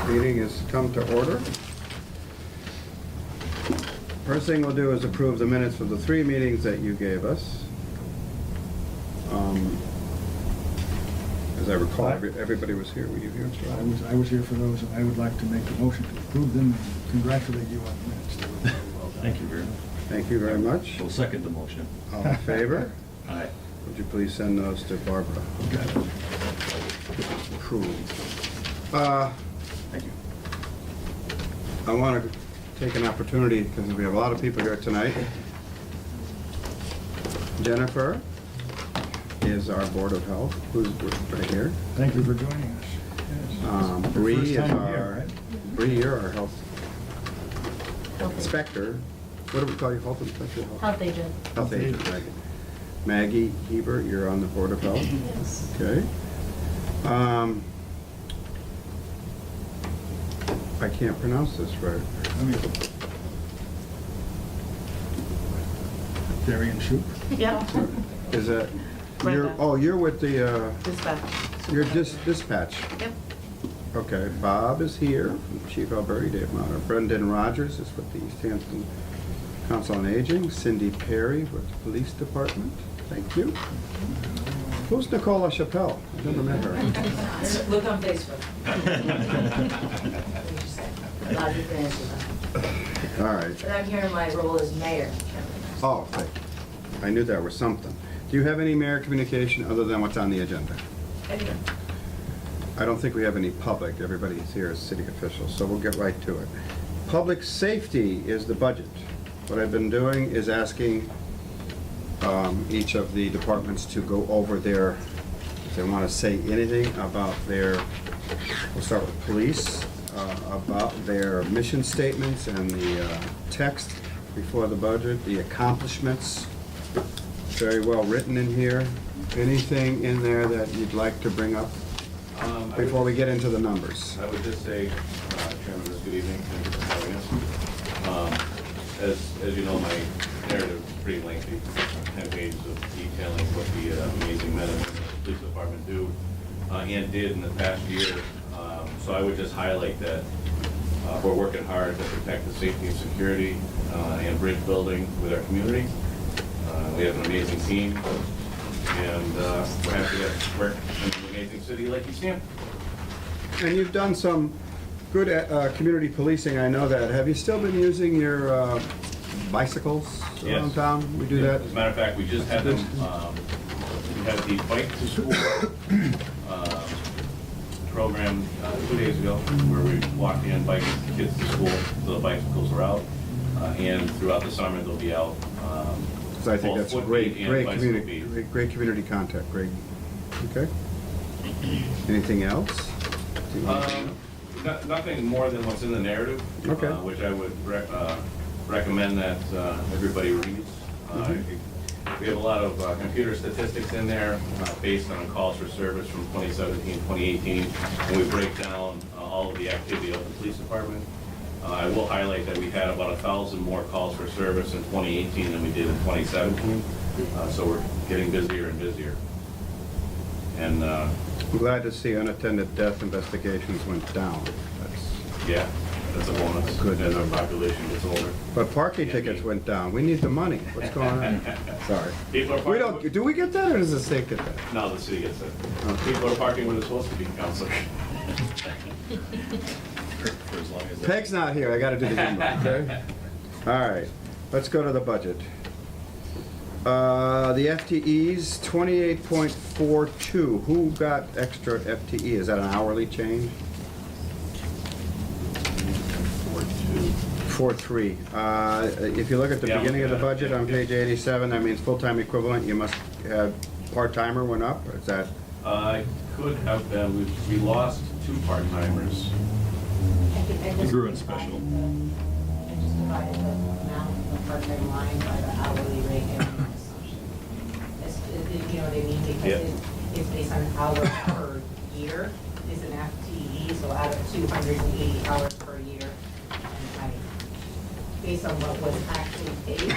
Meeting has come to order. First thing we'll do is approve the minutes for the 3 meetings that you gave us. As I recall, everybody was here. Were you here? I was here for those, and I would like to make a motion to approve them and congratulate you on the minutes. They were very well done. Thank you very much. Thank you very much. We'll second the motion. All in favor? Aye. Would you please send those to Barbara? Okay. Approved. Thank you. I want to take an opportunity, because we have a lot of people here tonight. Jennifer is our Board of Health, who's right here. Thank you for joining us. Yes. Bree First is time our, here, right? Bree, you're our health inspector. What do we call you, health inspector? Health agent. Health agent, Maggie. Maggie Hebert, you're on the Board of Health. Yes. Okay. I can't pronounce this right. I mean, Darian Shoup. Yeah. Is that, Brenda. you're with the, Dispatch. you're dispatch. Yep. Okay, Bob is here, from Chief Alberti, Dave Mauter. Brendan Rogers is with the Easthampton Council on Aging. Cindy Perry with the Police Department. Thank you. Who's Nicole LaChapelle? I've never met her. Look on Facebook. Allowed you to answer that. All right. But I'm here in my role as mayor. Oh, okay. I knew there was something. Do you have any mayor communication other than what's on the agenda? I don't think we have any public. Everybody's here as city officials, so we'll get right to it. Public safety is the budget. What I've been doing is asking each of the departments to go over their, if they want to say anything about their, we'll start with police, about their mission statements and the text before the budget, the accomplishments, very well written in here. Anything in there that you'd like to bring up before we get into the numbers? I would just say, Chairman, good evening. Thank you for having us. As you know, my narrative is pretty lengthy, 10 pages of detailing what the amazing men and women of the police department do and did in the past year. So I would just highlight that we're working hard to protect the safety and security and bridge building with our community. We have an amazing team, and we're happy to work in an amazing city like Easthampton. And you've done some good community policing, I know that. Have you still been using your bicycles around Yes. town? We do that? As a matter of fact, we just had them, we had the Bike to School program 2 days ago, where we walked in, bike kids to school, so the bicycles are out. And throughout the summer, they'll be out. So I think both that's foot great, beat and great bicycle community, beat. great community contact, great. Okay. Anything else? Nothing more than what's in the narrative, Okay. which I would recommend that everybody reads. We have a lot of computer statistics in there based on calls for service from 2017, 2018, and we break down all of the activity of the police department. I will highlight that we had about 1,000 more calls for service in 2018 than we did in 2017, so we're getting busier and busier. And I'm glad to see unattended death investigations went down. That's, yeah, that's a bonus. Good. As our population gets older. but parking tickets went down. We need the money. What's going on? Sorry. People are We parking. don't, do we get that or does the state get that? No, the city gets it. Okay. People are parking where they're supposed to be, Counselor. For as long as. Peg's not here, I gotta do the number, okay? All right, let's go to the budget. The FTEs, 28.42. Who got extra FTE? Is that an hourly change? 4.3. If you look at the Yeah, beginning of the yeah. budget on page 87, that means full-time equivalent, you must have part-timer went up, or is that? Could have been, we lost 2 part-timers. You grew in special. I just divided the amount of part-time line by the hourly rate and my assumption. You know what I mean? Because Yeah. it's based on hours per year, is an FTE, so out of 280 hours per year. And based on what was actually paid in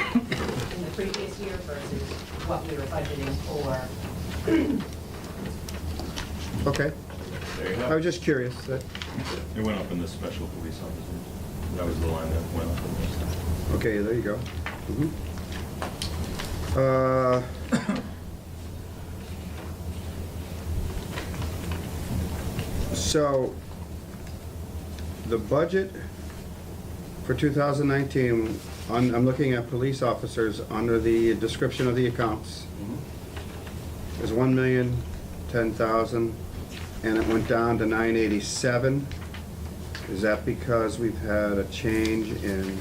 the previous year versus what we were budgeting for. Okay. There you I go. was just curious. It went up in the special police officers. That was the line that went up in this. Okay, there you go. Mhm. So, the budget for 2019, I'm looking at police officers under the description of the accounts. Mhm. Is 1,010,000, and it went down to 987. Is that because we've had a change in,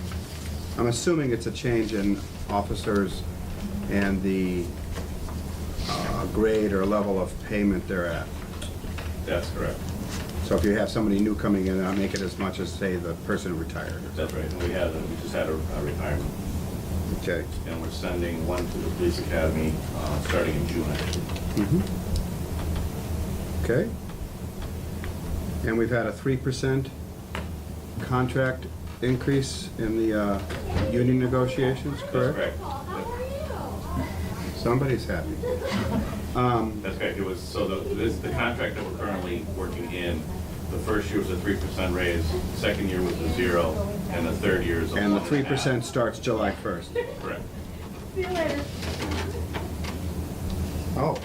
I'm assuming it's a change in officers and the grade or level of payment they're at? That's correct. So if you have somebody new coming in, not make it as much as, say, the person who retired. That's right. And we just had a retirement. Okay. And we're sending one to the police academy, starting in June, actually. Mhm. Okay. And we've had a 3% contract increase in the union negotiations, That's correct? correct. Somebody's happy. That's correct. It was, so the contract that we're currently working in, the first year was a 3% raise, second year was a 0, and the third year is a And the 1.5. 3% starts July 1st. Correct. See you later. Oh,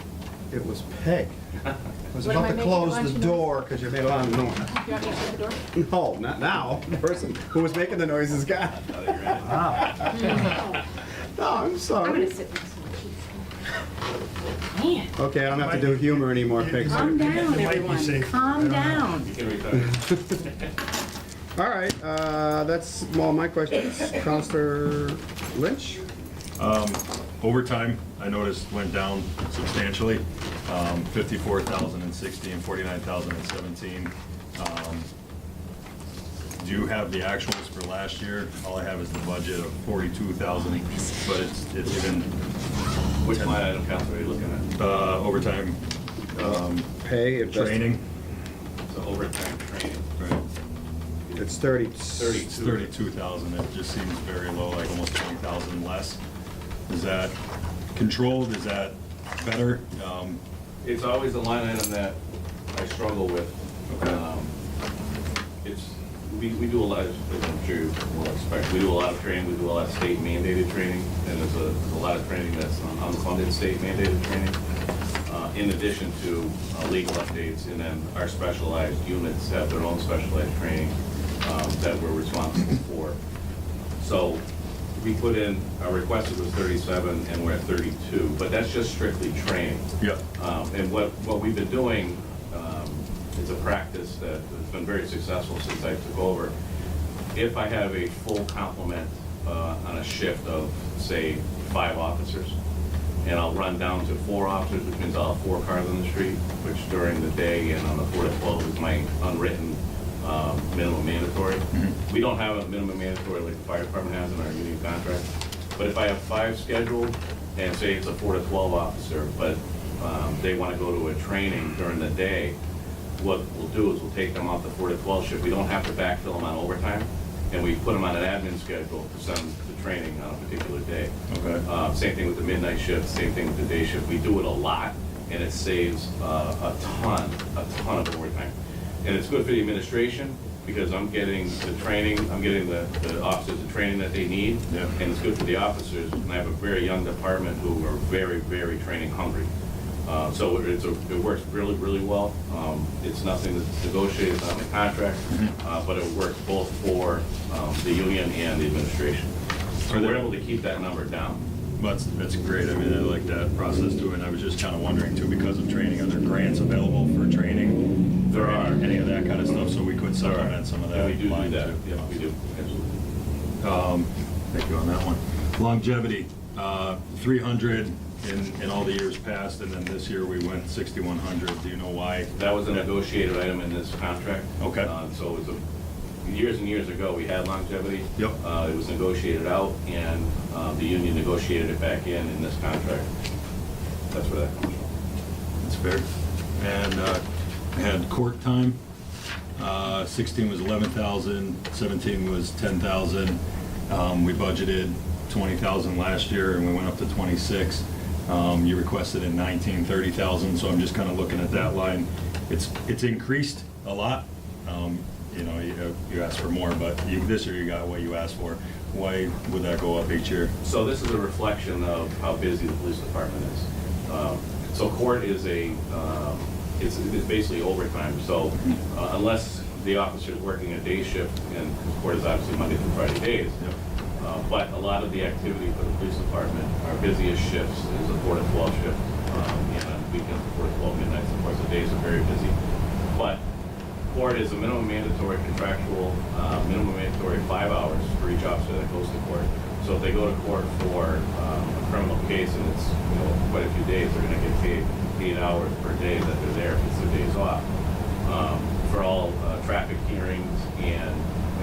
it was Peg. I was What, am about I to making close lunch the noise? door because you made a lot of noise. You want me to shut the door? No, not now. The person who was making the noise is gone. Now that you're in it. No, I'm I'm sorry. gonna sit next to my Man, Okay, I don't have to do humor anymore, Peg. calm down, It might be everyone. safe. Calm down. You can retire. All right, that's all my questions. Counselor Lynch? Overtime, I noticed, went down substantially, 54,060 and 49,017. Do you have the actuals for last year? All I have is the budget of 42,000, but it's even Which line item, Counselor, are you looking at? overtime, Pay. training. So overtime training. Right. It's 30. It's 32,000, it just seems very low, like almost 20,000 less. Is that controlled, is that better? It's always a line item that I struggle with. Okay. We do a lot, as I'm sure you will expect, we do a lot of training, we do a lot of state mandated training, and there's a lot of training that's unfunded state mandated training, in addition to legal updates, and then our specialized units have their own specialized training that we're responsible for. So we put in, our requested was 37, and we're at 32, but that's just strictly training. Yep. And what we've been doing, it's a practice that has been very successful since I took over. If I have a full complement on a shift of, say, 5 officers, and I'll run down to 4 officers, which means I'll have 4 cars on the street, which during the day and on the 4 to 12 is my unwritten minimum mandatory. Mm-hmm. We don't have a minimum mandatory like the fire department has in our union contract. But if I have 5 scheduled, and say it's a 4 to 12 officer, but they want to go to a training during the day, what we'll do is we'll take them off the 4 to 12 shift. We don't have to backfill them on overtime, and we put them on an admin schedule to send to training on a particular day. Okay. Same thing with the midnight shift, same thing with the day shift. We do it a lot, and it saves a ton of overtime. And it's good for the administration, because I'm getting the training, I'm getting the officers the training that they need. Yeah. And it's good for the officers, and I have a very young department who are very, very training hungry. So it works really, really well. It's nothing that's negotiated, it's not in the contract, but it works both for the union and the administration. So we're able to keep that number down. That's great, I mean, I like that process too, and I was just kind of wondering too, because of training, are there grants available for training? There are. Any of that kind of stuff, so we could supplement some of that. Yeah, we do line, that, too. yeah, we do, absolutely. Thank you on that one. Longevity, 300 in all the years past, and then this year we went 6,100. Do you know why? That was a negotiated item in this contract. Okay. So it was years and years ago, we had longevity. Yep. It was negotiated out, and the union negotiated it back in this contract. That's where that comes from. That's fair. And we had court time. 16 was 11,000, 17 was 10,000. We budgeted 20,000 last year, and we went up to 26. You requested in 19, 30,000, so I'm just kind of looking at that line. It's increased a lot. You know, you asked for more, but this year you got what you asked for. Why would that go up each year? So this is a reflection of how busy the police department is. So court is it's basically overtime. So unless the officer is working a day shift, and court is obviously Monday through Friday days, Yep. but a lot of the activity for the police department, our busiest shifts is a 4 to 12 shift, and on weekends 4 to 12 midnights. Of course, the days are very busy. But court is a minimum mandatory contractual, minimum mandatory 5 hours for each officer that goes to court. So if they go to court for a criminal case and it's quite a few days, they're going to get paid 8 hours per day that they're there if it's their days off. For all traffic hearings and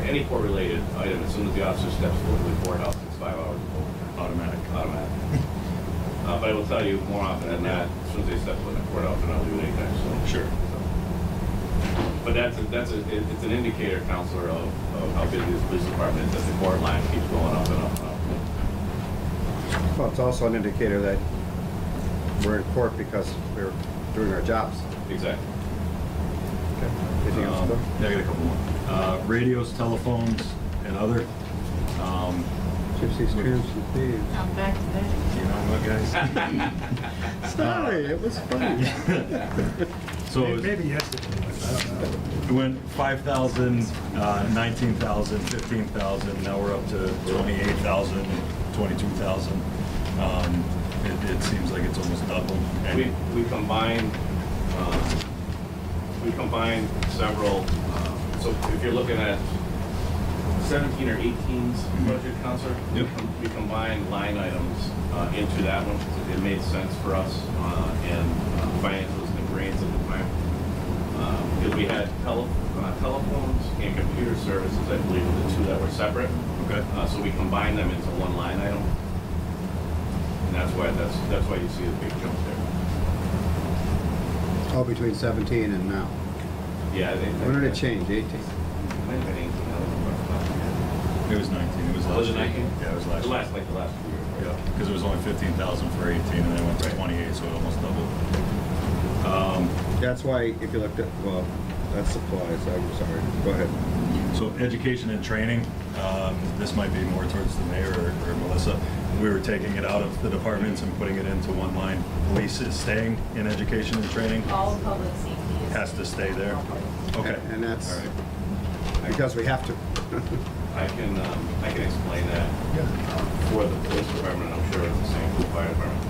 any court-related item, as soon as the officer steps foot in the courthouse, it's 5 hours of overtime. Automatic. But I will tell you, more often than not, as soon as they step foot in the courthouse, they're not leaving anytime soon. Sure. But it's an indicator, Counselor, of how busy this police department is, that the court line keeps going up and up and up. Well, it's also an indicator that we're in court because we're doing our jobs. Exactly. Okay. Anything else, Bill? Yeah, I got a couple more. Radios, telephones, and other. Gypsies, tramps, and thieves. I'm back to that. You know what, guys? Sorry, it was funny. So it was- Maybe yesterday, I don't know. it went 5,000, 19,000, 15,000. Now we're up to 28,000, 22,000. It seems like it's almost double. And We combined several, so if you're looking at 17 or 18's budget, Counselor, Yep. we combined line items into that one. It made sense for us, and finance was the brains at the time. Because we had telephones and computer services, I believe, were the two that were separate. Okay. So we combined them into one line item. And that's why you see the big jump there. All between 17 and now. Yeah. When did it change? 18? Might have been 18. I don't remember off the top of my head. it was 19. It was last Was it year. 19? Yeah, it was last year. Like the last 2 years. Yeah, because it was only 15,000 for 18, and then it went to Right. 28, so it almost doubled. That's why if you looked at, well, that's supplies, I'm sorry. Go ahead. So education and training, this might be more towards the mayor or Melissa. We were taking it out of the departments and putting it into one line. Police is staying in education and training, All public safety is. has to stay there. Okay. And that's All right. because we have to. I can explain that for the police department. I'm sure it's the same for the fire department.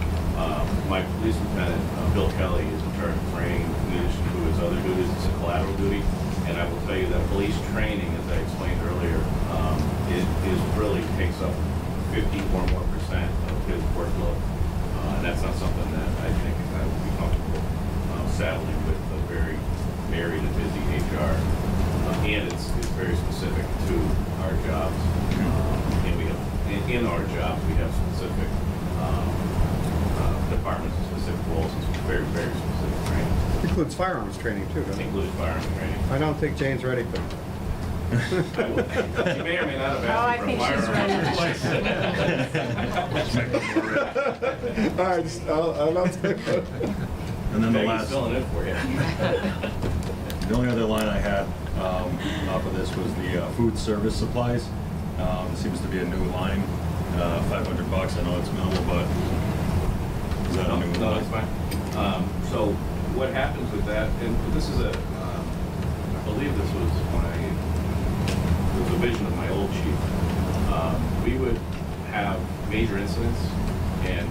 My police lieutenant, Bill Kelly, is in charge of training in addition to his other duties. It's a collateral duty. And I will tell you that police training, as I explained earlier, it really takes up 50 or more % of his workload. And that's not something that I think I would be comfortable saddling with a very varied and busy HR. And it's very specific to our jobs. And we have, in our jobs, we have specific departments, specific roles, and some very, very specific training. Includes firearms training too, doesn't it? Included firearms training. I don't think Jane's ready for that. She may or may not have Oh, I asked me think for a she's firearm. All right, I'll And then the Peggy's last, filling in for you. the only other line I had off of this was the food service supplies. It seems to be a new line, $500. I know it's minimal, but is that a new No, line? that's fine. So what happens with that, and this is I believe this was it was a vision of my old chief. We would have major incidents, and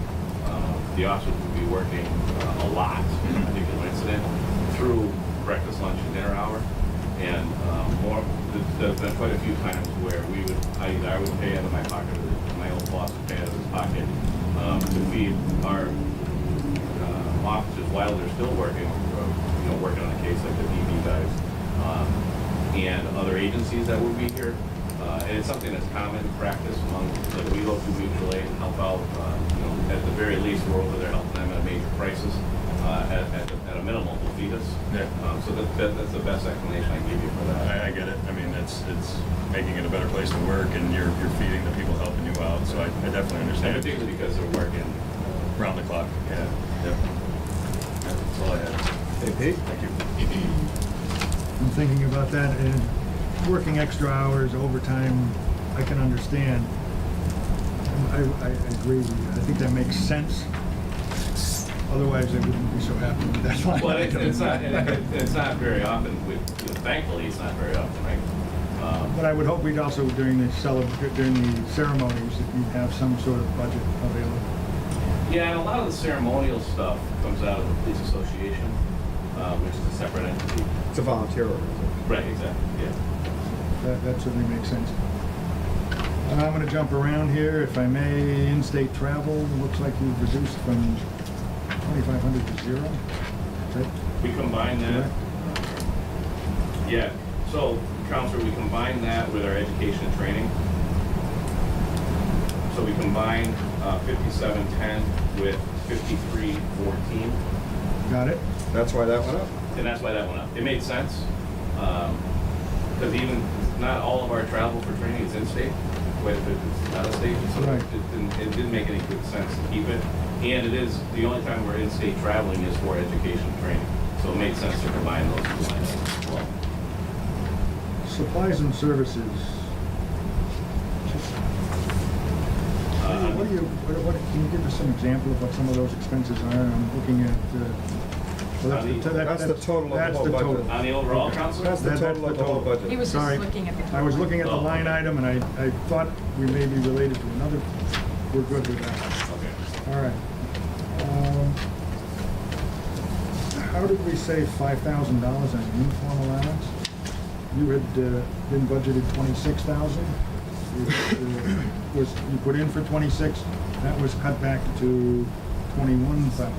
the officers would be working a lot in a particular incident through breakfast, lunch, and dinner hour. And there's been quite a few times where I would pay out of my pocket, or my old boss would pay out of his pocket to feed our officers while they're still working, working on a case like the DB guys, and other agencies that would be here. And it's something that's common practice among, like we go through mutual aid and help out, at the very least, we're over there helping them at a major crisis. At a minimum, will feed us. Yeah. So that's the best explanation I can give you for that. I get it. I mean, it's making it a better place to work, and you're feeding the people helping you out. So I definitely And understand. particularly because they're working. Round the clock. Yeah. Yep. That's all I had. Hey, Pete? Thank you. I'm thinking about that, and working extra hours, overtime, I can understand. I agree with you. I think that makes sense. Otherwise, I wouldn't be so happy with that line. Well, item. it's not very often, thankfully, it's not very often, right? But I would hope we'd also, during the ceremonies, that you'd have some sort of budget available. Yeah, and a lot of the ceremonial stuff comes out of the police association, which is a separate entity. It's a volunteer organization. Right, exactly, yeah. That certainly makes sense. I'm going to jump around here, if I may. In-state travel, looks like you've reduced from 2,500 to 0. Is that We combine that. correct? Yeah, so, Counselor, we combine that with our education and training. So we combine 5710 with 5314, Got it? That's why that went up. and that's why that went up. It made sense, because even not all of our travel for training is in-state, quite a bit is out-of-state, so Right. it didn't make any good sense to keep it. And it is, the only time we're in-state traveling is for education and training, so it made sense to combine those two lines as well. Supplies and services. What, can you give us some example of what some of those expenses are? I'm looking at, well, That's the total of the that's whole the budget. total. On the overall, Counselor? That's the That's total of the the whole total. budget. He was Sorry. just looking at the. I was looking at the Oh. line item, and I thought we may be related to another. We're good with that. Okay. All right. How did we save $5,000 on uniform allowance? You had been budgeted 26,000. You put in for 26. That was cut back to 21,000.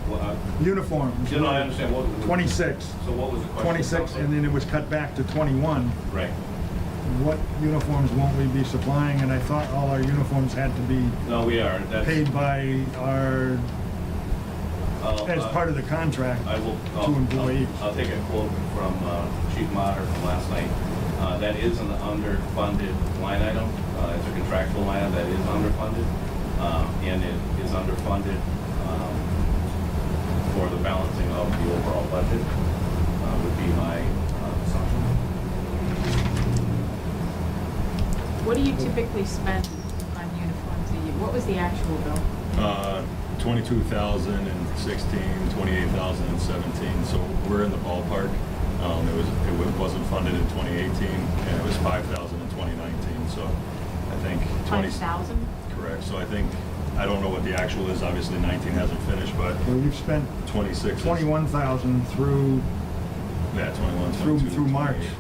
Well, Uniforms. you know, I understand what. 26. So what was the question? 26, Counselor? and then it was cut back to 21. Right. What uniforms won't we be supplying? And I thought all our uniforms had to be No, we are. That's. paid by our, as part of the contract I will. to employees. I'll take a quote from Chief Maher from last night. That is an underfunded line item. It's a contractual line item that is underfunded, and it is underfunded for the balancing of the overall budget. Would be my assumption. What do you typically spend on uniforms a year? What was the actual bill? 22,000 in 16, 28,000 in 17, so we're in the ballpark. It wasn't funded in 2018, and it was 5,000 in 2019, so I think 5,000? Correct, so I think, I don't know what the actual is, obviously 19 hasn't finished, but Well, you've spent 26 is. 21,000 through Yeah, 21, 22, through March 28.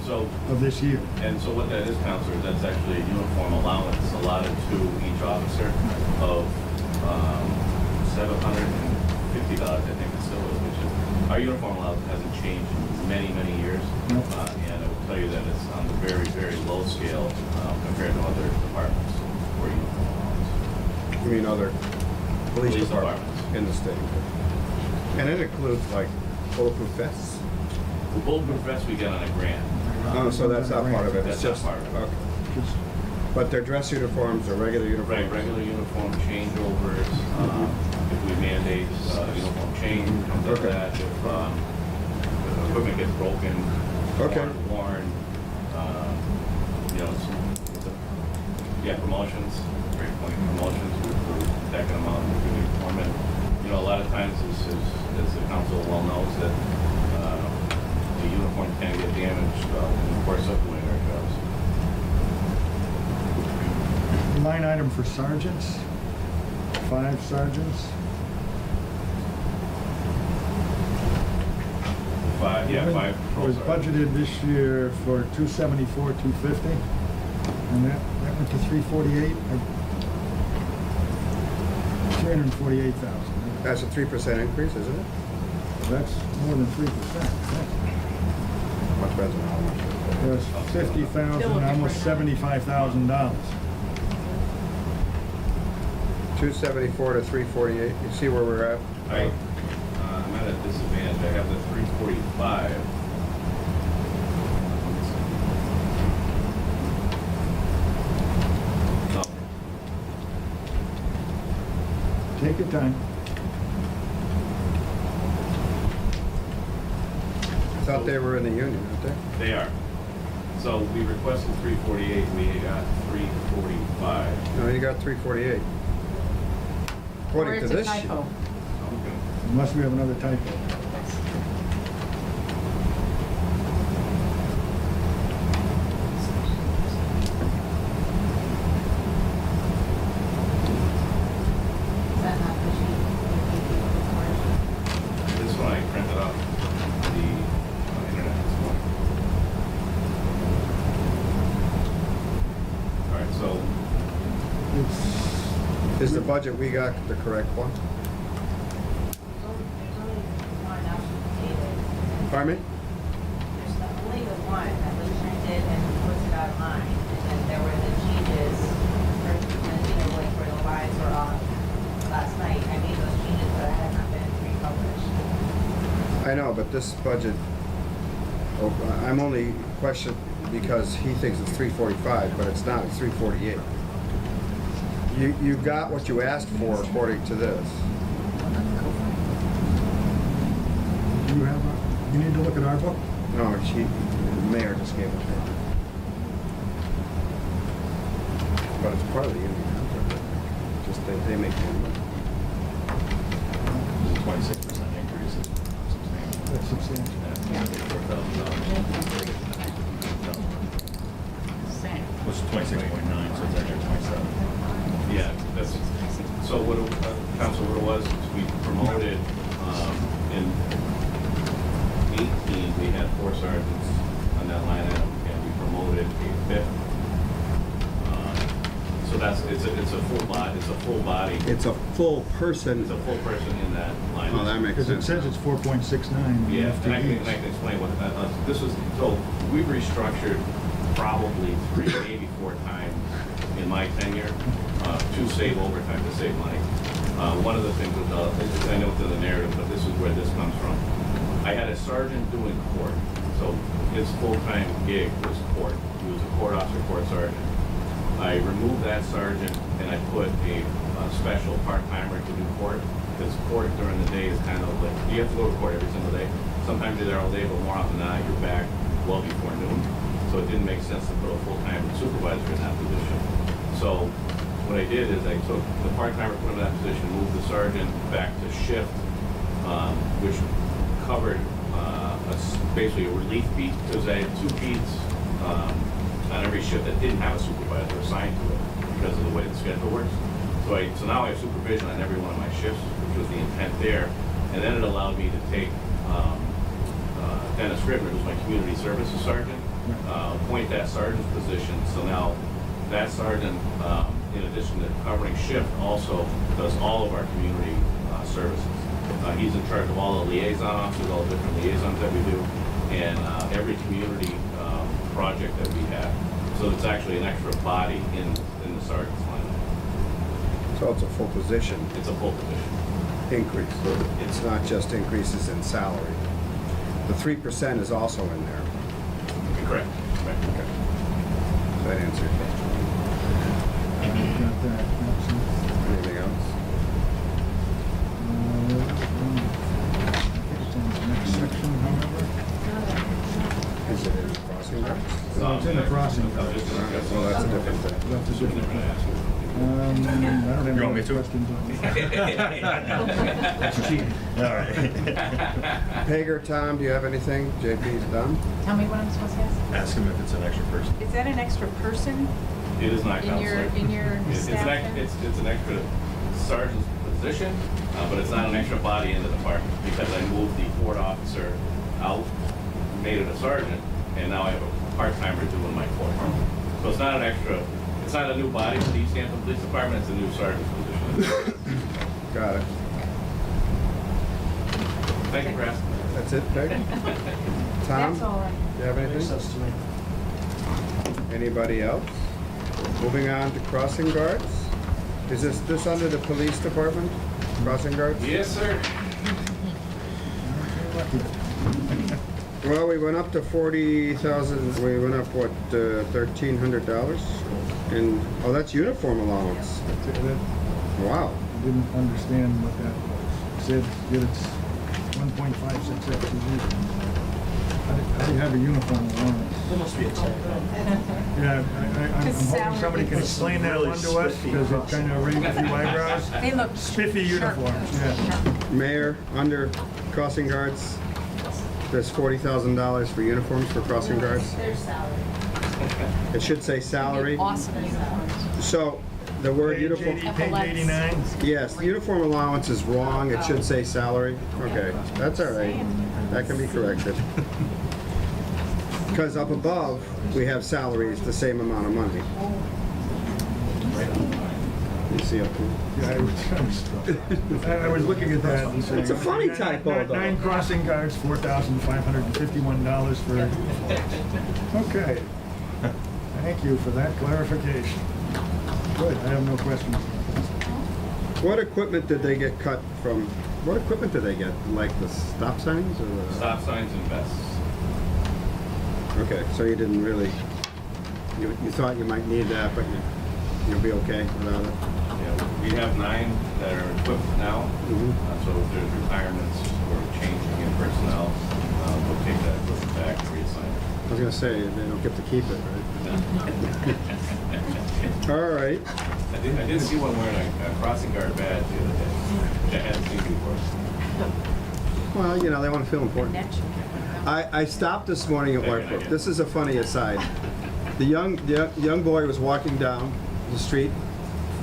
So, of this year. and so what that is, Counselor, that's actually a uniform allowance allotted to each officer of $750, I think it still is, which is, our uniform allowance hasn't changed in many, many years. Nope. And I will tell you that it's on the very, very low scale compared to other departments for uniform allowance. You mean other police Police departments departments. in the state. And it includes like bulletproof vests. The bulletproof vest we get on a grant. Oh, so that's not part of it. It's That's not just part of it. Okay. Just- But their dress uniforms are regular uniforms. Right, regular uniform changeovers, if we mandate uniform change, comes out of Okay. that, if equipment gets broken, Okay. worn, promotions, great point, promotions, we approve that kind of amount, we do uniform, and, a lot of times, as the council well knows, that the uniform can get damaged in the course of doing our jobs. Line item for sergeants, 5 sergeants. Five patrol Was sergeants. budgeted this year for 274, 250, and that went to 348, 348,000. That's a 3% increase, isn't it? That's more than 3%. Much better than how much. That's $50,000, almost $75,000. 274 to 348. You see where we're at? I'm at a disadvantage. I have the 345. Take your time. I thought they were in the union, aren't they? They are. So we requested 348, we got 345. No, you got 348. Or According to it's a this sheet. typo. Unless we have another typo. Is that not the sheet? This one I printed off the internet this morning. All right, so It's, Is the budget we got the correct one? There's only one updated. Pardon me? There's only the one that was printed and posted online, and then there were the changes, for, you know, like where the lines were off last night. I made those changes, but I have not been republished. I know, but this budget, oh, I'm only questioned because he thinks it's 345, but it's not, it's 348. You got what you asked for according to this. you have you need to look at our book? No, the mayor just gave it to me. But it's part of the union contract. Just they make more money. 26% increase is substantial. That's substantial. Yeah, $4,000. Same. Which is 26.9, so it's actually 27. yeah, that's, so what, council, what it was, is we promoted, in 18, we had 4 sergeants on that line item, and we promoted a 5th. So that's, it's a full body, It's a full person. it's a full person in that line. Oh, that makes Because it sense. says it's 4.69 Yeah, and I FTEs. can explain what that, this was, so we've restructured probably 3, maybe 4 times in my tenure, to save overtime, to save money. One of the things with, I know it's in the narrative, but this is where this comes from. I had a sergeant doing court, so his full-time gig was court. He was a court officer, court sergeant. I removed that sergeant and I put a special part-timer to do court, because court during the day is kind of like, you have to go to court every single day. Sometimes you're there all day, but more often than not, you're back well before noon. So it didn't make sense to put a full-time supervisor in that position. So what I did is I took the part-timer, put him in that position, moved the sergeant back to shift, which covered basically a relief beat, because I had 2 beats on every shift that didn't have a supervisor assigned to it because of the way the schedule works. So now I have supervision on every one of my shifts, which was the intent there. And then it allowed me to take Dennis Scribner, who's my community services sergeant, appoint that sergeant's position. So now that sergeant, in addition to covering shift, also does all of our community services. He's in charge of all the liaison officers, all the different liaisons that we do, and every community project that we have. So it's actually an extra body in the sergeant's line. So it's a full position It's a full position. increase. It's not just increases in salary. The 3% is also in there. Correct. Okay. That answers your question. Got that. Anything else? It's in the next section, however. Is it in crossing guards? It's in the crossing. I was just gonna discuss- Well, that's a different thing. That's a That's what different they're gonna ask. I don't have You want me any to? questions on it. All right. Hager, Tom, do you have anything? JP's done? Tell me what I'm supposed to ask. Ask him if it's an extra person. Is that an extra person It is not in your, counselor. in your It's staff? an, then? it's an extra sergeant's position, but it's not an extra body in the department, because I moved the court officer out, made it a sergeant, and now I have a part-timer doing my court. So it's not an extra, it's not a new body for the Easthampton Police Department, it's a new sergeant's position. Got it. Thank you for asking. That's it, Peg? Tom? That's all right. Do you have anything? Anybody else? Moving on to crossing guards. Is this under the police department? Crossing guards? Yes, sir. Well, we went up to 40,000, we went up, what, $1,300? And, oh, that's uniform allowance. Wow. didn't understand what that was. It said that it's 1.56 FTE. I didn't have a uniform allowance. There must be a typo. Yeah, I'm hoping salary somebody can is explain that really one to us, spiffy. because it kind of raised a few eyebrows. They look. Spiffy sharp. uniforms, yeah. Mayor, under crossing guards, there's $40,000 for uniforms for crossing guards. Their salary. It should say salary. Awesome uniforms. So, the word uniform, Page 89. yes, the uniform allowance is wrong, it should say salary. Okay, that's all right, that can be corrected. Because up above, we have salaries, the same amount of money. You see up there? Yeah, I was looking at that and saying. It's a funny typo, though. 9 crossing guards, $4,551 for, okay. Thank you for that clarification. Good, I have no questions. What equipment did they get cut from? What equipment did they get? Like the stop signs or the? Stop signs and vests. Okay, so you didn't really, you thought you might need that, but you'll be okay without it? Yeah, we have 9 that are equipped now, so if there's retirements or changing in personnel, we'll take that equipment back and reassign it. I was gonna say, they don't get to keep it, right? All right. I did see one wearing a crossing guard badge the other day, which I hadn't seen before. Well, you know, they want to feel important. Net should get one of those. I stopped this morning at Whitebrook. This is a funny aside. The young boy was walking down the street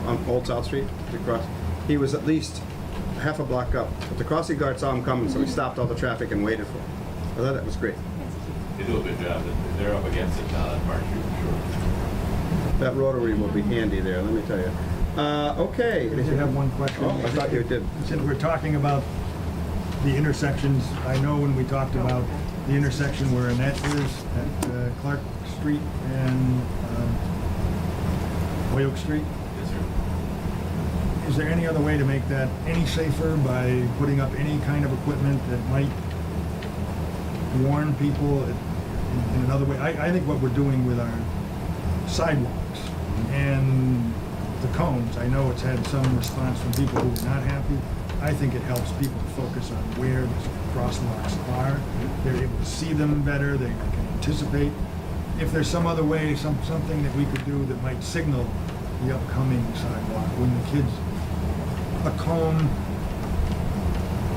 on Old South Street to cross. He was at least half a block up, but the crossing guard saw him coming, so he stopped all the traffic and waited for him. I thought that was great. They do a good job. They're up against it down at Park Street for sure. That rotary will be handy there, let me tell you. Okay. I have one question. Oh, I thought you did. Since we're talking about the intersections, I know when we talked about the intersection where Annette is at Clark Street and Hoyoke Street, Yes, sir. is there any other way to make that any safer by putting up any kind of equipment that might warn people in another way? I think what we're doing with our sidewalks and the cones, I know it's had some response from people who are not happy. I think it helps people to focus on where the crosswalks are. They're able to see them better, they can anticipate. If there's some other way, something that we could do that might signal the upcoming sidewalk, when the kids, a cone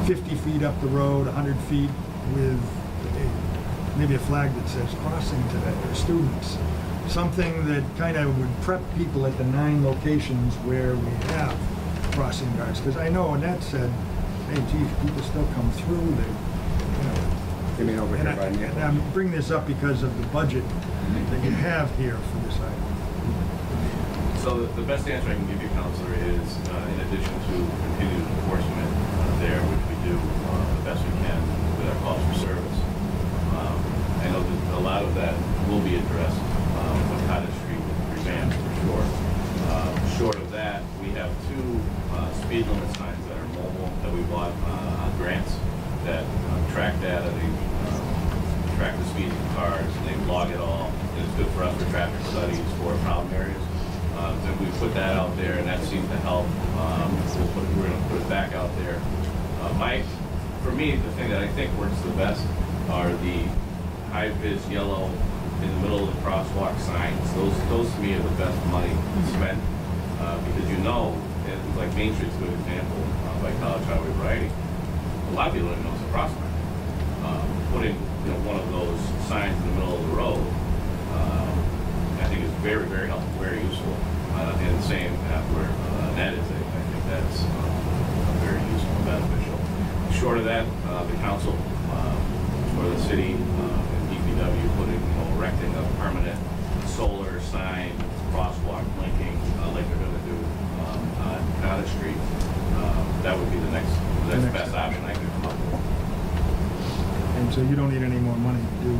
50 feet up the road, 100 feet, with maybe a flag that says crossing today, or students. Something that kind of would prep people at the 9 locations where we have crossing guards. Because I know Annette said, hey, geez, people still come through, You mean over and here by me? I'm bringing this up because of the budget that you have here for this item. So the best answer I can give you, Counselor, is in addition to continued enforcement there, which we do the best we can with our calls for service. I know that a lot of that will be addressed when Cottage Street revamped for sure. Short of that, we have 2 speed limit signs that are mobile that we bought on grants that track data. They track the speed of cars, and they log it all. It's good for us for traffic studies for problem areas. Then we put that out there, and that seemed to help. We're going to put it back out there. For me, the thing that I think works the best are the high-vis yellow in the middle of the crosswalk signs. Those to me are the best money spent because and like Main Street's a good example by College Highway Variety. A lot of people don't even know it's a crosswalk. Putting one of those signs in the middle of the road, I think is very, very helpful, very useful. And the same where that is, I think that's very useful and beneficial. Short of that, the council or the city and DPW erecting a permanent solar sign, crosswalk linking, like they're going to do on Cottage Street. That would be the next best option I could come up with. And so you don't need any more money to do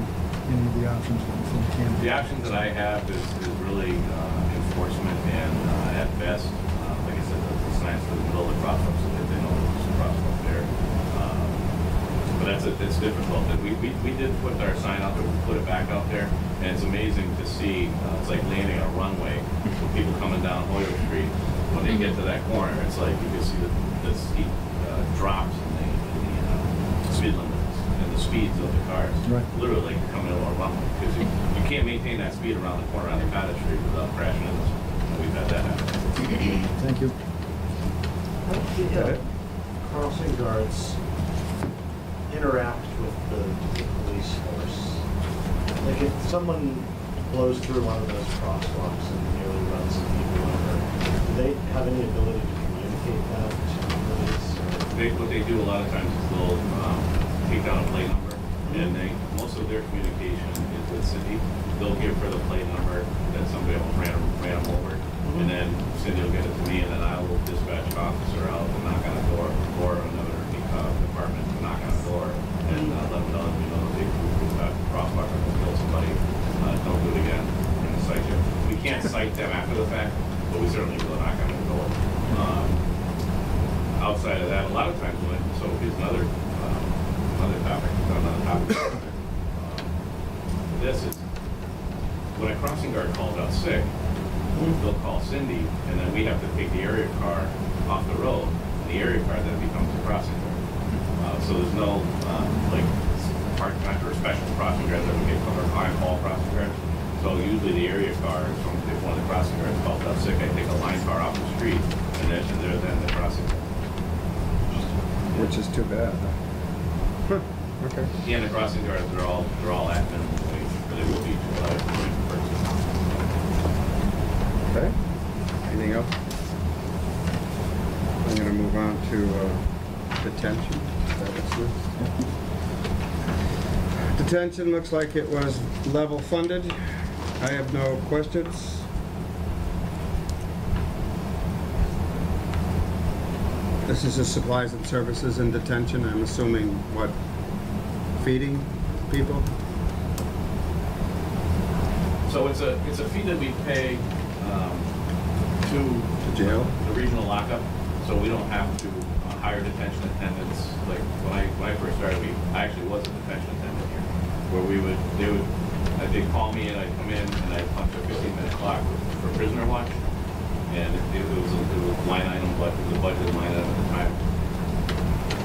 any of the options that you think can be. The options that I have is really enforcement and at best, like I said, the signs for the middle of the crosswalk so that they know there's a crosswalk there. But it's difficult. We did put our sign out there, we put it back out there, and it's amazing to see. It's like landing on a runway with people coming down Hoyoke Street, when they get to that corner, it's like you can see the steep drops in the speed limits and the speeds of the cars. Right. Literally like coming over a rumble, because you can't maintain that speed around the corner on the Cottage Street without crashing into them. And we've had that happen. Thank you. That it? Crossing guards interact with the police force. Like if someone blows through one of those crosswalks and nearly runs some people over, do they have any ability to communicate that to the police? What they do a lot of times is they'll take down a plate number, and most of their communication is with Cindy. They'll give her the plate number that somebody else ran them over, and then Cindy will get it to me, and then I will dispatch an officer out and knock on a door, or another department to knock on a door, and let them know that we know that they've got crosswalk or killed somebody. Don't do it again. We're going to cite you. We can't cite them after the fact, but we certainly will knock on the door. Outside of that, a lot of times so here's another topic, another topic. This is, when a crossing guard calls out sick, they'll call Cindy, and then we have to take the area car off the road, and the area car then becomes a crossing guard. So there's no, like, part-time or special crossing guards that we get covered on all crossing guards. So usually the area car, if one of the crossing guards calls out sick, I take a line car off the street, and then the crossing guard. Which is too bad. Huh, okay. Yeah, the crossing guards, they're all at minimum wage, but they will be purchased. Okay. Anything else? I'm gonna move on to detention. Is that what's next? Detention looks like it was level funded. I have no questions. This is the supplies and services in detention. I'm assuming what? Feeding people? So it's a fee that we pay to To jail? the regional lockup, so we don't have to hire detention attendants. Like when I first started, I actually was a detention attendant here, where they'd call me and I'd come in and I'd punch a 15-minute clock for prisoner watch, and it was a line item, but it was a budgeted line item at the time.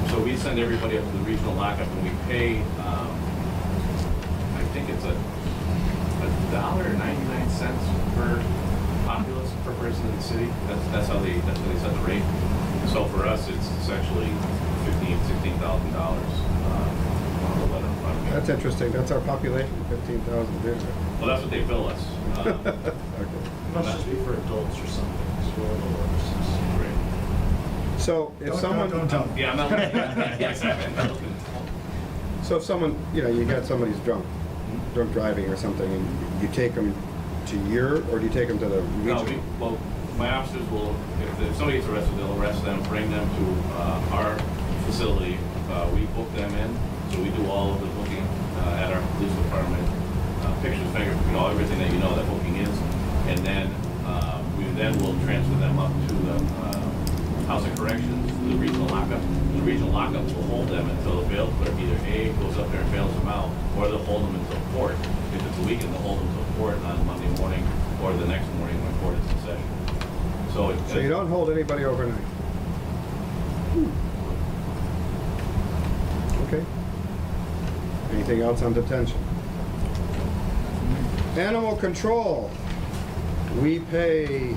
So we send everybody up to the regional lockup, and we pay, I think it's $1.99 per populace per person in the city. That's how they set the rate. So for us, it's actually $16,000. That's interesting. That's our population, 15,000 there. Well, that's what they bill us. Okay. It must just be for adults or something, it's one of the worst. So if someone, Don't tell me. Yeah, I'm not looking at yes, I'm not looking. so if someone, you got somebody's drunk driving or something, and you take them to or do you take them to the No, regional? well, my officers will, if somebody gets arrested, they'll arrest them, bring them to our facility. We book them in, so we do all of the booking at our police department. Pictures, fingerprints, everything that you know that booking is. And then we then will transfer them up to the House of Corrections, the regional lockup. The regional lockup will hold them until the bail clerk either A, goes up there and bails them out, or they'll hold them until court. If it's a weekend, they'll hold them until court on Monday morning or the next morning when court is in session. So You don't hold anybody overnight? Okay. Anything else on detention? Animal control. We pay,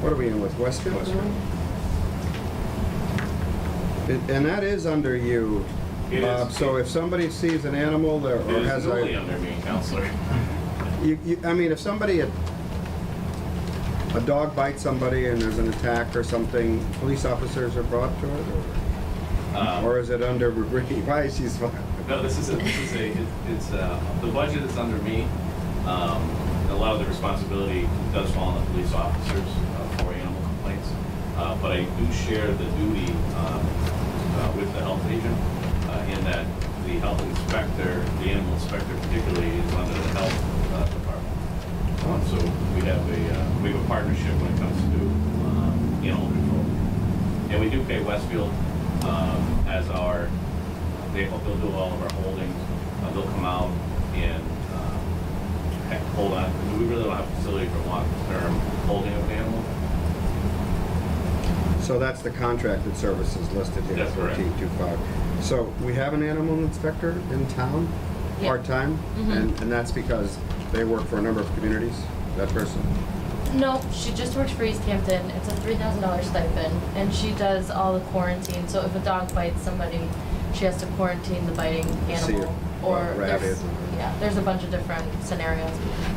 what are we in with, Westfield? Westfield. And that is under you, It Bob. is. So if somebody sees an animal there It or is has totally a, under me, Counselor. I mean, if somebody, a dog bites somebody and there's an attack or something, police officers are brought to it? Or is it under Ricky? Why is she smiling? No, it's the budget is under me. A lot of the responsibility does fall on the police officers for animal complaints. But I do share the duty with the health agent in that the health inspector, the animal inspector particularly, is under the health department. So we have a partnership when it comes to animal control. And we do pay Westfield as they'll do all of our holdings. They'll come out and hold on. We really don't have a facility for long-term holding of an animal. So that's the contracted services listed here, That's correct. 1425. So we have an animal inspector in town, Yeah. part-time, and that's because they work for a number of communities, that person? No, she just works for Easthampton. It's a $3,000 stipend, and she does all the quarantine. So if a dog bites somebody, she has to quarantine the biting See animal. it, Or rabbit. there's, yeah, there's a bunch of different scenarios,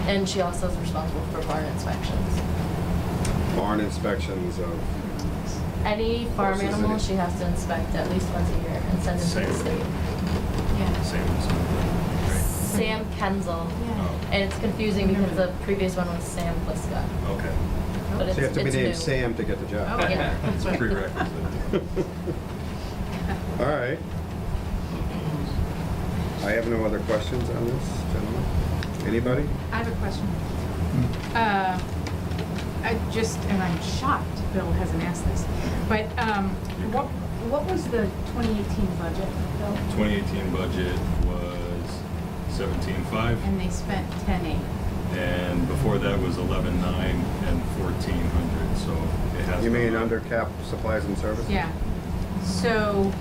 and she also is responsible for barn inspections. Barn inspections of, Any farm Horses animal and- she has to inspect at least once a year and send it to the Same. state. Yeah. Same as, right? Sam Kenzel, Yeah. and it's confusing because the previous one was Sam Pliska, Okay. but so it's you have to be it's named new. Sam to get the job. Oh, Yeah. It's a prerequisite. All right. I have no other questions on this, gentlemen. Anybody? I have a question. And I'm shocked Bill hasn't asked this, but what was the 2018 budget, Bill? 2018 budget was 17.5, And they spent 10.8. and before that was 11.9 and 1,400, so it has. You gone mean up. under cap supplies and services? Yeah. So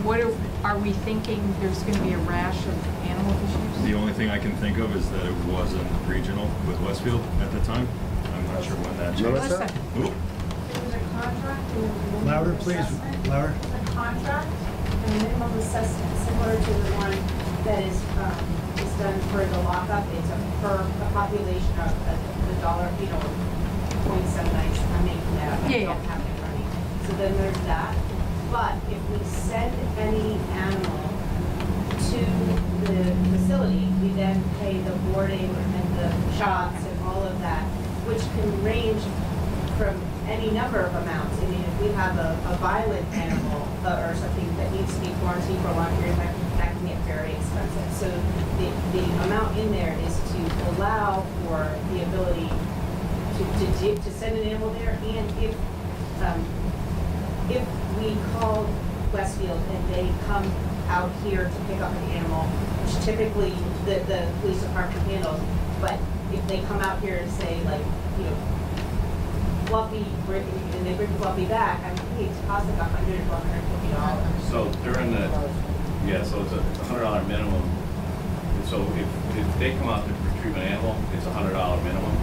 what are we thinking there's going to be a rash of animal issues? The only thing I can think of is that it wasn't regional with Westfield at the time. I'm not sure when that changed. Melissa? Melissa? Ooh, There was a contract and a minimum Louder, please. assessment. Louder. A contract and a minimum assessment similar to the one that is done for the lockup. It's a population of the dollar, .79. I'm making that up. I Yeah, don't yeah. have it in front of me. So then there's that. But if we send any animal to the facility, we then pay the boarding and the shots and all of that, which can range from any number of amounts. I mean, if we have a violent animal or something that needs to be quarantined for a long period of time, that can get very expensive. So the amount in there is to allow for the ability to send an animal there, and if we call Westfield and they come out here to pick up an animal, which typically the police department handles, but if they come out here and say, like, Fluffy, and they bring Fluffy back, I think it's costing $100 to $150. So during the, so it's a $100 minimum. So if they come out to retrieve an animal, it's a $100 minimum.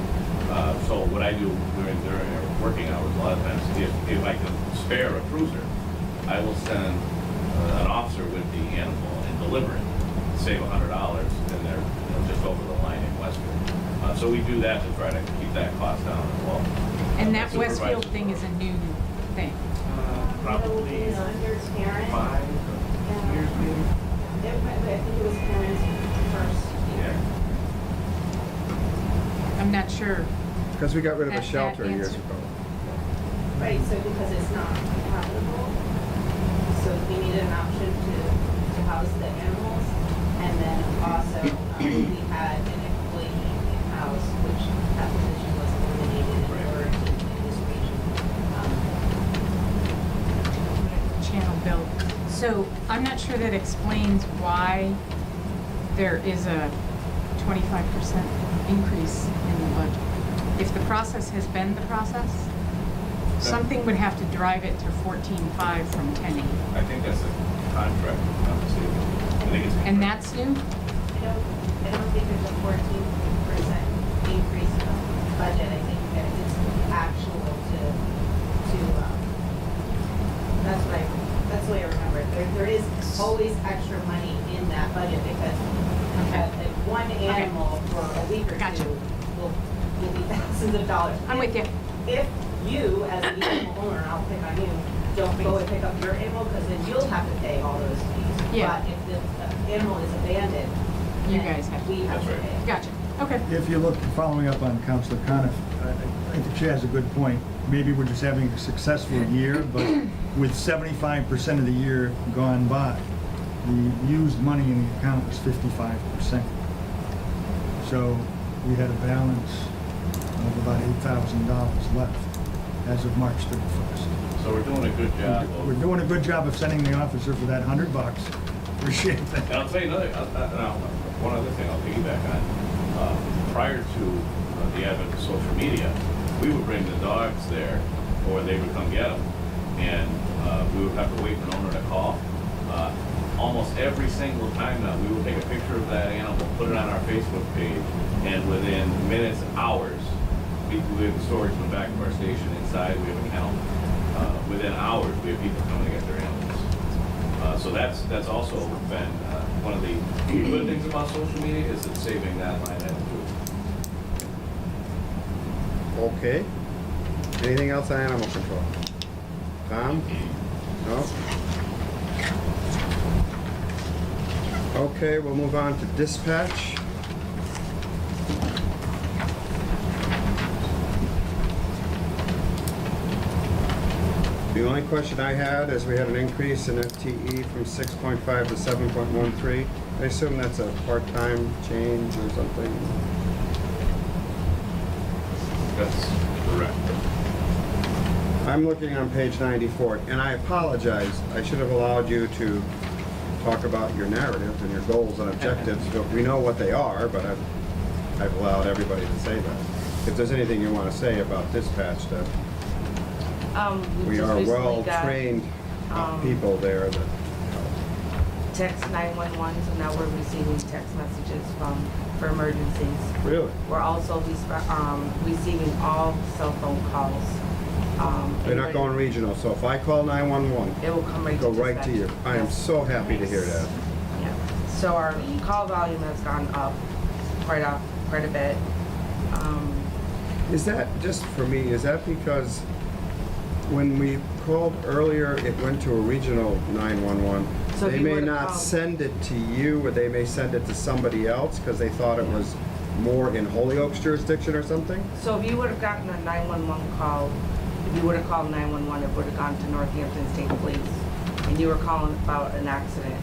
So what I do during our working hours, a lot of times, if I can spare a cruiser, I will send an officer with the animal and deliver it, save $100, and they're just over the line in Westfield. So we do that to try to keep that cost down as well. And that My supervisor- Westfield thing is a new thing. Probably It's under Karen. 5 years maybe. I think it was Karen's first year. Yeah. I'm not sure. Because we got rid of a That shelter years answer. ago. Right, so because it's not habitable, so we needed an option to house the animals. And then also, we had an employee in-house, which that position was eliminated in order to in this region. Channel Bill. So I'm not sure that explains why there is a 25% increase in the budget. If the process has been the process, something would have to drive it to 14.5 from 10.8. I think that's a contract, not the city. I think it's. And that's new? I don't think there's a 14% increase in the budget. I think that it's actual to, that's the way I remember it. There is always extra money in that budget because one animal for a week or Gotcha. two will be thousands of dollars. I'm with you. If you, as an animal owner, I'll pick on you, don't go and pick up your animal, because then you'll have to pay all those fees. Yeah. But if the animal is abandoned, You then guys have- we have to That's right. pay. Gotcha. Okay. If you look, following up on Councilor Coniff, I think she has a good point. Maybe we're just having a successful year, but with 75% of the year gone by, the used money in the account was 55%. So we had a balance of about $8,000 left as of March 31st. So we're doing a good job We're of, doing a good job of sending the officer for that $100. Appreciate and that. I'll tell you another, one other thing I'll piggyback on. Prior to the advent of social media, we would bring the dogs there, or they would come get them, and we would have to wait for an owner to call. Almost every single time now, we would take a picture of that animal, put it on our Facebook page, and within minutes, hours, we have storage in the back of our station inside, we have a kennel. Within hours, we have people coming to get their animals. So that's also been one of the good things about social media, is it's saving that line item too. Okay. Anything else on animal control? Tom? No? Okay, we'll move on to dispatch. The only question I had is we had an increase in FTE from 6.5 to 7.13. I assume that's a part-time change or something? That's correct. I'm looking on page 94, and I apologize. I should have allowed you to talk about your narrative and your goals and objectives. But we know what they are, but I've allowed everybody to say that. If there's anything you want to say about dispatch, that we just are recently got, well-trained people there that text 911, so now we're receiving text messages for emergencies. really. We're also receiving all cell phone calls. They're not going regional, so if I call 911, It will come right go to right to you. dispatch. I am Yes. so happy to hear that. Yeah. So our call volume has gone up quite a bit. Is that, just for me, is that because when we called earlier, it went to a regional 911? So if They you may would've not called- send it to you, or they may send it to somebody else because they thought it was more in Holyoke's jurisdiction or something? So if you would have gotten a 911 call, if you would have called 911, it would have gone to Northampton State Police. And you were calling about an accident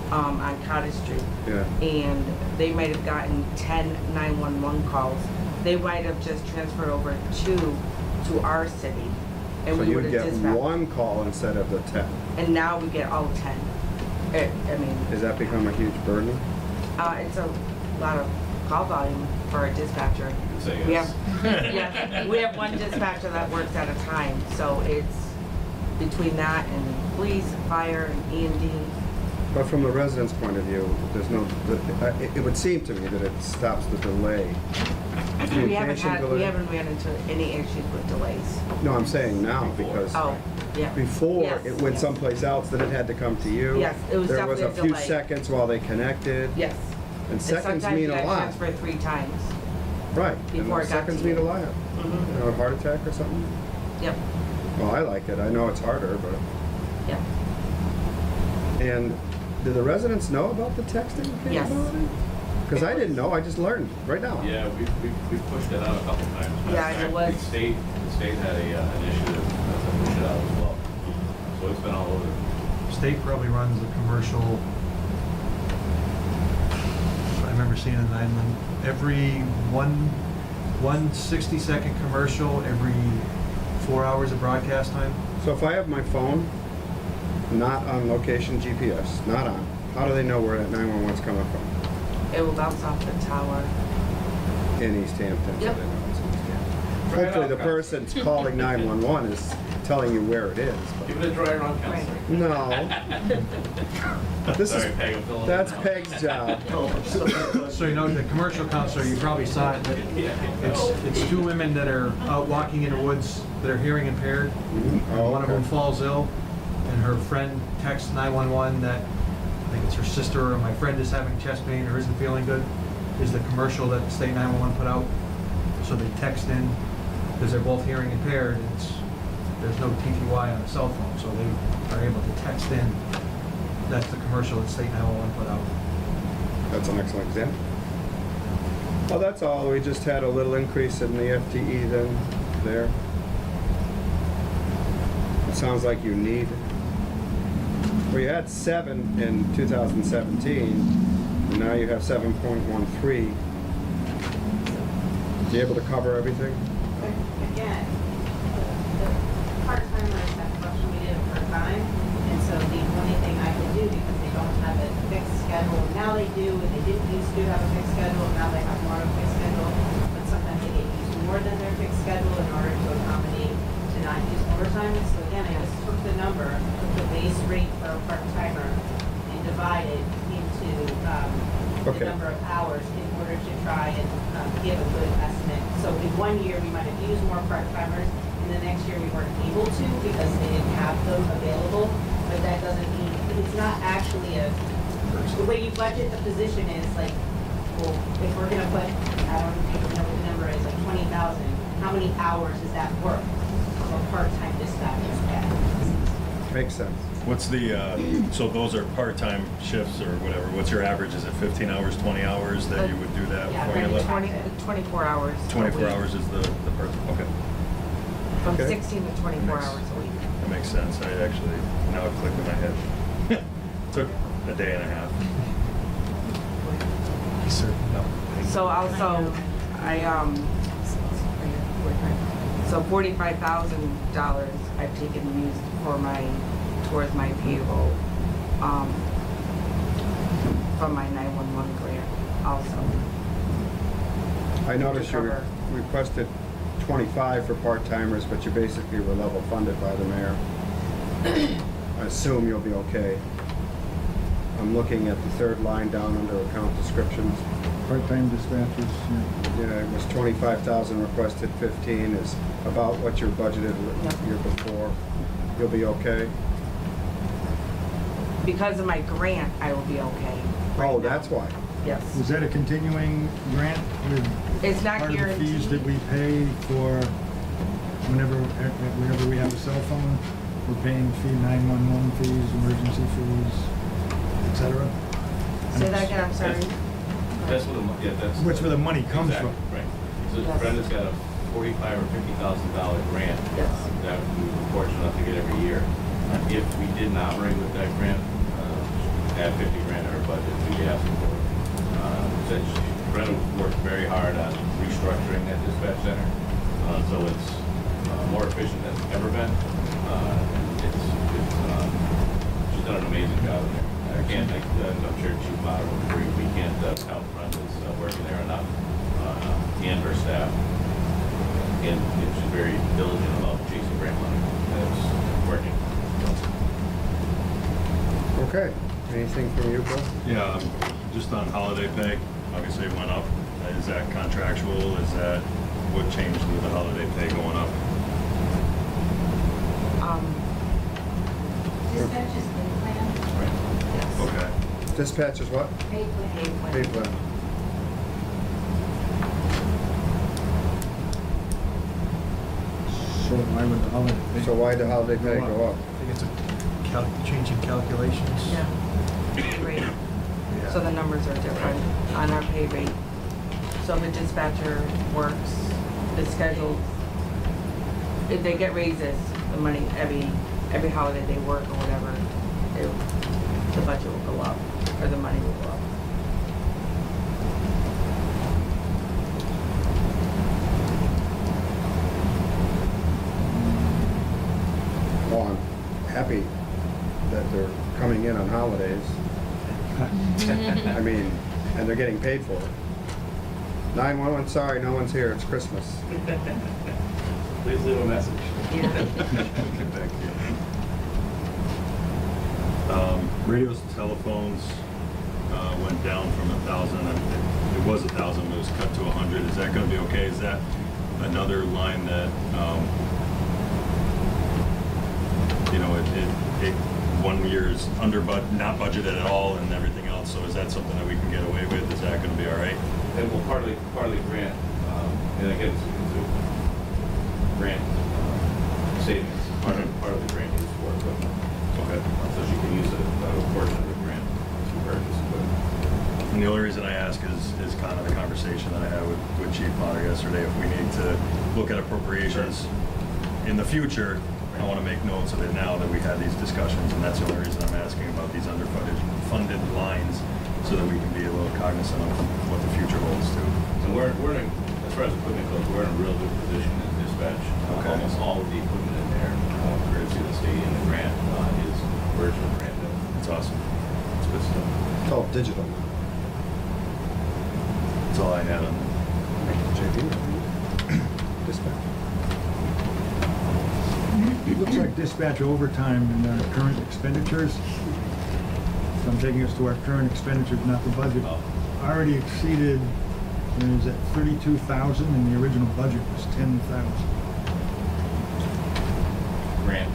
on Cottage Street. Yeah. And they might have gotten 10 911 calls. They might have just transferred over to our city. And So we you would would have get dispatched. one call instead of the 10. And now we get all 10. I mean, Has that become a huge burden? it's a lot of call volume for a dispatcher. Say We yes. have, yes, we have one dispatcher that works at a time, so it's between that and police, fire, and E&D. But from the resident's point of view, there's no, it would seem to me that it stops the delay. We Communication delay. haven't ran into any issues with delays. No, I'm saying now, because Oh, yeah. before Yes, it went yes. someplace else, then it had to come to you. Yes, it was There was a definitely a few delay. seconds while they connected. Yes. And seconds sometimes mean you a got lot. transferred 3 times. Right. And before those it got seconds to you. mean a lot. Mhm. You know, a heart attack or something? Yep, Well, I like it. I know it's harder, but. yep. And do the residents know about the texting Yes. capability? Because I didn't know. I just learned right now. Yeah, we pushed it out a couple times. Matter Yeah, of it fact, was- The state had an initiative to push it out as well. So it's been all over. State probably runs the commercial. I remember seeing a 911, every one 60-second commercial every 4 hours of broadcast time. So if I have my phone not on location GPS, not on, how do they know where that 911's coming from? It will bounce off the tower. In Easthampton. so Yep. they know it's in Easthampton. Right Hopefully on, the guys. person's calling 911 is telling you where it is. Give it a dry run, counselor. But no. This Sorry, is, Peg, I'm filling in that's now. Peg's job. So you know, the commercial counselor, you probably saw it, but it's 2 women that are out walking in the woods that are hearing impaired. Oh, One of them okay. falls ill, and her friend texts 911 that, I think it's her sister, or my friend is having chest pain or isn't feeling good, is the commercial that State 911 put out. So they text in, because they're both hearing impaired, and there's no TTY on the cell phone, so they are able to text in. That's the commercial that State 911 put out. That's an excellent example. Well, that's all. We just had a little increase in the FTE then there. It sounds like you need, well, you had 7 in 2017, and now you have 7.13. You able to cover everything? But again, the part-timers have fluctuated over time, and so the only thing I can do, because they don't have a fixed schedule, now they do, and they didn't used to have a fixed schedule, now they have more of a fixed schedule, but sometimes they get used more than their fixed schedule in order to accommodate to not use overtime. So again, I just took the number, took the base rate for a part-timer and divided into the Okay. number of hours in order to try and give a good estimate. So in 1 year, we might have used more part-timers, and the next year we weren't able to because they didn't have them available. But that doesn't mean, it's not actually the way you budget the position is like, well, if we're gonna put, I don't even know what the number is, like 20,000, how many hours is that worth of a part-time dispatcher's pay? Makes sense. What's the, so those are part-time shifts or whatever, what's your average? Is it 15 hours, 20 hours that you would do that Yeah, formula? 24 hours. a 24 week. hours is the part, okay, From Okay. 16 to 24 Nice. hours a week. that makes sense. I actually, now it clicked in my head. Took a day and a half. So also, so $45,000 I've taken and used for towards my payroll, from my 911 grant also. I noticed you cover. requested 25 for part-timers, but you basically were level funded by the mayor. I assume you'll be okay. I'm looking at the third line down under account descriptions. Part-time dispatchers, yeah. Yeah, it was 25,000 requested, 15 is about what you budgeted Yep. the year before. You'll be okay? Because of my grant, I will be okay. right Oh, now. that's why. Yes. Was that a continuing grant with It's not part of the fees that guaranteed. we pay for whenever we have a cell phone? We're paying 911 fees, emergency fees, et cetera? Say that again, I'm sorry. That's where the, yeah, that's. Which where the money comes Exactly, from. right. So Yes. Brenda's got a $45,000 or $50,000 grant. Yes. That we were fortunate enough to get every year. If we didn't operate with that grant, add 50 grand in our budget, we'd be asking for it. Since Brenda worked very hard on restructuring that dispatch center, so it's more efficient than it's ever been. She's done an amazing job in there. I can't think, I'm sure Chief Potter will agree, we can't count Brenda's working there enough, and her staff. And she's very diligent about chasing grant money, and it's working. Okay. Anything from you, Bill? Yeah, just on holiday pay, obviously it went up. Is that contractual? Is that, what changed with the holiday pay going up? Dispatch is pay plan, Yes. Okay. Dispatch is what? pay plan. Pay plan. So why would the holiday pay? So why the holiday pay go up? I think it's a change in calculations. Yeah. Pay rate. So the numbers are different on our pay rate. So if a dispatcher works, is scheduled, if they get raises, the money, every holiday they work or whatever, the budget will go up, or the money will go up. Well, I'm happy that they're coming in on holidays. I mean, and they're getting paid for it. 911, sorry, no one's here, it's Christmas. Please leave a message. Yeah. Thank you. Radios and telephones went down from 1,000. It was 1,000, but it was cut to 100. Is that going to be okay? Is that another line that, you know, it 1 year's not budgeted at all and everything else? So is that something that we can get away with? Is that going to be all right? And we'll partly grant, and again, it's a grant savings. Part of the grant is for equipment. Okay. So she can use a portion of the grant to purchase equipment. And the only reason I ask is kind of the conversation that I had with Chief Potter yesterday. If we need to look at appropriations in the future, I want to make notes of it now that we had these discussions, and that's the only reason I'm asking about these funded lines, so that we can be a little cognizant of what the future holds too. So we're in, as far as equipment goes, we're in a real good position in dispatch. Okay. Almost all of the equipment in there, courtesy of the state and the grant, is virtual brand new. That's awesome. That's good stuff. It's all digital. That's all I had on that. JP? Dispatch. It looks like dispatch overtime in our current expenditures, so I'm taking us to our current expenditures, not the budget, already exceeded, is at 32,000 and the original budget was 10,000. Grant.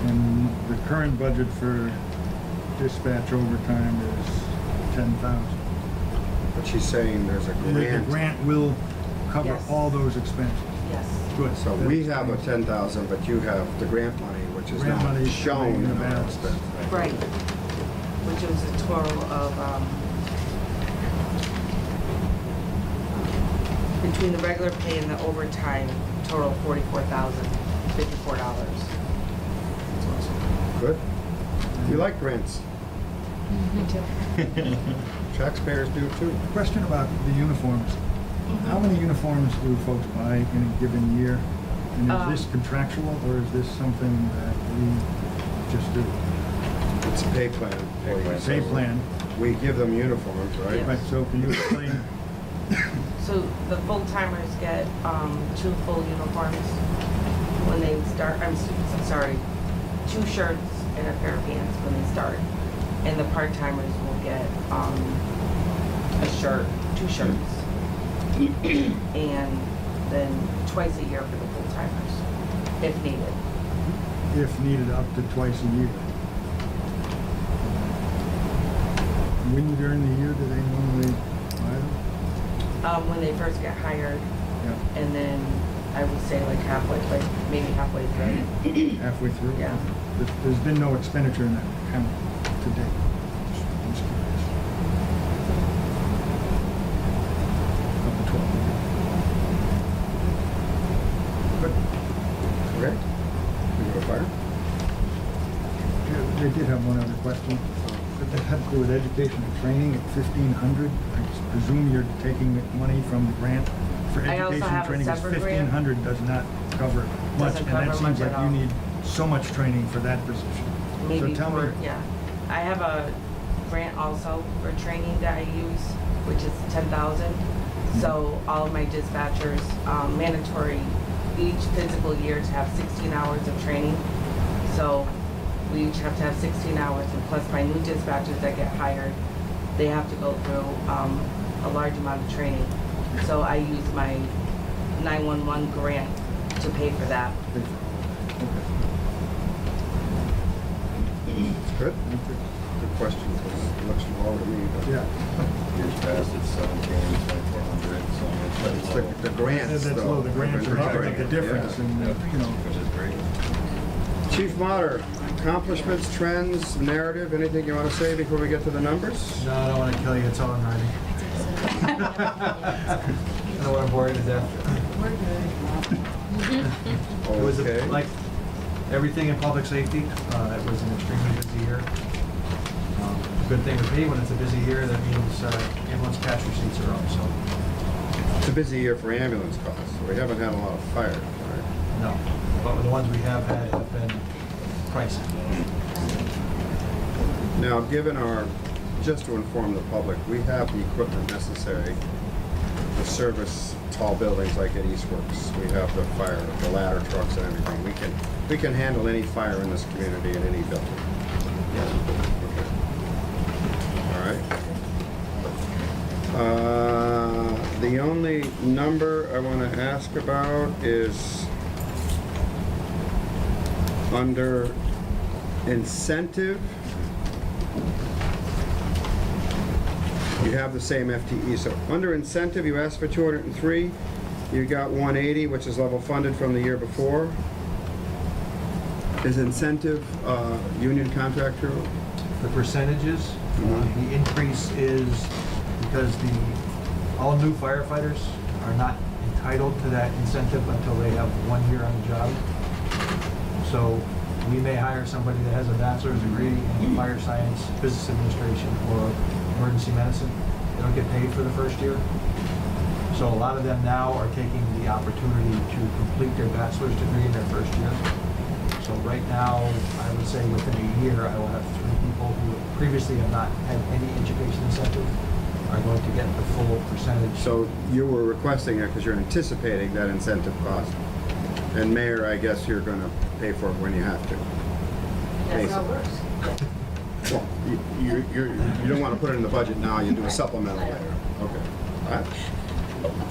And the current budget for dispatch overtime is 10,000. But she's saying there's a The grant. grant will cover Yes. all those expenses. Yes. Good. So we That's- have a 10,000, but you have the grant money, which is Grant not money is shown in the in our balance. expense. Right. Which was a total of, between the regular pay and the overtime, total $44,054. Good. You like grants. Me too. Taxpayers do too. Question about the uniforms. How many uniforms do folks buy in a given year? And is this contractual or is this something that we just do? It's a pay plan. employees. Pay plan. We give them uniforms, right? Yeah. Right, so can you explain? So the full-timers get 2 full uniforms when they start, I'm sorry, 2 shirts and a pair of pants when they start. And the part-timers will get a shirt, 2 shirts. And then twice a year for the full-timers, if needed. If needed, up to twice a year. When during the year do they normally buy them? When they first get hired, Yeah, and then I would say like halfway, like maybe halfway through. halfway through? Yeah. There's been no expenditure in that account to date. Just curious. Up to 12. Good. Okay. You go fire? Yeah, they did have one other question. That had to do with education and training at 1,500. I presume you're taking money from the grant for I also education and have a training. Because separate grant. 1,500 does not cover much. Doesn't And that cover seems much like at you all. need so much training for that position. Maybe So tell me, yeah. I have a grant also for training that I use, which is 10,000. So all of my dispatchers, mandatory each physical year to have 16 hours of training. So we each have to have 16 hours, and plus my new dispatchers that get hired, they have to go through a large amount of training. So I use my 911 grant to pay for that. Good. Good question. It looks low to me, but. yeah, Years past, it's 2,400, so It's the grants, that's though. low. The grants are not make a difference Yeah. in, you know. which is great. Chief Mater, accomplishments, trends, narrative, anything you want to say before we get to the numbers? No, I don't want to kill you, it's all in writing. I don't want to bore you to death. It was Okay. like everything in public safety, it was an extremely busy year. Good thing with me, when it's a busy year, that means ambulance cash receipts are up, so, It's a busy year for ambulance calls. We haven't had a lot of fires, right? no. But the ones we have had have been pricey. Now, given our, just to inform the public, we have the equipment necessary to service tall buildings like at Eastworks. We have the fire, the ladder trucks and everything. We can handle any fire in this community in any building. Yes. All right. The only number I want to ask about is under incentive. You have the same FTE. So under incentive, you asked for 203. You got 180, which is level funded from the year before. Is incentive union contract true? The percentages, the increase is because all new firefighters are not entitled to that incentive until they have 1 year on the job. So we may hire somebody that has a bachelor's degree in fire science, business administration, or emergency medicine. They don't get paid for the first year. So a lot of them now are taking the opportunity to complete their bachelor's degree in their first year. So right now, I would say within a year, I will have 3 people who previously have not had any education incentive are going to get the full percentage. So you were requesting it because you're anticipating that incentive cost. And mayor, I guess you're gonna pay for it when you have to. That's how it works. Well, you don't want to put it in the budget now, you do a supplemental later. Okay. All right.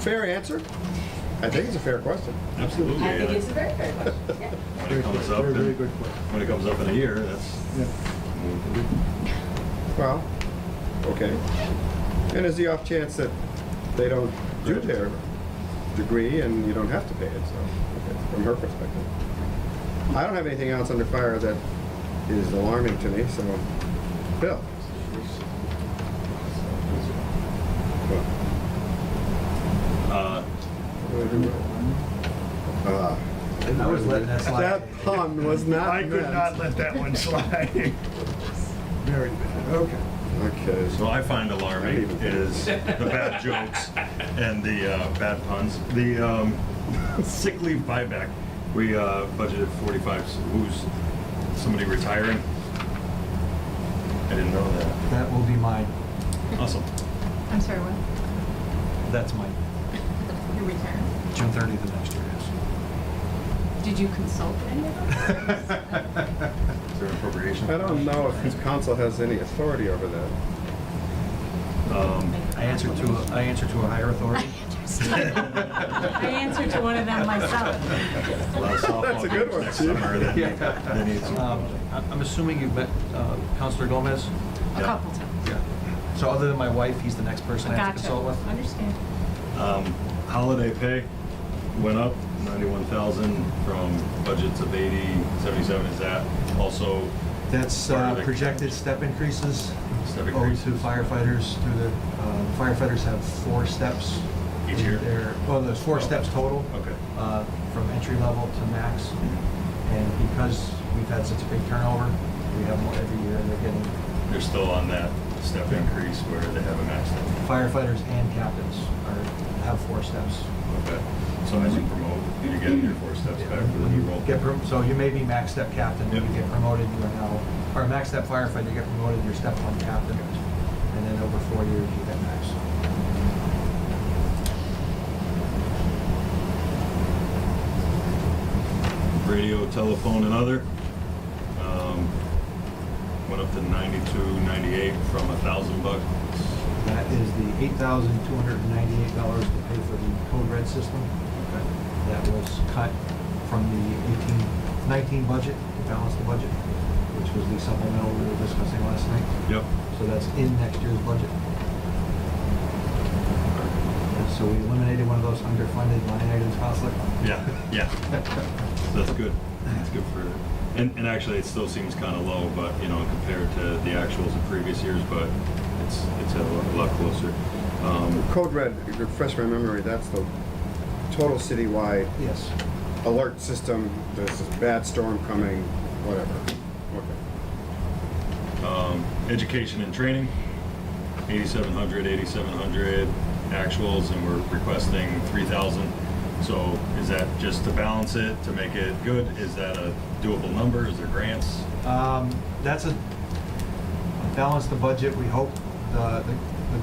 Fair answer. I think it's a fair question. Absolutely. I think it's a very fair question, yeah. When it comes up, Very, very in- good question. when it comes up in a year, that's Yeah. what we can do. Well, okay. And there's the off chance that they don't do their degree and you don't have to pay it, so, okay, from her perspective. I don't have anything else under fire that is alarming to me, so, Bill. I was letting that slide. That pun was not I could meant. not let that one slide. Very bad, okay. Okay. So I find alarming is the bad jokes and the bad puns. The sick leave buyback, we budgeted 45, who's somebody retiring? I didn't know that. That will be mine. Awesome. I'm sorry, what? That's mine. You're retiring? June 30th of next year, Did you consult any of us? Is there an appropriation? I don't know if his council has any authority over that. I answer to a higher authority. I answered to one of them myself. A lot of softball That's a good games one, next too. summer that they need some. I'm assuming you've met Councilor Gomez? A couple times. Yeah. So other than my wife, he's the next person I have to Gotcha. consult with? Understand. Holiday pay went up 91,000 from budgets of 80, 77. Is that also That's Part of the- projected step increases Step owed increases. to firefighters through the, firefighters have 4 steps. Each in year? Well, there's 4 steps total. Okay. From entry level to max. And because we've had such a big turnover, we have more every year, and they're getting They're still on that step increase where they have a max step. firefighters and captains have 4 steps. Okay. So as you promote, you get your 4 steps back for the When new you role. so you may be max step captain, when you Yep. get promoted, you are now, or max step firefighter, you get promoted, you're step 1 captain. And then over 4 years, you get max. Radio, telephone, and other. Went up to 92, 98 from $1,000. That is the $8,298 to pay for the code red system. Okay. That was cut from the 18-19 budget to balance the budget, which was the supplemental we were discussing last night. Yep. So that's in next year's budget. And so we eliminated one of those underfunded line items, Cosley. Yeah, yeah. That's good. That's good for, and actually, it still seems kind of low, but, you know, compared to the actuals of previous years, but it's a lot closer. Code Red, refresh my memory, that's the total citywide Yes. alert system, there's this bad storm coming, whatever. Okay. Education and training, 8,700 actuals, and we're requesting 3,000. So is that just to balance it, to make it good? Is that a doable number? Is there grants? That's a balance the budget, we hope. The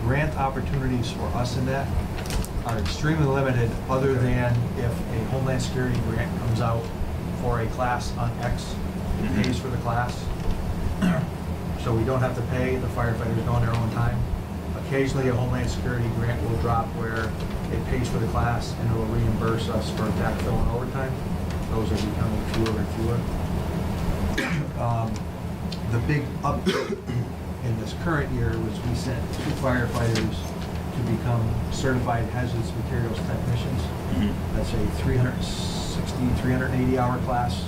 grant opportunities for us in that are extremely limited, other than if a Homeland Security grant comes out for a class on X, it pays for the class. So we don't have to pay, the firefighters go on their own time. Occasionally, a Homeland Security grant will drop where it pays for the class and it will reimburse us for backfill and overtime. Those are becoming fewer and fewer. The big update in this current year was we sent 2 firefighters to become certified hazardous materials technicians. That's a 360, 380-hour class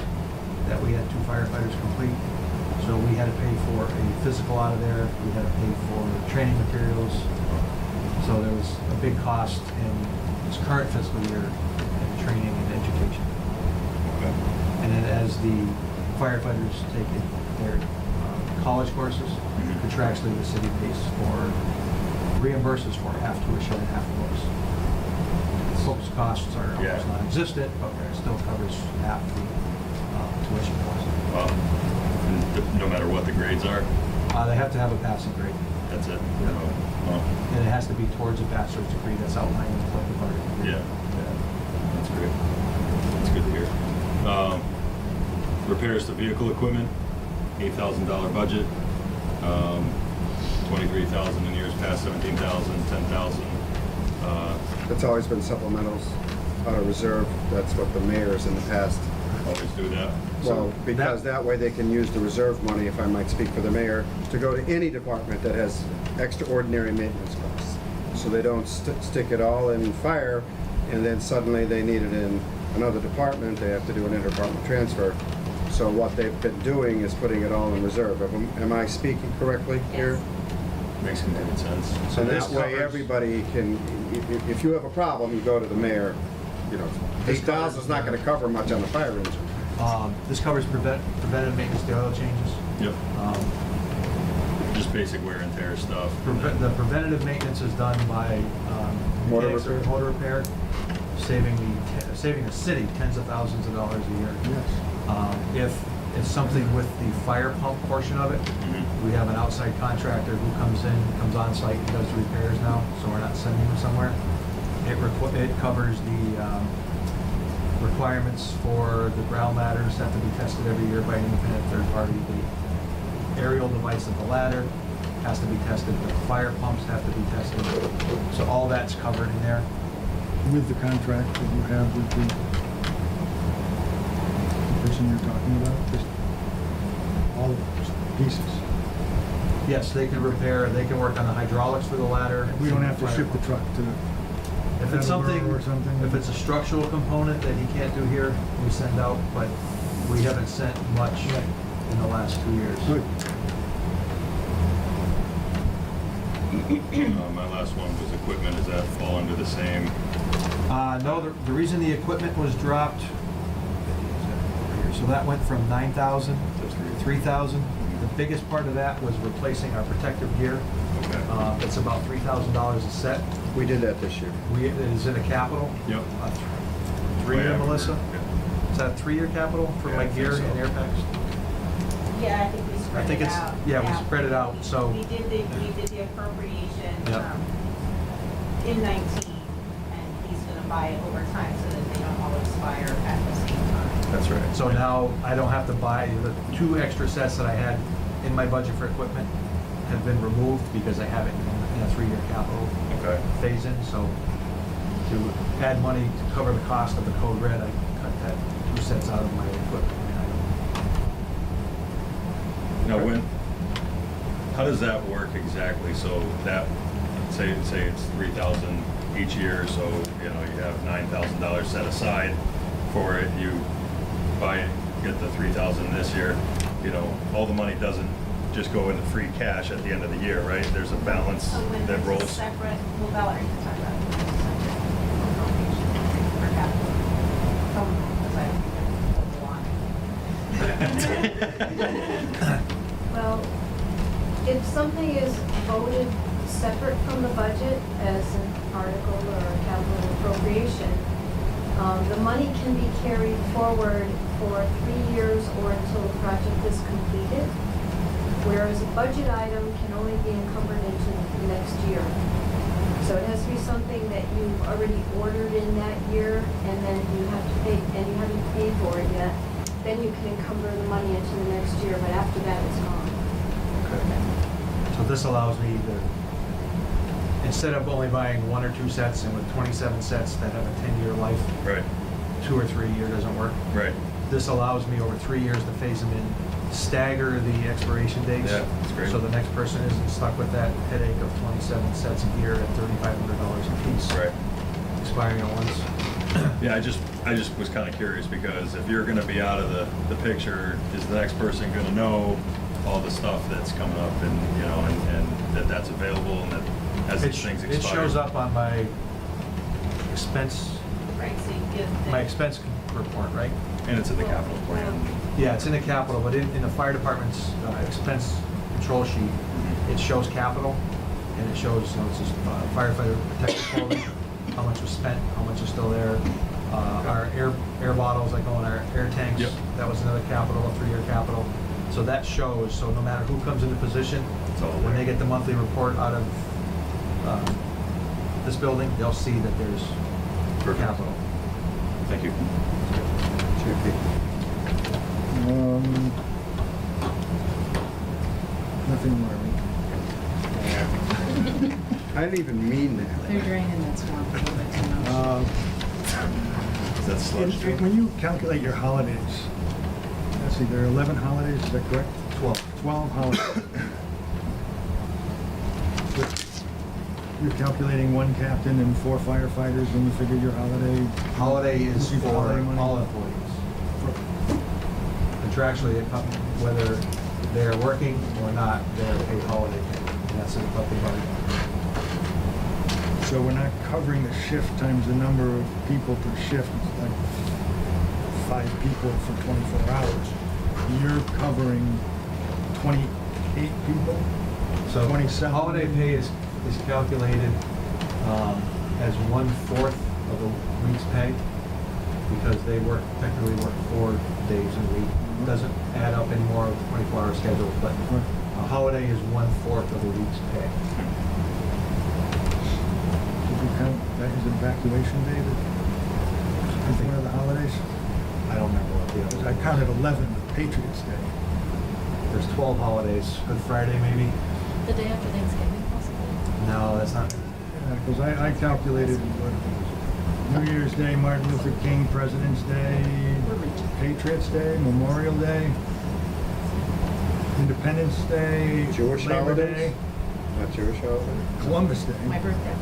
that we had 2 firefighters complete. So we had to pay for a physical out of there, we had to pay for training materials. So there was a big cost in this current fiscal year in training and education. Okay. And then as the firefighters take their college courses, contractually the city pays for, reimburses for half tuition and half books. Books costs are Yeah. almost non-existent, but it still covers half the tuition cost. Wow. And no matter what the grades are, They have to have a passing grade, that's it. Yeah. Wow. and it has to be towards a bachelor's degree that's outlined in the collective bargaining agreement. Yeah, yeah. That's great. That's good to hear. Repairs to vehicle equipment, $8,000 budget. 23,000 in years past, 17,000, 10,000. It's always been supplementals out of reserve. That's what the mayors in the past, Always do that. well, because that way they can use the reserve money, if I might speak for the mayor, to go to any department that has extraordinary maintenance costs. So they don't stick it all in fire, and then suddenly they need it in another department, they have to do an interdepartment transfer. So what they've been doing is putting it all in reserve. Am I speaking correctly here? Makes complete sense. So this that way, covers- everybody can, if you have a problem, you go to the mayor. You know, This 8,000 is not gonna cover much on the fire engine. This covers preventive maintenance, the oil changes. Yep. Um, Just basic wear and tear stuff. The preventative maintenance is done by Motor mechanics or repair? motor repair, saving the city tens of thousands of dollars a year. Yes. If it's something with the fire pump portion of it, Mhm. we have an outside contractor who comes on site and does the repairs now, so we're not sending them somewhere. It covers the requirements for the ground ladders have to be tested every year by an independent third party. The aerial device of the ladder has to be tested, the fire pumps have to be tested. So all that's covered in there. With the contract that you have with the person you're talking about, just all of those pieces. Yes, they can repair, they can work on the hydraulics for the ladder. We don't have to ship the truck to If it's something, Attleboro or something? if it's a structural component that he can't do here, we send out, but we haven't sent much in the last 2 years. Good. My last one was equipment. Does that fall under the same? No, the reason the equipment was dropped, so that went from 9,000 to 3,000. The biggest part of that was replacing our protective gear. Okay. It's about $3,000 a set. We did that this year. It is in a capital. Yep. 3-year, Yeah. Melissa? Yeah. Is that a 3-year capital for Yeah, I my think gear so. and air packs? Yeah, I think we spread think it it's- out. yeah, we spread it out, so- We did the appropriation, Yep. In 19, and he's gonna buy it over time so that they don't all expire at the same time. That's right. So now I don't have to buy, the 2 extra sets that I had in my budget for equipment have been removed because I have it in a 3-year capital Okay. phase in, so to add money to cover the cost of the code red, I cut that 2 sets out of my equipment. Now, how does that work exactly? So that, say it's 3,000 each year, so, you know, you have $9,000 set aside for it, you buy it, get the 3,000 this year, you know, all the money doesn't just go into free cash at the end of the year, right? There's a balance So when that there's a rolls. separate, well, Valerie can talk about it, there's a separate appropriation for capital. Because I Well, if something is voted separate from the budget as an article or a capital appropriation, the money can be carried forward for 3 years or until the project is completed, whereas a budget item can only be encumbered into the next year. So it has to be something that you've already ordered in that year, and then you have to pay, and you haven't paid for it yet. Then you can encumber the money into the next year, but after that, it's gone. So this allows me to, instead of only buying 1 or 2 sets and with 27 sets that have a 10-year life, Right, 2 or 3 year doesn't work. right. This allows me over 3 years to phase them in, stagger the expiration dates. Yeah, that's great. So the next person isn't stuck with that headache of 27 sets a year at $3,500 a piece. Right. Expiring at once. Yeah, I just was kind of curious because if you're going to be out of the picture, is the next person going to know all the stuff that's coming up and, you know, and that's available and that as these things expire? It shows up on my expense, Right, so you give. my expense report, right? And it's in the capital plan. Yeah, it's in the capital, but in the fire department's expense control sheet, it shows capital, and it shows, you know, it's just firefighter protective clothing, how much was spent, how much is still there. Our air bottles that go in our air tanks, Yep. that was another capital, a 3-year capital. So that shows, so no matter who comes into position, It's all when there. they get the monthly report out of this building, they'll see that there's Perfect. capital. Thank you. Vicki? Nothing more. I didn't even mean that. They're draining that swamp a little bit too much. Is that sludge drain? When you calculate your holidays, let's see, there are 11 holidays, is that correct? 12. 12 holidays. You're calculating one captain and 4 firefighters when you figure your holiday. Holiday is You for holiday money? all employees. Contractually, whether they're working or not, they're paid holiday pay, and that's in the collective bargaining. So we're not covering the shift times the number of people per shift, it's like 5 people for 24 hours. You're covering 28 people? So 27. holiday pay is calculated as 1/4 of a week's pay because they technically work 4 days a week. It doesn't add up anymore with the 24-hour schedule, but a holiday is 1/4 of a week's pay. Did you count that as an evacuation day that is one of the holidays? I don't remember what the I other. counted 11 with Patriots Day. There's 12 holidays. Good Friday, maybe? The day after Thanksgiving, possibly. No, that's not. Because I calculated what, New Year's Day, Martin Luther King, President's Day, Patriots Day, Memorial Day, Independence Day, Jewish Labor holidays? Day, Not Jewish holiday? Columbus My Day, birthday.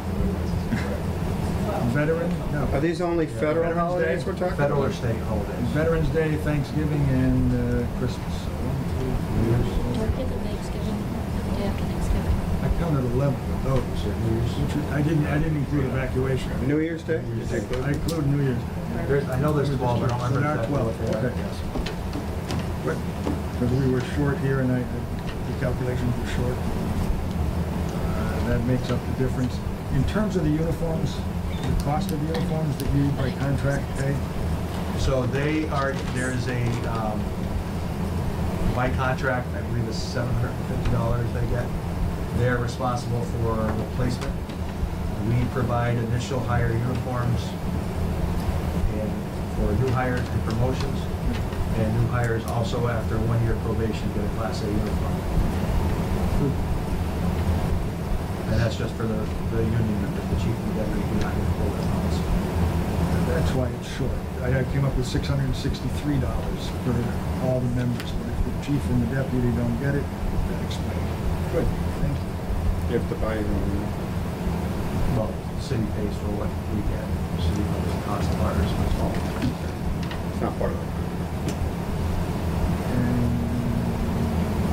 Veteran, Are no, these only federal Veterans holidays Day? we're talking Federal or about? state holidays. Veterans Day, Thanksgiving, and Christmas. So 1, 2, 3, 4. Turkey, the Thanksgiving, the day after Thanksgiving. I counted 11 of those. I didn't include evacuation. New Year's Day? Is that I good? include New Year's Day. I know there's 12, but I don't remember There are exactly 12, what they are. okay. Yes. Because we were short here and the calculations were short. That makes up the difference. In terms of the uniforms, the cost of the uniforms that you by contract pay, So there is a, by contract, I believe it's $750 they get. They're responsible for replacement. We provide initial hire uniforms and for new hires and promotions. And new hires also after 1 year probation get a Class A uniform. And that's just for the union members, the chief and the deputy do not get full allowance. that's why it's short. I came up with $663 for all the members, but if the chief and the deputy don't get it, that explains it. Good, thank you. You have to buy your own. Well, the city pays for what we get. The city knows the cost of ours, but it's all. It's not part of it. And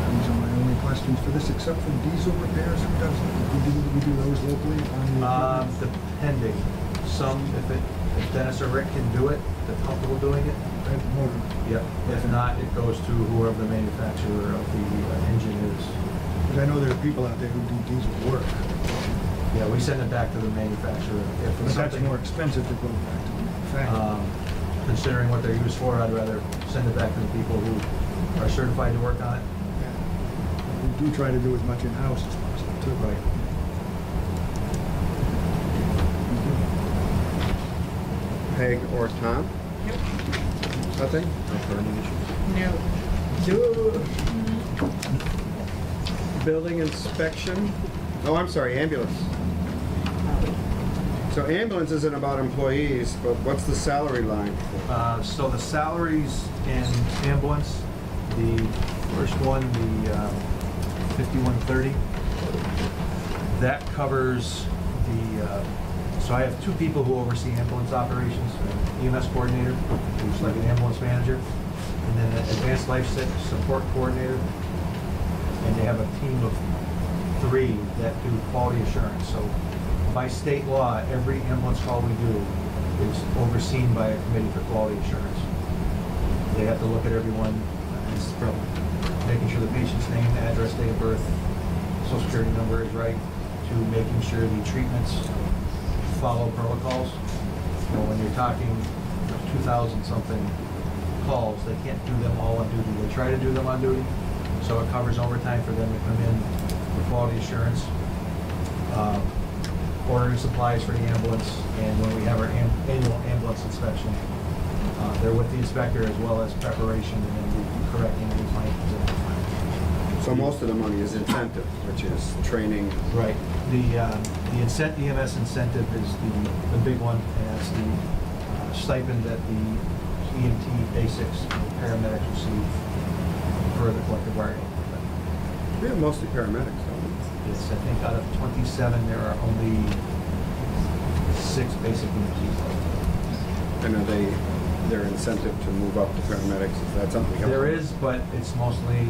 those are my only questions for this, except for diesel repairs. Who does that? Do we do those locally on the equipment? Depending. Some, if Dennis or Rick can do it, they're comfortable doing it. At motor. Yep. If not, it goes to whoever the manufacturer of the engine is. Because I know there are people out there who do diesel work. Yeah, we send it back to the manufacturer. If But it's that's something, more expensive to go back to the factory. considering what they're used for, I'd rather send it back to the people who are certified to work on it. We do try to do as much in-house as possible too. Right. Peg or Tom? Nothing? No burning issues. Building inspection? Oh, I'm sorry, ambulance. So ambulance isn't about employees, but what's the salary line? So the salaries in ambulance, the first one, the 5130, that covers the, so I have 2 people who oversee ambulance operations, an EMS coordinator, who's like an ambulance manager, and then an advanced life support coordinator, and they have a team of 3 that do quality assurance. So by state law, every ambulance call we do is overseen by a committee for quality assurance. They have to look at everyone, it's from making sure the patient's name, address, date of birth, social security number is right, to making sure the treatments follow protocols. You know, when you're talking 2,000 something calls, they can't do them all on duty. They try to do them on duty, so it covers overtime for them to come in for quality assurance. Ordering supplies for the ambulance, and when we have our annual ambulance inspection, They're with the inspector as well as preparation and then correcting any findings at the time. So most of the money is incentive, which is training. Right. The EMS incentive is the big one, and that's the stipend that the EMT basics and paramedics receive for the collective bargaining. We have mostly paramedics, don't we? It's, I think, out of 27, there are only 6 basic EMTs. And are their incentive to move up to paramedics, is that something else? There is, but it's mostly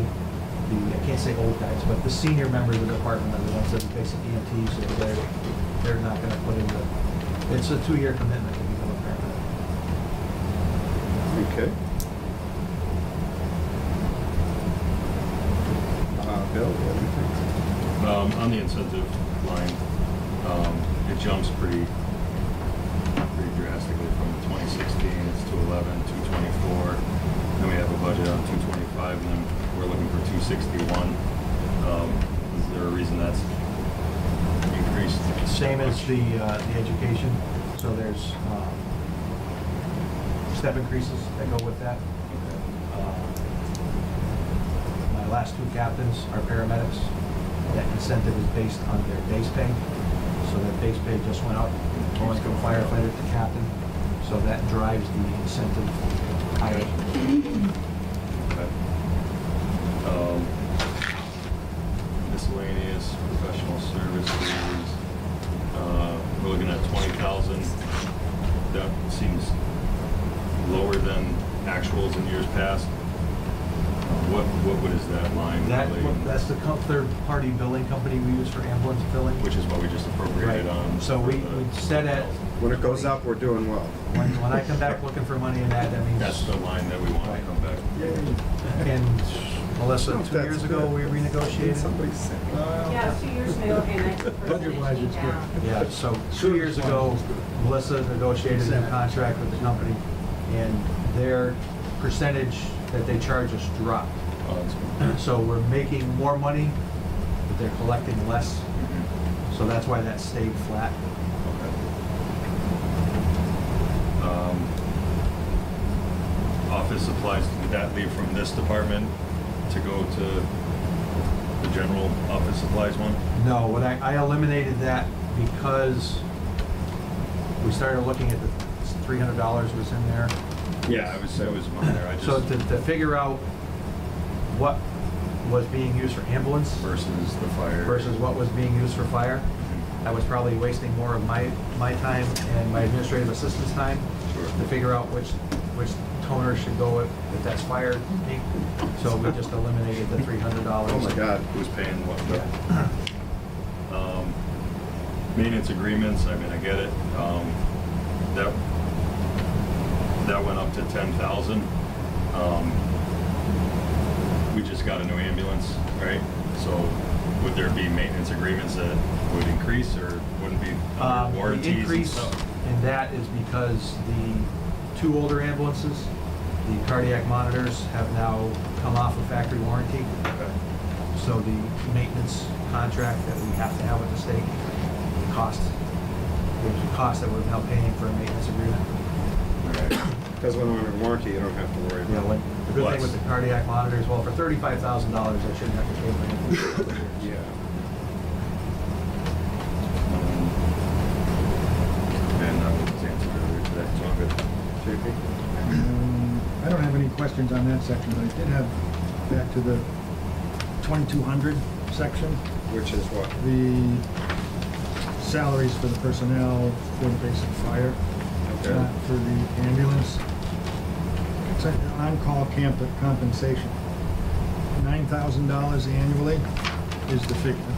the, I can't say old guys, but the senior members of the department are the ones that are basic EMTs, so they're not gonna put in the, it's a 2-year commitment to become a paramedic. Okay. Bill, what do you think? On the incentive line, it jumps pretty drastically from 2016, it's 211, 224. Then we have a budget on 225, and then we're looking for 261. Is there a reason that's increased? Same as the education, so there's step increases that go with that. My last 2 captains are paramedics. That incentive is based on their base pay. So that base pay just went up, going from firefighter to captain. So that drives the incentive higher. Okay. Miscellaneous professional services, we're looking at 20,000. That seems lower than actuals in years past. What is that line relating? That's the third-party billing company we use for ambulance billing. Which is what we just appropriated Right. on. So we set at, When it goes up, we're doing well. when I come back looking for money in that means. That's the line that we want to come back. And Melissa, Oh, 2 years that's ago, good. we renegotiated. Somebody's sick. Yeah, 2 years ago, and I Budget-wise, it's good. down. Yeah, so 2 years ago, Melissa negotiated a new contract with the company, and their percentage that they charge us dropped. Oh, that's good. So we're making more money, but they're collecting less, Mhm. so that's why that stayed flat. Okay. Office supplies, did that leave from this department to go to the general office supplies one? No, what I eliminated that because we started looking at the $300 was in there. Yeah, it was minor, I So just, to figure out what was being used for ambulance versus the fire. versus what was being used for fire, Mhm. I was probably wasting more of my time and my administrative assistant's time Sure. to figure out which toner should go if that's fire ink. So we just eliminated the $300. Oh my God. Who's paying what? Yeah. Maintenance agreements, I mean, I get it. That went up to 10,000. We just got a new ambulance, right? So would there be maintenance agreements that would increase or wouldn't be under warranties The and increase stuff? in that is because the 2 older ambulances, the cardiac monitors have now come off of factory warranty. Okay. So the maintenance contract that we have to have with the state, the cost that we're now paying for a maintenance agreement. Because when we're under warranty, you don't have to worry You know, about it. the good thing Less. with the cardiac monitors, well, for $35,000, I shouldn't have to pay for anything. Yeah. And that was answered earlier today, so I'm good. JP? I don't have any questions on that section, but I did have, back to the 2200 section, Which is what? the salaries for the personnel for the basic fire, Okay. not for the ambulance. It's an on-call compensation. $9,000 annually is the figure.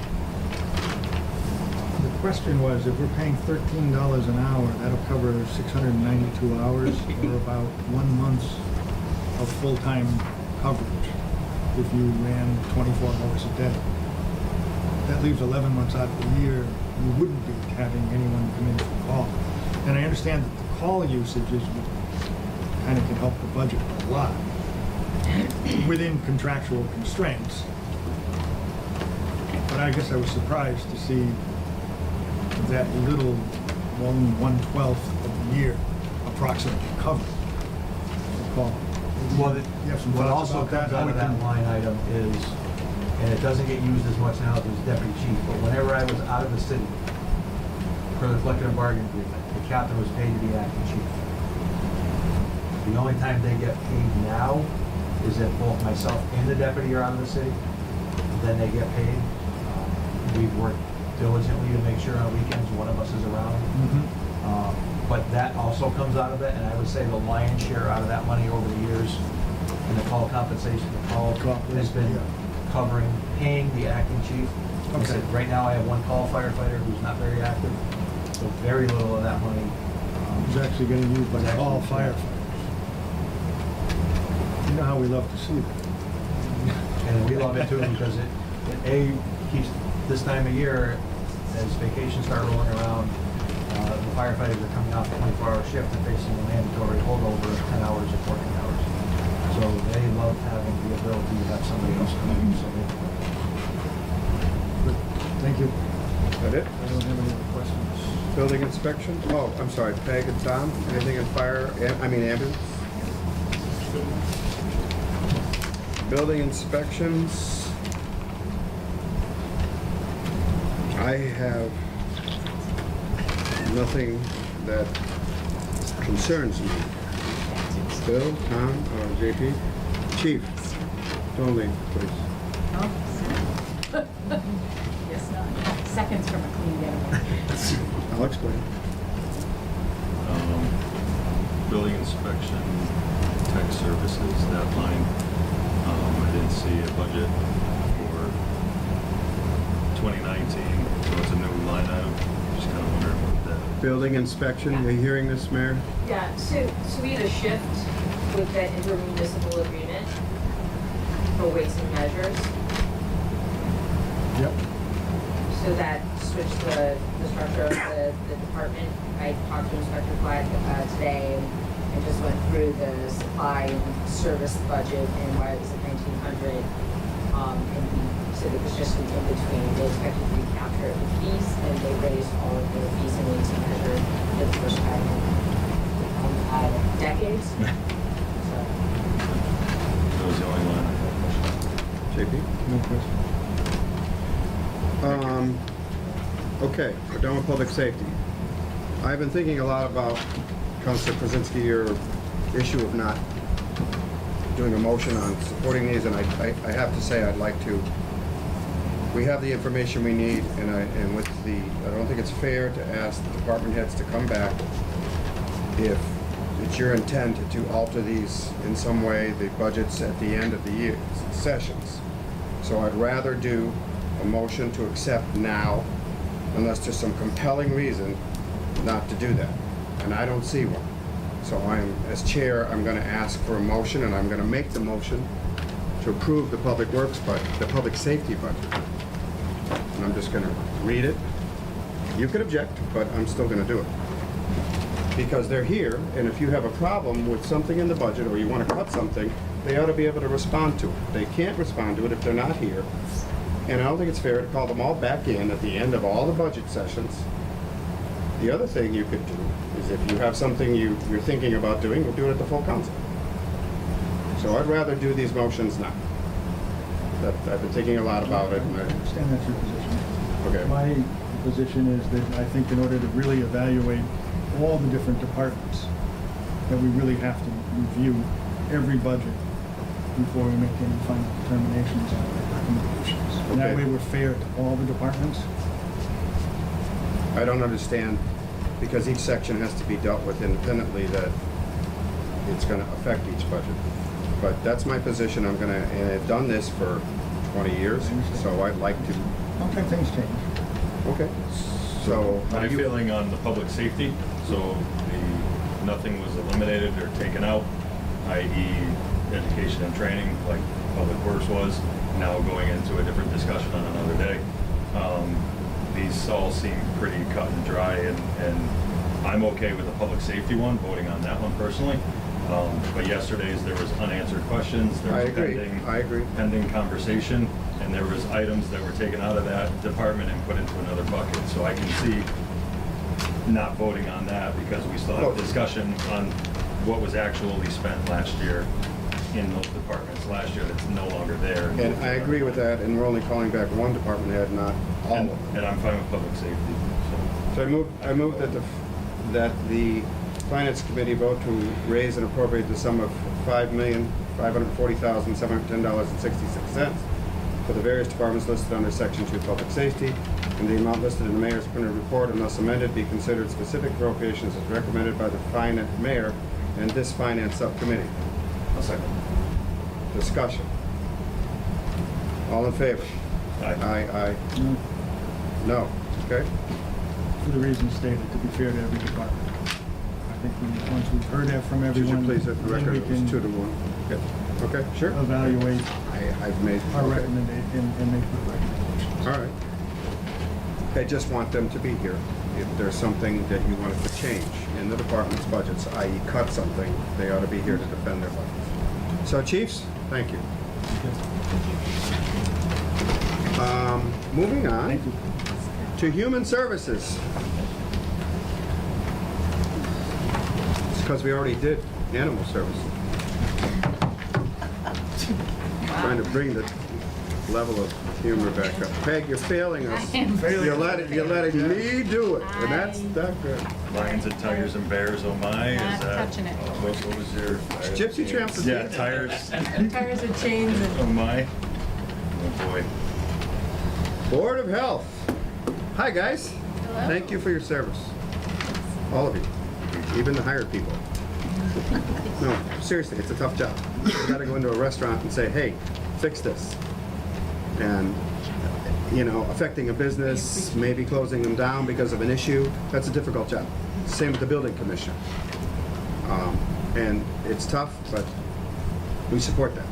The question was, if we're paying $13 an hour, that'll cover 692 hours, or about 1 month of full-time coverage if you ran 24 hours a day. That leaves 11 months out of the year, you wouldn't be having anyone come in for call. And I understand that the call usage is kind of can help the budget a lot within contractual constraints. But I guess I was surprised to see that little, only 1/12 of the year approximately covered. Paul? Well, You have some what thoughts also about that? comes out of that line item is, and it doesn't get used as much now as deputy chief, but whenever I was out of the city, per the collective bargaining agreement, the captain was paid to be acting chief. The only time they get paid now is if both myself and the deputy are out of the city, then they get paid. We've worked diligently to make sure on weekends one of us is around. But that also comes out of it, and I would say the lion's share out of that money over the years in the call compensation, the call has been covering, paying the acting chief. Like I said, right now I have one call firefighter who's not very active, so very little of that money. Who's actually getting used by Is all actually- firefighters. You know how we love to see that. And we love it too because it keeps, this time of year, as vacations start rolling around, the firefighters are coming off a 24-hour shift and facing a mandatory holdover of 10 hours or 14 hours. So they love having the ability to have somebody else come in. So Good. Thank you. That it? I don't have any other questions. Building inspection? Oh, I'm sorry, Peg and Tom, anything in fire, ambulance? Building inspections. I have nothing that concerns me. Bill, Tom, or JP? Chief, don't leave, please. Oh, yes, not. Seconds from a clean getaway. I'll explain. Building inspection, tech services, that line. I didn't see a budget for 2019, so it's a new line item. Just kind of wondering what that. Building inspection, you hearing this, Mayor? Yeah, so we had a shift with the intermunicipal agreement for weights and measures. Yep. So that switched the structure of the department. I talked to Inspector Flag today and just went through the supply and service budget and why it was at 1,900. And he said it was just in between. They expected to recapture the fees, and they raised all of the fees and weights and measures for the first time in decades. So, That was the only line I had questions. JP? No question. Okay, we're done with public safety. I've been thinking a lot about, Councilor Krasinski, your issue of not doing a motion on supporting these, and I have to say I'd like to. We have the information we need, and with the, I don't think it's fair to ask the department heads to come back if it's your intent to alter these in some way, the budgets at the end of the year sessions. So I'd rather do a motion to accept now, unless there's some compelling reason not to do that. And I don't see one. So as chair, I'm gonna ask for a motion, and I'm gonna make the motion to approve the public works budget, the public safety budget. And I'm just gonna read it. You could object, but I'm still gonna do it. Because they're here, and if you have a problem with something in the budget, or you wanna cut something, they ought to be able to respond to it. They can't respond to it if they're not here. And I don't think it's fair to call them all back in at the end of all the budget sessions. The other thing you could do is if you have something you're thinking about doing, we'll do it at the full council. So I'd rather do these motions now. I've been thinking a lot about it. I understand that's your position. Okay. My position is that I think in order to really evaluate all the different departments, that we really have to review every budget before we make any final determinations on our recommendations. And that Okay. way we're fair to all the departments. I don't understand, because each section has to be dealt with independently, that it's gonna affect each budget. But that's my position. And I've done this for 20 years, so I'd like to. Sometimes things change. Okay. So. My feeling on the public safety, so nothing was eliminated or taken out, i.e. education and training, like Public Works was, now going into a different discussion on another day. These all seem pretty cut and dry, and I'm okay with the public safety one, voting on that one personally. But yesterday's, there was unanswered questions, there I was agree. I agree. pending conversation, and there was items that were taken out of that department and put into another bucket. So I can see not voting on that because we still have discussion on what was actually spent last year in those departments last year that's no longer there. And I agree with that, and we're only calling back one department head, not all of them. And I'm fine with public safety, so. So I move that the Finance Committee vote to raise and appropriate the sum of $5,540,710.66 for the various departments listed under Section 2 Public Safety, and the amount listed in the mayor's printed report, unless amended, be considered specific appropriations as recommended by the mayor and this Finance Subcommittee. I'll second. Discussion. All in favor? Aye. Aye. No, No. Okay? For the reasons stated, to be fair to every department. I think once we've heard that from Would you everyone, please hit the then record, we it was can 2 to 1. Good. Okay, sure. evaluate I've made. our okay. recommendation and make the recommendations. All right. I just want them to be here. If there's something that you wanted to change in the department's budgets, i.e. cut something, they ought to be here to defend their budgets. So chiefs, thank you. Moving on Thank you. to human services. It's because we already did animal services. Trying to bring the level of humor back up. Peg, you're failing us. I am You're letting me do it, and that's not good. Lions and tigers and bears, oh my, is Not that? touching it. What was your? Gypsy tramps. Yeah, tires, Tires and chains and. oh my. Oh boy. Board of Health. Hi, guys. Hello. Thank you for your service. All of you, even the hired people. No, seriously, it's a tough job. You gotta go into a restaurant and say, hey, fix this. And, you know, affecting a business, maybe closing them down because of an issue, that's a difficult job. Same with the building commissioner. And it's tough, but we support that.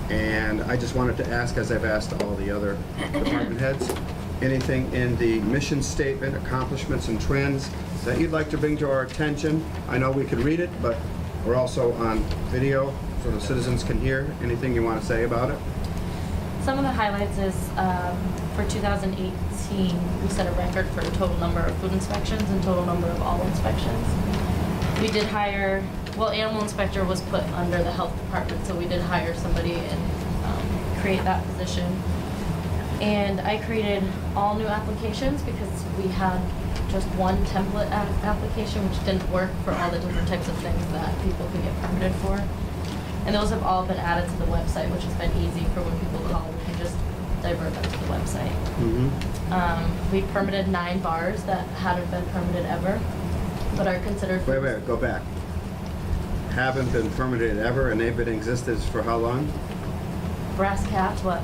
And I just wanted to ask, as I've asked all the other department heads, anything in the mission statement, accomplishments and trends that you'd like to bring to our attention? I know we could read it, but we're also on video so the citizens can hear. Anything you want to say about it? Some of the highlights is for 2018, we set a record for total number of food inspections and total number of all inspections. We did hire, well, animal inspector was put under the health department, so we did hire somebody and create that position. And I created all new applications because we had just one template application which didn't work for all the different types of things that people could get permitted for. And those have all been added to the website, which has been easy for when people call, we can just divert them to the website. We permitted 9 bars that hadn't been permitted ever, but are considered. Wait, go back. Haven't been permitted ever, and they've been in existence for how long? Brass Cats, what?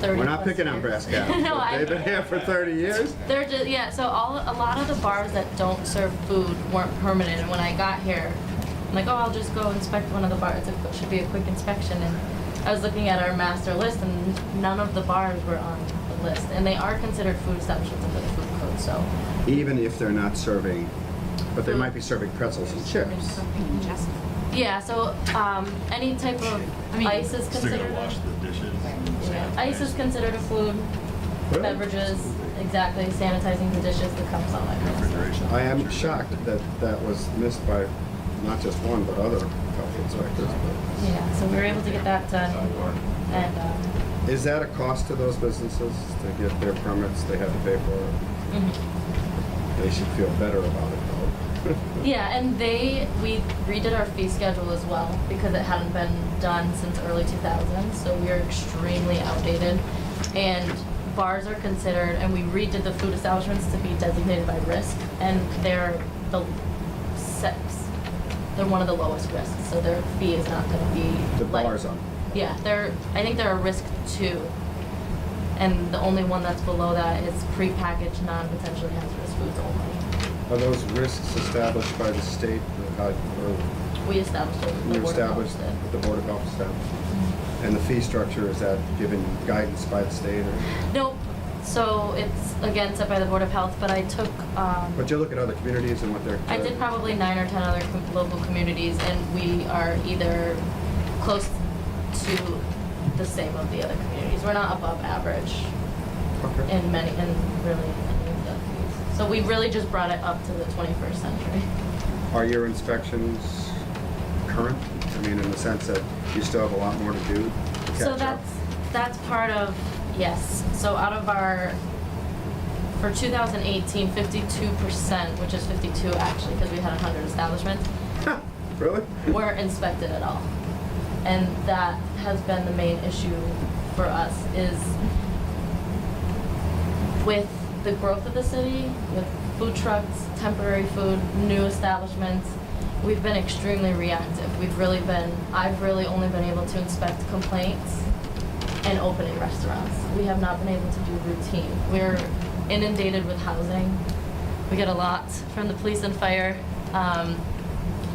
30 We're not plus picking on years. Brass Cats. No, but they've been here for 30 years? They're just, yeah, so a lot of the bars that don't serve food weren't permitted, and when I got here, I'm like, oh, I'll just go inspect one of the bars. It should be a quick inspection, and I was looking at our master list, and none of the bars were on the list, and they are considered food establishments under the food code, so. Even if they're not serving, but they might be serving pretzels and chips. Yeah, so any type of ice is Still considered. gotta wash the dishes. Yeah, ice is considered a food. Really? Beverages, exactly, sanitizing the dishes, the cups, all that kind of stuff. Refrigeration. I am shocked that that was missed by not just one, but other health inspectors. Yeah, so we were able to get that done, and Is that a cost to those businesses to get their permits? They had to pay for it. They should feel better about it, though. yeah, and we redid our fee schedule as well because it hadn't been done since early 2000s, so we are extremely outdated. And bars are considered, and we redid the food establishments to be designated by risk, and they're one of the lowest risks, so their fee is not going to be The like, bars on. Yeah, I think they're a risk 2, and the only one that's below that is prepackaged, non-potentially hazardous foods only. Are those risks established by the state? Or We established it. you established, the Board of Health established? And the fee structure, is that given guidance by the state? Or? Nope. So it's again set by the Board of Health, but I took. But you look at other communities and what they're. I did probably 9 or 10 other local communities, and we are either close to the same of the other communities. We're not above average Okay. in really any of the fees. So we really just brought it up to the 21st century. Are your inspections current? I mean, in the sense that you still have a lot more to do to catch So up? that's part of, yes. So out of our, for 2018, 52%, which is 52 actually, because we had 100 establishments, Really? weren't inspected at all. And that has been the main issue for us, is with the growth of the city, with food trucks, temporary food, new establishments, we've been extremely reactive. I've really only been able to inspect complaints and opening restaurants. We have not been able to do routine. We're inundated with housing. We get a lot from the police and fire.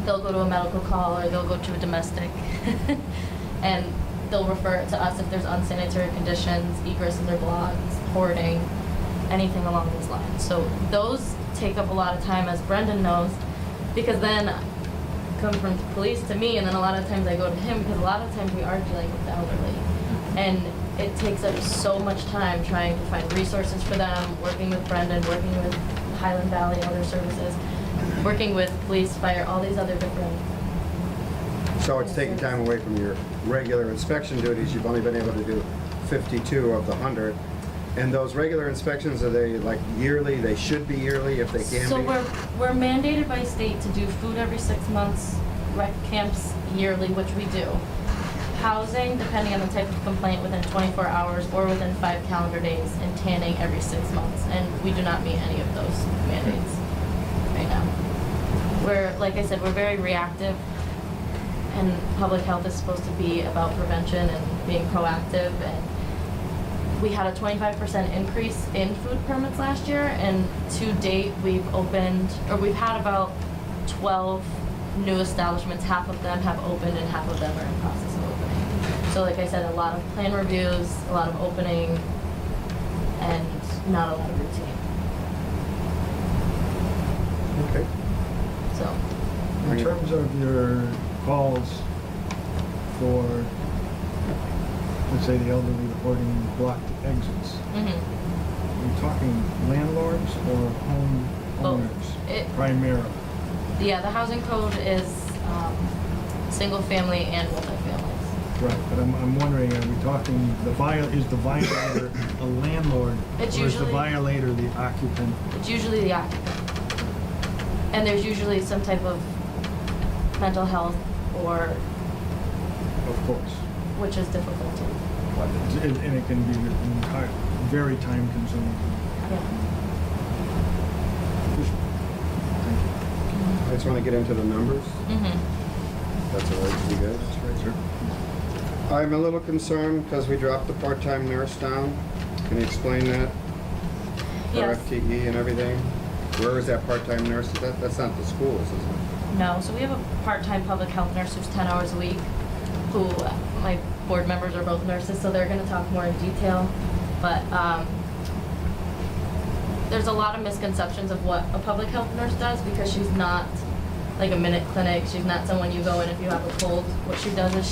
They'll go to a medical call or they'll go to a domestic and they'll refer it to us if there's unsanitary conditions, egresses are blocked, hoarding, anything along those lines. So those take up a lot of time, as Brendan knows, because then come from police to me, and then a lot of times I go to him, because a lot of times we are dealing with the elderly. And it takes up so much time trying to find resources for them, working with Brendan, working with Highland Valley Elder Services, working with police, fire, all these other different. So it's taking time away from your regular inspection duties. You've only been able to do 52 of the 100. And those regular inspections, are they like yearly? They should be yearly if they can So be? we're mandated by state to do food every 6 months, rec camps yearly, which we do. Housing, depending on the type of complaint, within 24 hours or within 5 calendar days, and tanning every 6 months. And we do not meet any of those mandates right now. We're, like I said, we're very reactive, and public health is supposed to be about prevention and being proactive. And we had a 25% increase in food permits last year, and to date, we've had about 12 new establishments. Half of them have opened and half of them are in process of opening. So like I said, a lot of plan reviews, a lot of opening, and not a lot of routine. Okay. So, In terms of your calls for, let's say, the elderly reporting blocked exits, mhm. are you talking landlords or home Both. owners primarily? Yeah, the housing code is single family and multifamilies. Right, but I'm wondering, are we talking, is the violator a landlord? It's Or is the usually- violator the occupant? It's usually the occupant. And there's usually some type of mental health, or, Of course. which is difficult to, And it can be very time consuming. yeah. I just want to get into the numbers. Mhm. That's all right with you guys? That's right, sir. I'm a little concerned because we dropped the part-time nurse down. Can you explain that? For Yes. FTE and everything? Where is that part-time nurse? That's not the schools, is it? No, so we have a part-time public health nurse who's 10 hours a week, who, my board members are both nurses, so they're gonna talk more in detail. But, there's a lot of misconceptions of what a public health nurse does, because she's not like a minute clinic. She's not someone you go in if you have a cold. What she does is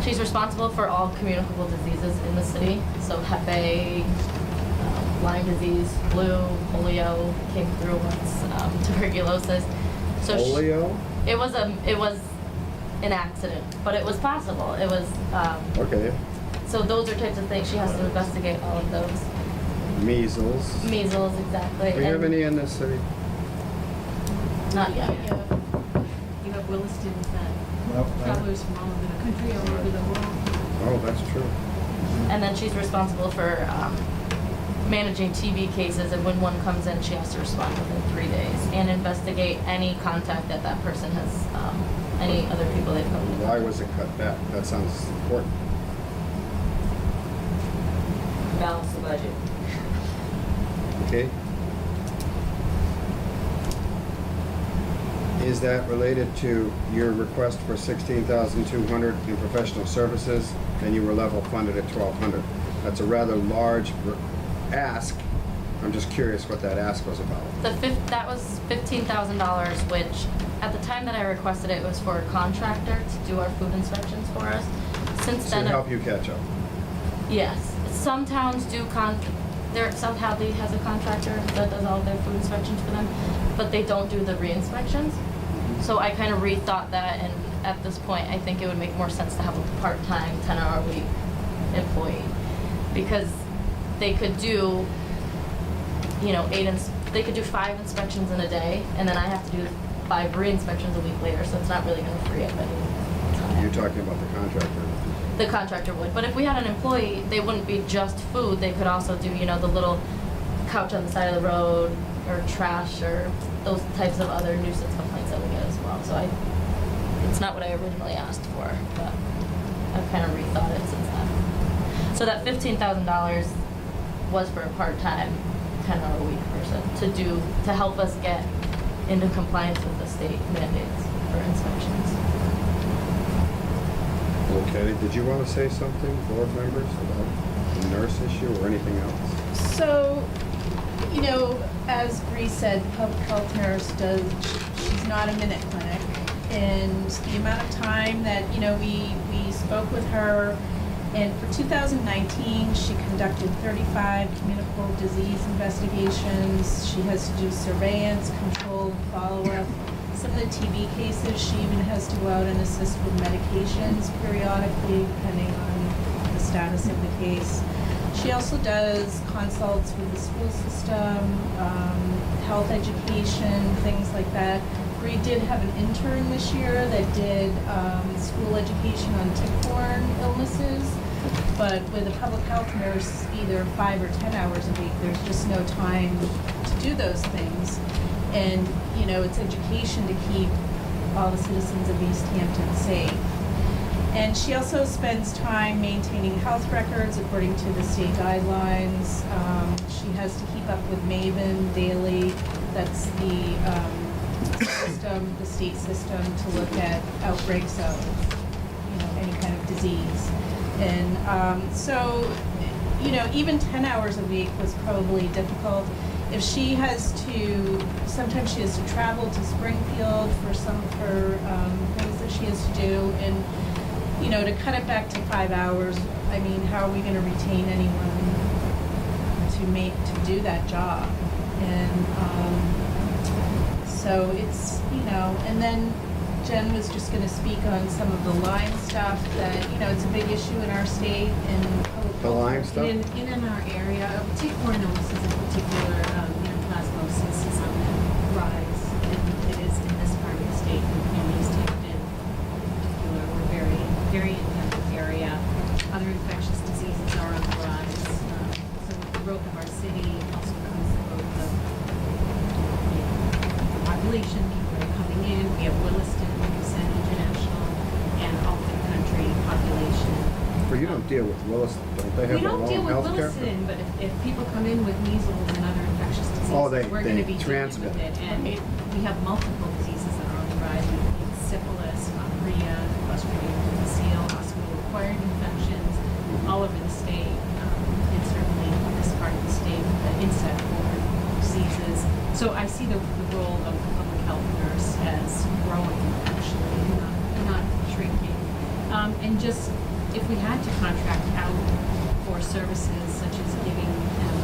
she's responsible for all communicable diseases in the city. So Hep A, Lyme disease, flu, polio came through once, tuberculosis. So Polio? it was an accident, but it was possible. It was, Okay. so those are types of things. She has to investigate all of those. Measles. Measles, exactly. Do we have and- any in this city? Not yet. You have Williston that Well, travelers from all over the country, all over the world. Oh, that's true. And then she's responsible for managing TB cases, and when one comes in, she has to respond within 3 days and investigate any contact that that person has, any other people they've come to. Why was it cut back? That sounds important. Balance the budget. Okay. Is that related to your request for 16,200 in professional services, and you were level funded at 1,200? That's a rather large ask. I'm just curious what that ask was about. That was $15,000, which at the time that I requested it was for a contractor to do our food inspections for us. Since To then, help you catch up. yes, some towns do South Hadley has a contractor that does all their food inspections for them, but they don't do the re-inspections. So I kind of rethought that, and at this point, I think it would make more sense to have a part-time, 10-hour-a-week employee. Because they could do, you know, they could do 5 inspections in a day, and then I have to do 5 re-inspections a week later, so it's not really gonna free up any time. You're talking about the contractor. The contractor would, but if we had an employee, they wouldn't be just food, they could also do, you know, the little couch on the side of the road, or trash, or those types of other nuisance complaints that we get as well. So it's not what I originally asked for, but I've kind of rethought it since then. So that $15,000 was for a part-time, 10-hour-a-week person to help us get into compliance with the state mandates for inspections. Okay, did you want to say something, board members, about the nurse issue or anything else? So, you know, as Bree said, public health nurse she's not a minute clinic. And the amount of time that, you know, we spoke with her, and for 2019, she conducted 35 communicable disease investigations. She has to do surveillance, control, and follow-up. Some of the TB cases, she even has to go out and assist with medications periodically, depending on the status of the case. She also does consults with the school system, health education, things like that. Bree did have an intern this year that did school education on tick-borne illnesses, but with a public health nurse, either 5 or 10 hours a week, there's just no time to do those things. And, you know, it's education to keep all the citizens of Easthampton safe. And she also spends time maintaining health records according to the state guidelines. She has to keep up with Maven daily. That's the system, the state system, to look at outbreaks of, you know, any kind of disease. And so, you know, even 10 hours a week was probably difficult. If she has to, sometimes she has to travel to Springfield for some of her things that she has to do, and, you know, to cut it back to 5 hours, I mean, how are we gonna retain anyone to do that job? And so it's, you know, and then Jen was just gonna speak on some of the Lyme stuff that, you know, it's a big issue in our state and The Lyme stuff? In our area, tick-borne illnesses in particular, plasmosis is on the rise, and it is in this part of the state, and Easthampton in particular. We're very, very endemic area. Other infectious diseases are on the rise. So with the growth of our city also comes the growth of the population, people are coming in. We have Williston, we send international, and all the country population. Well, you don't deal with Williston, don't they have We their don't own deal with healthcare? Williston, but if people come in with measles and other infectious diseases, we're they gonna be dealing transmit. with it. And we have multiple diseases that are on the rise. We have syphilis, gonorrhea, Clostridium difficile, hospital-acquired infections all over the state, and certainly in this part of the state with the insect-borne diseases. So I see the role of the public health nurse as growing, actually, not shrinking. And just, if we had to contract out for services such as giving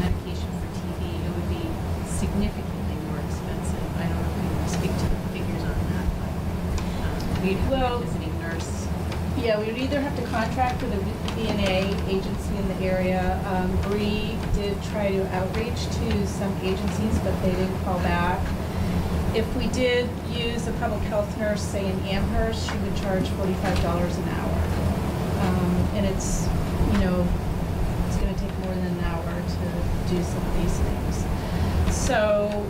medication for TB, it would be significantly more expensive. I don't know if you want to speak to the figures on that, but we'd have a visiting nurse. Yeah, we would either have to contract with a VNA agency in the area. Bree did try to outreach to some agencies, but they didn't call back. If we did use a public health nurse, say in Amherst, she would charge $45 an hour. And it's, you know, it's gonna take more than an hour to do some of these things. So,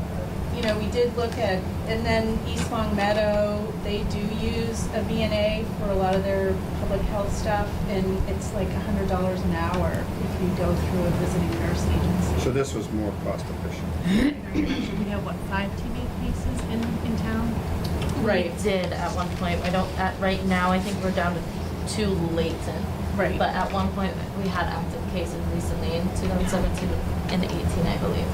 you know, we did look at, and then East Long Meadow, they do use a VNA for a lot of their public health stuff, and it's like $100 an hour if you go through a visiting nurse agency. So this was more cost efficient. Very much. We have, 5 TB cases in town? Right. We did at one point. Right now, I think we're down to 2 latent. Right. But at one point, we had active cases recently in 2017 and 18, I believe.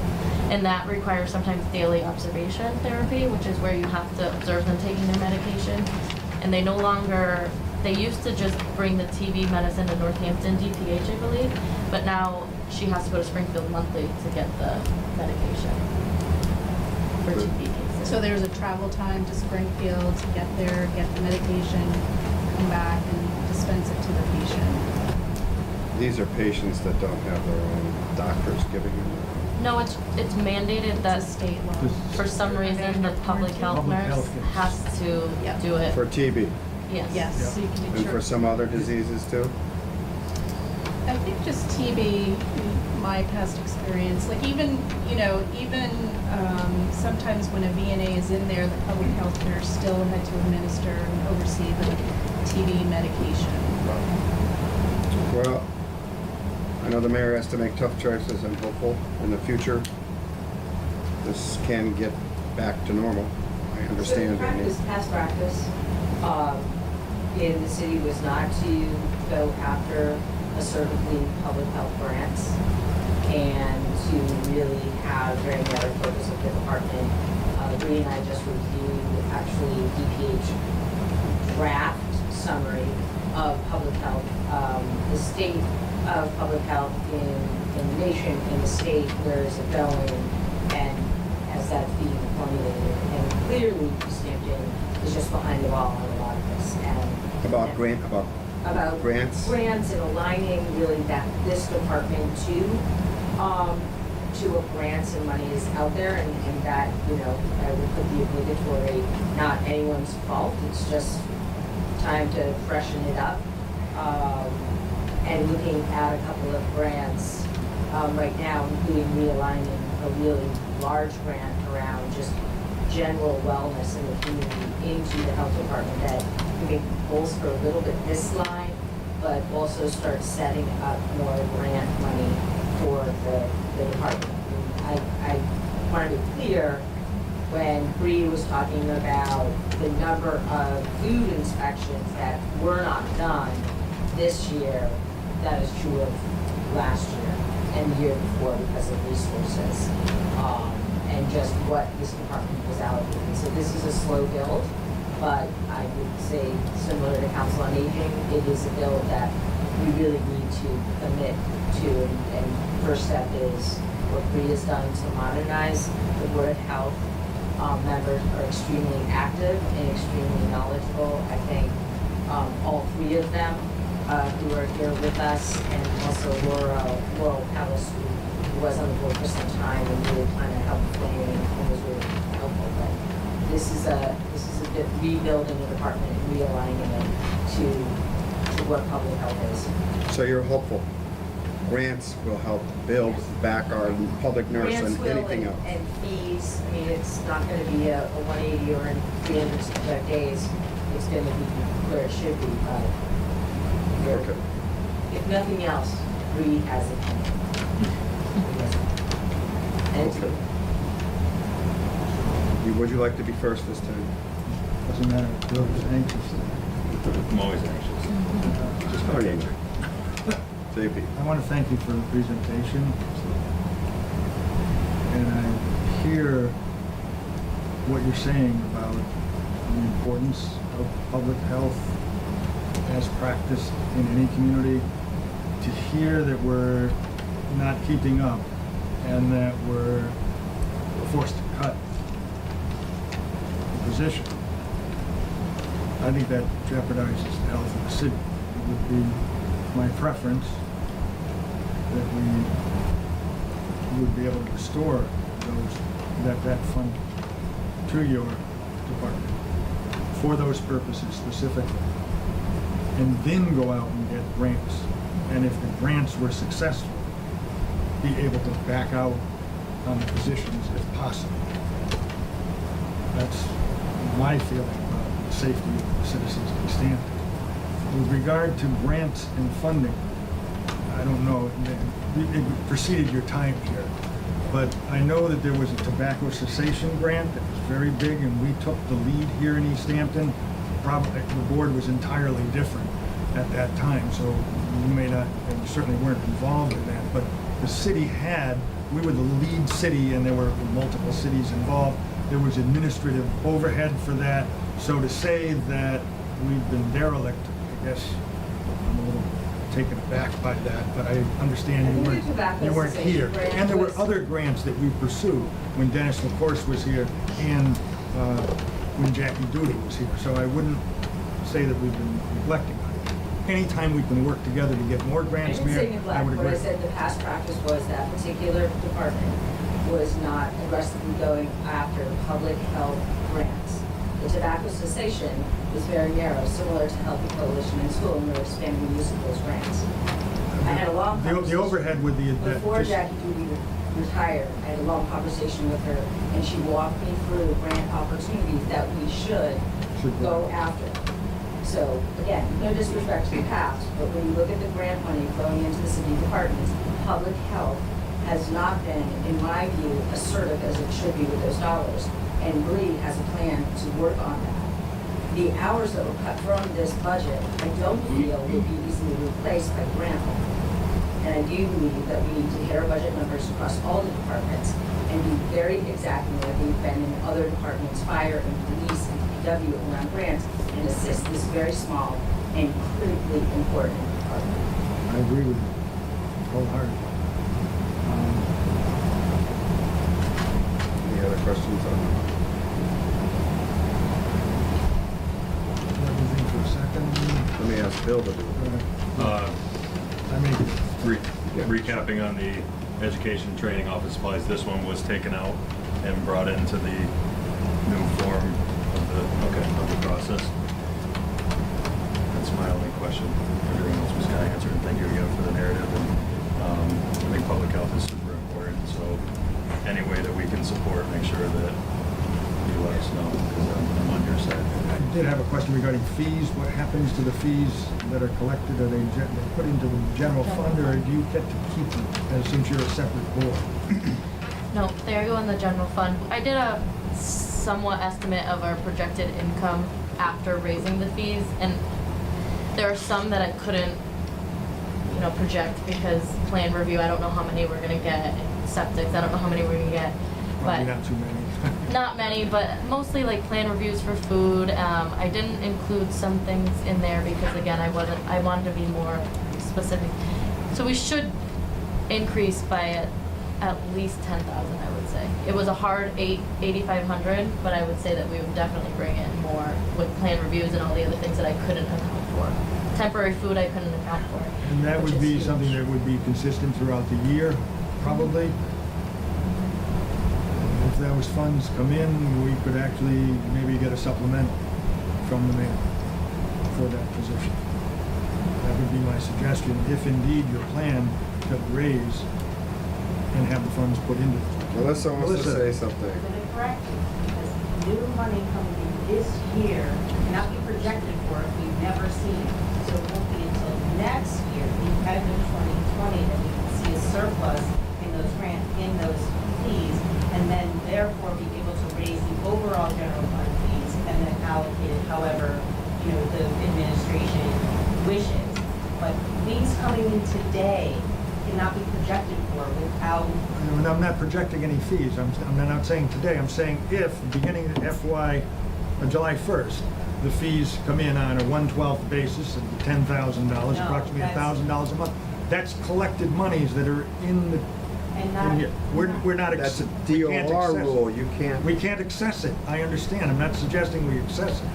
And that requires sometimes daily observation therapy, which is where you have to observe them taking their medication. And they no longer, they used to just bring the TB medicine to Northampton DPH, I believe, but now she has to go to Springfield monthly to get the medication for TB cases. So there's a travel time to Springfield to get there, get the medication, come back and dispense it to the patient. These are patients that don't have their own doctors giving them. No, it's mandated that It's a state law. for some reason the public health Public nurse health, yes. has to Yep. do it. For TB Yes. Yes, so you can and insure. for some other diseases too? I think just TB, in my past experience, like even sometimes when a VNA is in there, the public health nurse still had to administer and oversee the TB medication. Well, I know the mayor has to make tough choices. I'm hopeful in the future this can get back to normal. I understand. So the past practice in the city was not to go after a certified public health grants and to really have very narrow focus of the department. Bree and I just reviewed actually DPH draft summary of public health, the state of public health in the nation, in the state, where is it going, and as that's being formulated. And clearly, Easthampton is just behind the ball on a lot of this. And About grants? Grants and aligning really this department to what grants and money is out there, and that, I would put the obligatory, not anyone's fault, it's just time to freshen it up. And looking at a couple of grants right now, including realigning a really large grant around just general wellness in the community into the health department that we can bolster a little bit this line, but also start setting up more grant money for the department. I want to be clear, when Bree was talking about the number of food inspections that were not done this year, that is true of last year and the year before because of resources and just what this department was allocated. So this is a slow build, but I would say similar to Council on Aging, it is a build that we really need to commit to. And first step is what Bree has done to modernize the Board of Health. Members are extremely active and extremely knowledgeable. I think all three of them who are here with us, and also Laurel Pellis, who was on the board for some time and really kind of helped planning and was really helpful. But this is a bit rebuilding the department and realigning it to what public health is. So you're hopeful. Grants will help build back our public nurse Grants and will anything else. And fees, I mean, it's not gonna be a 180 or in 365 days. It's gonna be where it should be, but Okay. if nothing else, Bree has it. And Okay. Would you like to be first this time? Doesn't matter, Bill was anxious. I'm always anxious. Just call you. JP. I want to thank you for the presentation. And I hear what you're saying about the importance of public health as practiced in any community. To hear that we're not keeping up and that we're forced to cut the position, I think that jeopardizes the health of the city. It would be my preference that we would be able to restore that fund to your department for those purposes specifically, and then go out and get grants. And if the grants were successful, be able to back out on the positions if possible. That's my feeling about the safety of the citizens of Easthampton. With regard to grants and funding, I don't know, it preceded your time here, but I know that there was a tobacco cessation grant that was very big, and we took the lead here in Easthampton. Probably the board was entirely different at that time, so you may not, and you certainly weren't involved in that, but the city we were the lead city, and there were multiple cities involved. There was administrative overhead for that, so to say that we've been derelict, I guess I'm a little taken aback by that, but I understand I you think weren't, the tobacco you weren't cessation here. grant And there were was- other grants that we pursued when Dennis LaCourse was here and when Jackie Duty was here. So I wouldn't say that we've been neglecting it. Anytime we can work together to get more I grants, didn't say Mayor, I neglect, would what I agree. said the past practice was that particular department was not aggressively going after public health grants. The tobacco cessation is very narrow, similar to Healthy Coalition in School, and we're expanding the use of those grants. I had a long The conversation. overhead with the. Before just- Jackie Duty retired, I had a long conversation with her, and she walked me through grant opportunities that we should Should go go. after. So, again, no disrespect to the past, but when you look at the grant money flowing into the city departments, public health has not been, in my view, assertive as it should be with those dollars. And Bree has a plan to work on that. The hours that were cut from this budget, I don't feel will be easily replaced by grant money. And I do believe that we need to hit our budget numbers across all the departments and be very exacting like we've been in other departments, fire and police and DPW around grants, and assist this very small and critically important department. I agree with you wholeheartedly. Any other questions on? Let me think for a second. Let me ask Bill to do it. I mean, Recapping on the education training office supplies, this one was taken out and brought into the new form of the process. That's my only question. Everything else was kind of answered, and thank you again for the narrative. And I think public health is super important, so any way that we can support, make sure that you let us know, because I'm on your side. I did have a question regarding fees. What happens to the fees that are collected? Are they put into the general fund, or do you get to keep them, since you're a separate board? No, they go in the general fund. I did a somewhat estimate of our projected income after raising the fees, and there are some that I couldn't, project because plan review, I don't know how many we're gonna get, and septics, I don't know how many we're gonna get, Probably but not too many. not many, but mostly like plan reviews for food. I didn't include some things in there because again, I wanted to be more specific. So we should increase by at least 10,000, I would say. It was a hard 8,500, but I would say that we would definitely bring in more with plan reviews and all the other things that I couldn't account for. Temporary food I couldn't account for. And that which would is be huge. something that would be consistent throughout the year, probably. If those funds come in, we could actually maybe get a supplemental from the mayor for that position. That would be my suggestion, if indeed your plan to raise and have the funds put into it. Melissa wants to say something. I'm gonna correct you, because new money coming in this year cannot be projected for if we've never seen it. So it won't be until next year, the end of 2020, that we can see a surplus in those fees, and then therefore be able to raise the overall general fund fees and then allocate it however, the administration wishes. But fees coming in today cannot be projected for without. And I'm not projecting any fees. I'm not saying today. I'm saying if, beginning of July 1st, the fees come in on a 1/12 basis of $10,000, No, approximately that's- $1,000 a month. That's collected monies that are in the. And not. here. We're not. That's a we can't DOR access it. rule, you can't. We can't access it. I understand. I'm not suggesting we access it.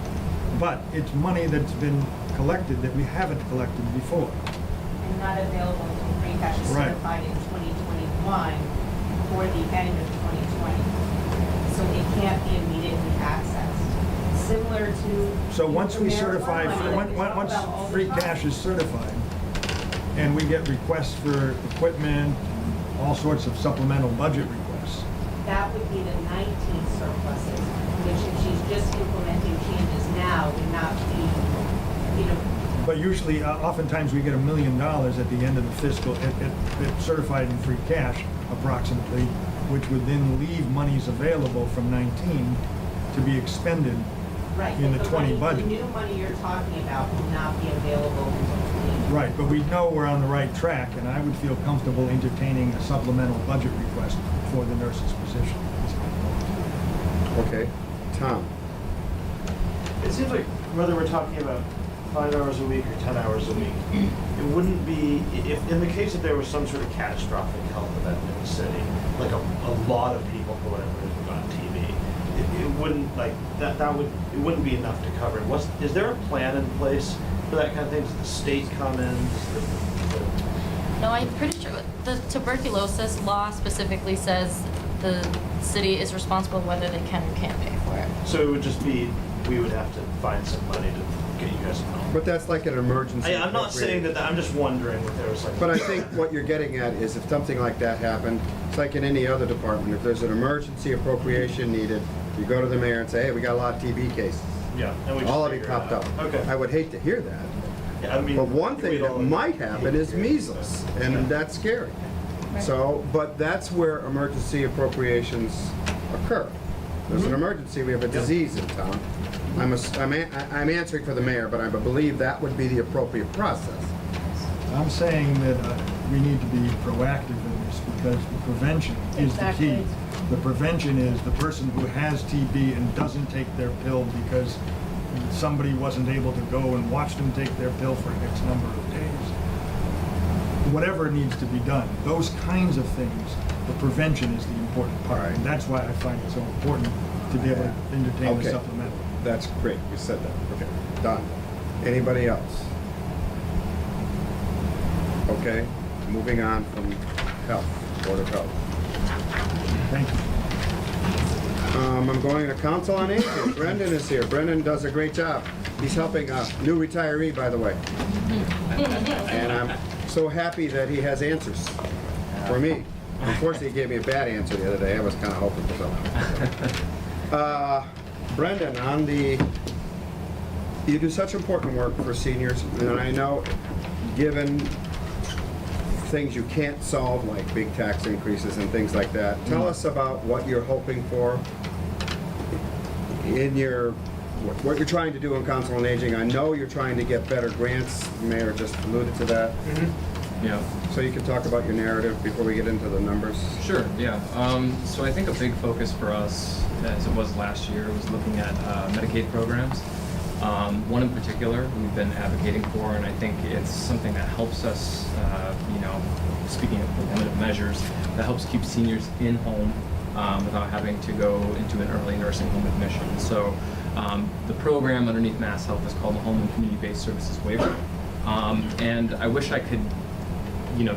But it's money that's been collected that we haven't collected before. And not available until free cash is Right. certified in 2021 for the end of 2020. So it can't be immediately accessed. Similar to. So once we the certify, marijuana money that we talk once about all the free time. cash is certified, and we get requests for equipment, all sorts of supplemental budget requests. That would be the 19 surpluses, which if she's just implementing changes now would not be, But usually, oftentimes, we get $1 million at the end of the fiscal, it certified in free cash approximately, which would then leave monies available from 19 to be expended right. in but the 20 money- budget. The new money you're talking about will not be available until 20. Right, but we know we're on the right track, and I would feel comfortable entertaining a supplemental budget request for the nurse's position. Okay, Tom. It seems like whether we're talking about 5 hours a week or 10 hours a week, it wouldn't be, if, in the case that there was some sort of catastrophic health event in the city, like a lot of people, for whatever reason, got TB, it wouldn't, like, it wouldn't be enough to cover it. Is there a plan in place for that kind of thing? Does the state come in? No, I'm pretty sure the tuberculosis law specifically says the city is responsible whether they can or can't pay for it. So it would just be, we would have to find some money to get you guys home. But that's like an emergency. I'm not saying that, I'm just wondering if there was like. But I think what you're getting at is if something like that happened, it's like in any other department, if there's an emergency appropriation needed, you go to the mayor and say, hey, we got a lot of TB cases. Yeah, and we just Already figure it popped out. up. Okay. I would hate to hear that. Yeah, I mean, But one we'd thing all that might hate happen to is hear it. measles, and Yeah. that's scary. Right. So, but that's where emergency appropriations occur. There's an emergency, we have a disease in town. I'm answering for the mayor, but I believe that would be the appropriate process. I'm saying that we need to be proactive in this because the prevention is the key. Exactly. The prevention is the person who has TB and doesn't take their pill because somebody wasn't able to go and watch them take their pill for X number of days. Whatever needs to be done, those kinds of things, the prevention is the important part. Right. And that's why I find it so important to be able to entertain the Okay. supplemental. That's great, you said that. Okay, done. Anybody else? Okay, moving on from health, Board of Health. Thank you. I'm going to Council on Aging. Brendan is here. Brendan does a great job. He's helping a new retiree, by the way. And I'm so happy that he has answers for me. Unfortunately, he gave me a bad answer the other day. I was kind of hoping for something. Brendan, you do such important work for seniors, and I know, given things you can't solve, like big tax increases and things like that, tell us about what you're hoping for in what you're trying to do in Council on Aging. I know you're trying to get better grants. The Mayor just alluded to that. Yeah. So you can talk about your narrative before we get into the numbers. Sure, yeah. So I think a big focus for us, as it was last year, was looking at Medicaid programs. One in particular we've been advocating for, and I think it's something that helps us, speaking of preventative measures, that helps keep seniors in home without having to go into an early nursing home admission. So the program underneath Mass Health is called the Home and Community-Based Services Waiver. And I wish I could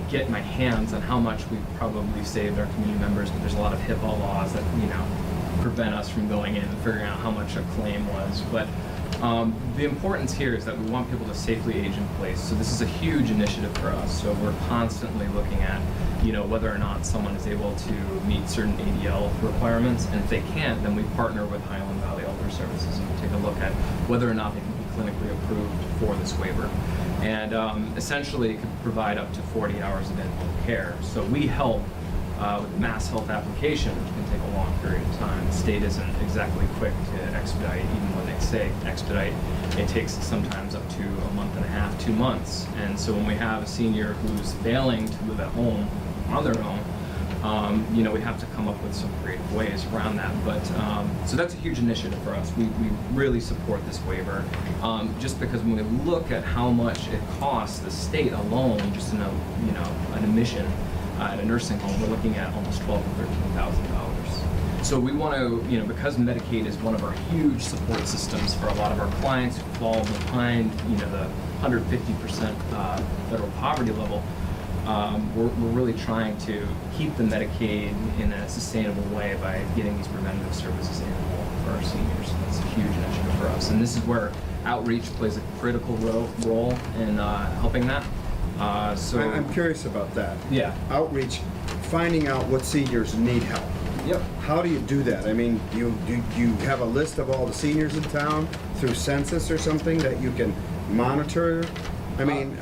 get my hands on how much we've probably saved our community members, but there's a lot of HIPAA laws that, prevent us from going in and figuring out how much a claim was. But the importance here is that we want people to safely age in place. So this is a huge initiative for us. So we're constantly looking at, whether or not someone is able to meet certain ADL requirements. And if they can't, then we partner with Highland Valley Elder Services and take a look at whether or not they can be clinically approved for this waiver. And essentially, it can provide up to 40 hours of in-home care. So we help with the Mass Health application, which can take a long period of time. The state isn't exactly quick to expedite, even when they say expedite. It takes sometimes up to a month and a half, 2 months. And so when we have a senior who's failing to live at home on their own, we have to come up with some creative ways around that. But so that's a huge initiative for us. We really support this waiver, just because when we look at how much it costs the state alone, just in an admission at a nursing home, we're looking at almost $12,000 to $13,000. So we want to, because Medicaid is one of our huge support systems for a lot of our clients who fall behind, the 150% federal poverty level. We're really trying to keep the Medicaid in a sustainable way by getting these preventative services in home for our seniors. That's a huge initiative for us. And this is where outreach plays a critical role in helping that. So I'm curious about that. Yeah. Outreach, finding out what seniors need help. Yep. How do you do that? I mean, you have a list of all the seniors in town through census or something that you can monitor? I mean,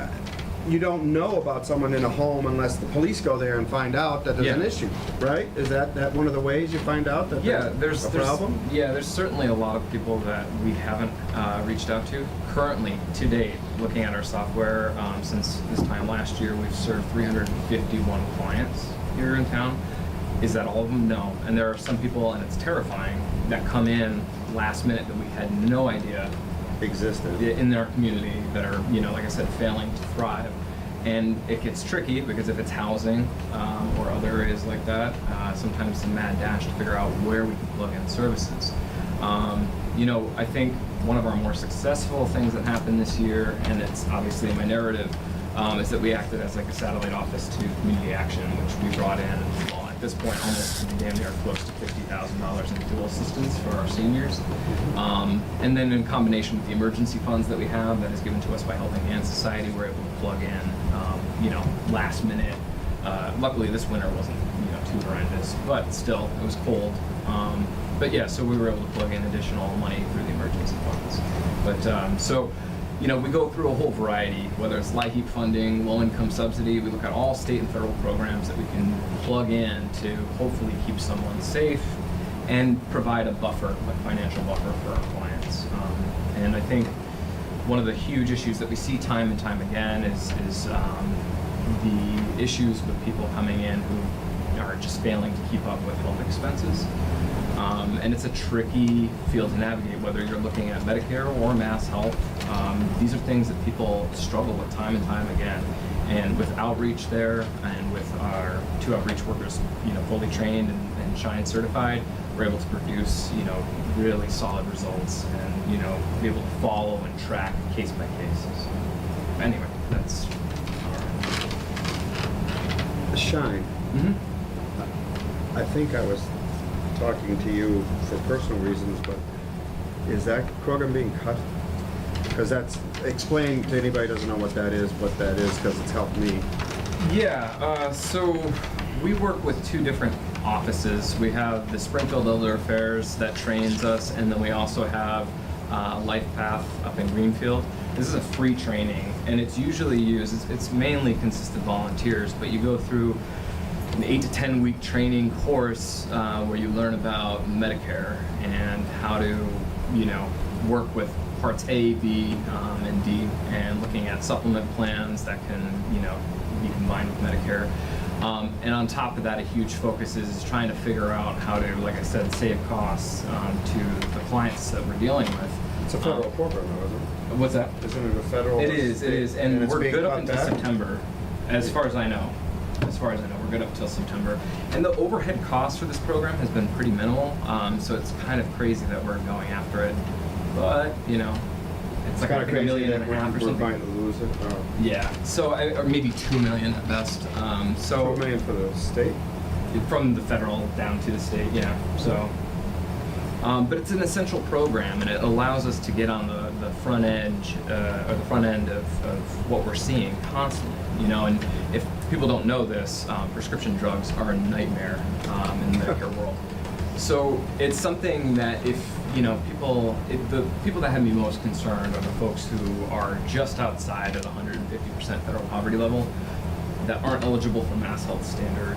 you don't know about someone in a home unless the police go there and find out that there's an issue, right? Is that one of the ways you find out that there's a problem? There's certainly a lot of people that we haven't reached out to. Currently, to date, looking at our software, since this time last year, we've served 351 clients here in town. Is that all of them? No. And there are some people, and it's terrifying, that come in last minute that we had no idea existed. in our community that are, like I said, failing to thrive. And it gets tricky because if it's housing or other areas like that, sometimes it's a mad dash to figure out where we can plug in services. I think one of our more successful things that happened this year, and it's obviously in my narrative, is that we acted as like a satellite office to Community Action, which we brought in, well, at this point, almost damn near close to $50,000 in dual assistance for our seniors. And then in combination with the emergency funds that we have that is given to us by Helping Hand Society, we're able to plug in, last minute. Luckily this winter wasn't, too horrendous, but still, it was cold. But yeah, so we were able to plug in additional money through the emergency funds. But we go through a whole variety, whether it's LIHEAP funding, low-income subsidy. We look at all state and federal programs that we can plug in to hopefully keep someone safe and provide a buffer, a financial buffer for our clients. And I think one of the huge issues that we see time and time again is the issues with people coming in who are just failing to keep up with health expenses. And it's a tricky field to navigate, whether you're looking at Medicare or Mass Health. These are things that people struggle with time and time again. And with outreach there, and with our 2 outreach workers, fully trained and Shine certified, we're able to produce, really solid results and, be able to follow and track case by case. So, anyway, that's Shine. Mm-hmm. I think I was talking to you for personal reasons, but is that program being cut? Because explain to anybody who doesn't know what that is, because it's helped me. Yeah, so we work with 2 different offices. We have the Springfield Elder Affairs that trains us, and then we also have Life Path up in Greenfield. This is a free training, and it's usually used, it's mainly consists of volunteers, but you go through an 8 to 10 week training course where you learn about Medicare and how to, work with parts A, B, and D, and looking at supplement plans that can, be combined with Medicare. And on top of that, a huge focus is trying to figure out how to, like I said, save costs to the clients that we're dealing with. It's a federal program, though, isn't it? What's that? Isn't it a federal? It is, and it's we're being good up cut until back? September, as far as I know. We're good up until September. And the overhead cost for this program has been pretty minimal, so it's kind of crazy that we're going after it. But, it's like kind of $1.5 crazy million that or we're something. going to lose it. Yeah, so, or maybe $2 million at best. So $2 million for the state? from the federal down to the state, yeah. So, but it's an essential program, and it allows us to get on the front edge or the front end of what we're seeing constantly. And if people don't know this, prescription drugs are a nightmare in the Medicare world. So it's something that if the people that have me most concerned are the folks who are just outside of the 150% federal poverty level, that aren't eligible for Mass Health Standard,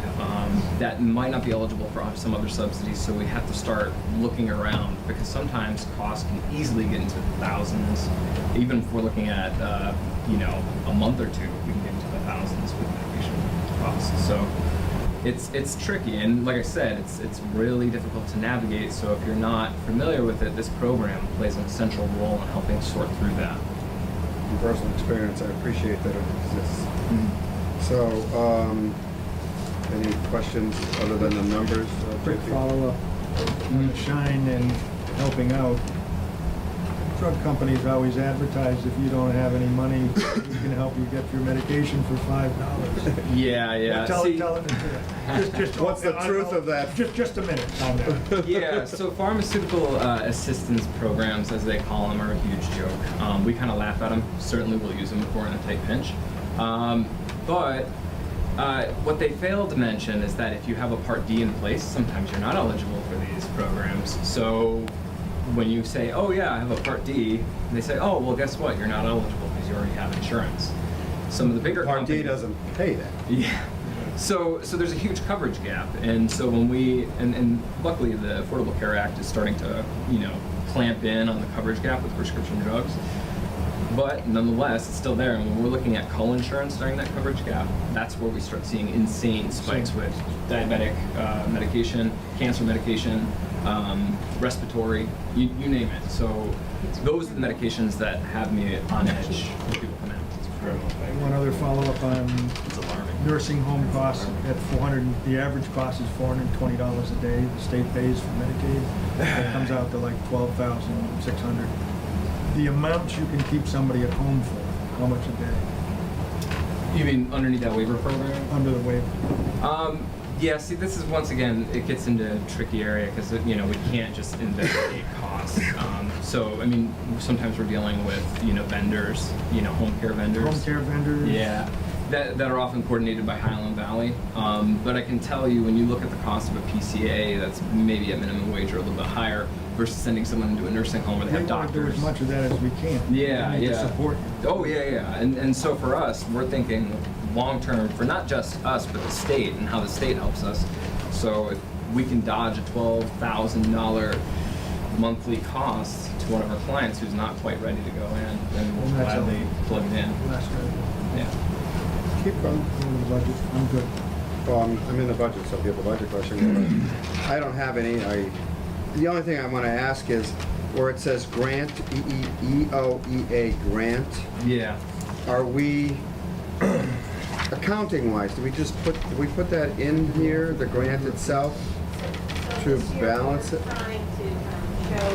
that might not be eligible for some other subsidies. So we have to start looking around, because sometimes costs can easily get into the thousands. Even if we're looking at a month or 2, we can get into the thousands with medication costs. So it's tricky, and like I said, it's really difficult to navigate. So if you're not familiar with it, this program plays an essential role in helping sort through that. From personal experience, I appreciate that it exists. Mm-hmm. So, any questions other than the numbers? Quick follow-up on Shine and helping out. Drug companies always advertise if you don't have any money, we can help you get your medication for $5. Yeah. Tell See, it. Just What's the truth of that? Just a minute on that. yeah, so pharmaceutical assistance programs, as they call them, are a huge joke. We kind of laugh at them. Certainly we'll use them if we're in a tight pinch. But what they fail to mention is that if you have a Part D in place, sometimes you're not eligible for these programs. So when you say, oh yeah, I have a Part D, they say, oh, well, guess what? You're not eligible because you already have insurance. Some of the bigger Part D companies... doesn't pay that. Yeah. So there's a huge coverage gap. And so when we, and luckily the Affordable Care Act is starting to, clamp in on the coverage gap with prescription drugs. But nonetheless, it's still there. And when we're looking at co-insurance during that coverage gap, that's where we start seeing insane spikes with diabetic medication, cancer medication, respiratory, you name it. So those are the medications that have me on edge when people come in. One other follow-up on It's alarming. nursing home costs at 400, the average cost is $420 a day. The state pays for Medicaid. It comes out to like $12,600. The amount you can keep somebody at home for, how much a day? You mean underneath that waiver program? Under the waiver. Yeah, see, this is once again, it gets into a tricky area because, you know, we can't just investigate costs. So, I mean, sometimes we're dealing with, you know, vendors, you know, home care vendors. Home care vendors. Yeah, that are often coordinated by Highland Valley. But I can tell you, when you look at the cost of a PCA, that's maybe at minimum wage or a little bit higher versus sending someone into a nursing home where they have We want to do doctors. as much of that as we can. Yeah, We need to yeah. support you. Oh, yeah. And so for us, we're thinking long-term for not just us, but the state and how the state helps us. So if we can dodge a $12,000 monthly cost to one of our clients who's not quite ready to go in, then we'll That's gladly all. plug it in. That's good. Yeah. Keep going with the budget. I'm good. Well, I'm in the budget, so if you have a budget question, I don't have any. The only thing I want to ask is where it says grant, EOEA grant, Yeah. are we, accounting wise, do we put that in here, the grant itself? So To this year, balance it? we're trying to show,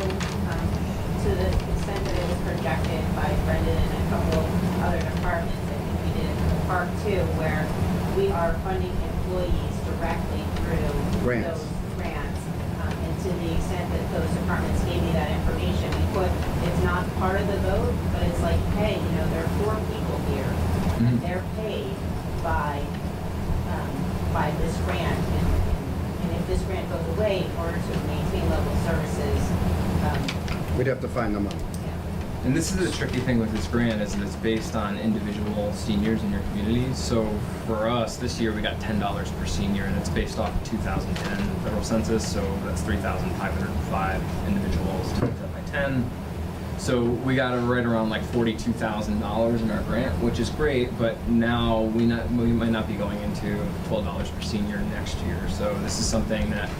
to the extent that it was projected by Brendan and a couple of other departments, I think we did it for the park too, where we are funding employees directly through Grants. those grants. And to the extent that those departments gave me that information, it's not part of the vote, but it's like, hey, you know, there are 4 people here, and Mhm. they're paid by this grant, and if this grant goes away, in order to maintain level services, We'd have to find the money. yeah. And this is the tricky thing with this grant is that it's based on individual seniors in your community. So for us, this year we got $10 per senior, and it's based off the 2010 federal census. So that's 3,505 individuals divided by 10. So we got right around like $42,000 in our grant, which is great. But now we might not be going into $12 per senior next year. So this is something that,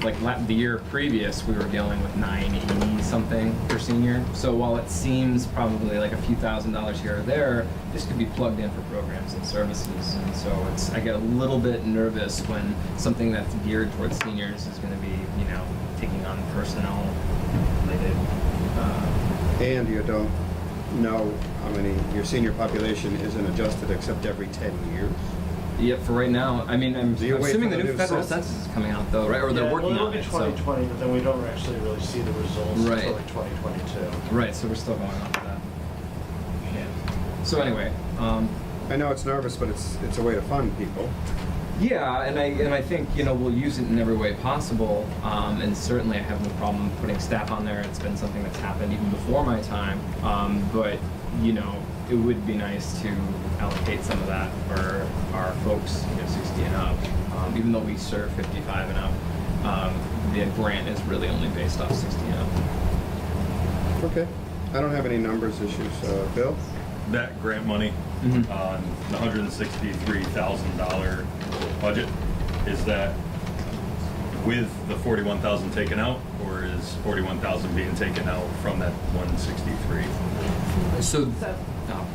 like the year previous, we were dealing with $980 something per senior. So while it seems probably like a few $1,000s here or there, this could be plugged in for programs and services. And so I get a little bit nervous when something that's geared towards seniors is going to be, you know, taking on personnel related. And you don't know how many, your senior population isn't adjusted except every 10 years. Yep, for right now. I mean, I'm Do you wait assuming for the the new new federal census? census is coming out though, right? Or they're working we'll on look at it. So 2020, but then we don't actually really see the results Right. until like 2022. right, so we're still going on with that. Yeah. So anyway, I know it's nervous, but it's a way to fund people. yeah, and I think, you know, we'll use it in every way possible, and certainly I have no problem putting staff on there. It's been something that's happened even before my time, but you know, it would be nice to allocate some of that for our folks, you know, 60 and up. Even though we serve 55 and up, the grant is really only based off 60 and up. Okay. I don't have any numbers issues. Bill? That grant money Mhm. on the $163,000 budget, is that with the 41,000 taken out, or is 41,000 being taken out from that 163? So, So, oh,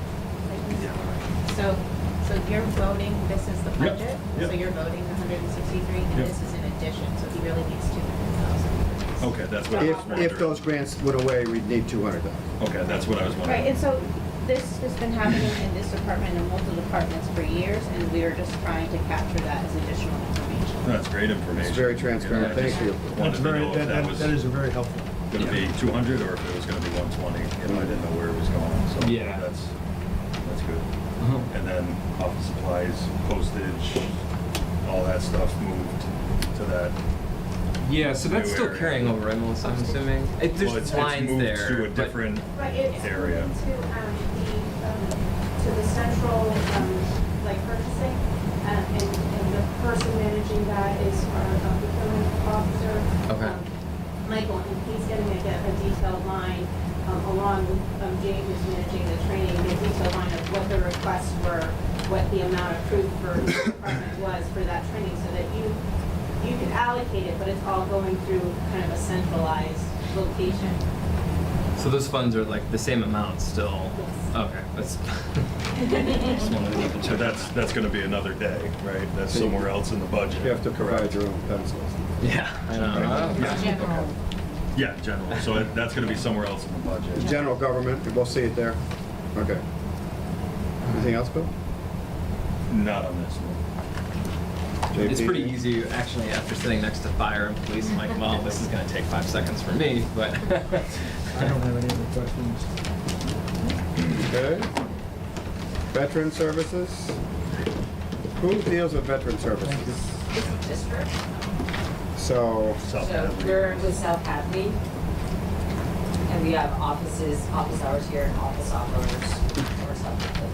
So you're voting, this is the Yep, budget, yep. so you're voting 163, and Yep. this is in addition, so he really needs 200,000. Okay, that's what I was wondering. If those grants went away, we'd need 200,000. Okay, that's what I was wondering. right, and so this has been happening in this department and multiple departments for years, and we are just trying to capture that as additional information. That's great information. It's very transparent. Yeah, I Thank just you. Wanted to know if that was That is a very helpful. gonna be 200 or if it was gonna be 120, you know, I didn't know where it was going, so Yeah. that's good. uh-huh. And then office supplies, postage, all that stuff moved to that. Yeah, so that's New still area. carrying over, right, Melissa? I'm assuming. There's Well, it's lines moved there. to a but- different Right, it's area. to the central, like purchasing, and the person managing that is our procurement officer. Okay. Michael, and he's getting a detailed line, along with James who's managing the training, a detailed line of what the requests were, what the amount approved for each department was for that training, so that you could allocate allocated, but it's all going through kind of a centralized location. So those funds are like the same amount still? Yes. Okay, that's, just wanted to double So check. that's gonna be another day, right? That's somewhere else in the budget. You have to provide your own pencils. Yeah, I know. It's general. Yeah, general, so that's gonna be somewhere else in the budget. General government, we'll see it there. Okay. Anything else, Bill? Not on this one. It's JP? pretty easy, actually, after sitting next to fire and police, I'm like, well, this is gonna take 5 seconds for me, but. I don't have any other questions. Okay. Veteran services? Who deals with veteran services? District. So, South So Hadley. we're with South Hadley, and we have office hours here and office hours for South Hadley.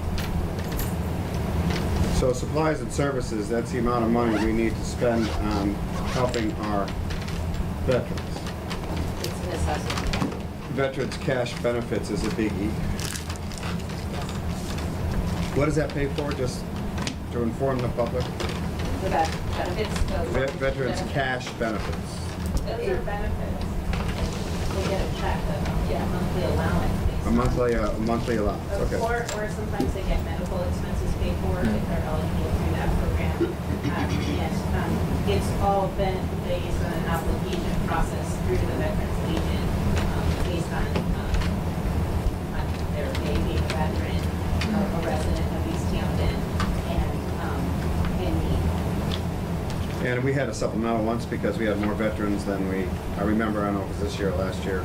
so supplies and services, that's the amount of money we need to spend on helping our veterans. It's a necessity. Veterans cash benefits is a biggie. What does that pay for, just to inform the public? The benefits. Veterans cash benefits. Those are benefits. They get a check, a monthly allowance. A monthly allowance, okay. Or sometimes they get medical expenses paid for if they're eligible through that program. It's all been based on an application process through the Veterans Legion, based on their being a veteran, a resident of Easthampton, and need. And we had a supplemental once because we had more veterans than I remember, I don't know if it was this year or last year,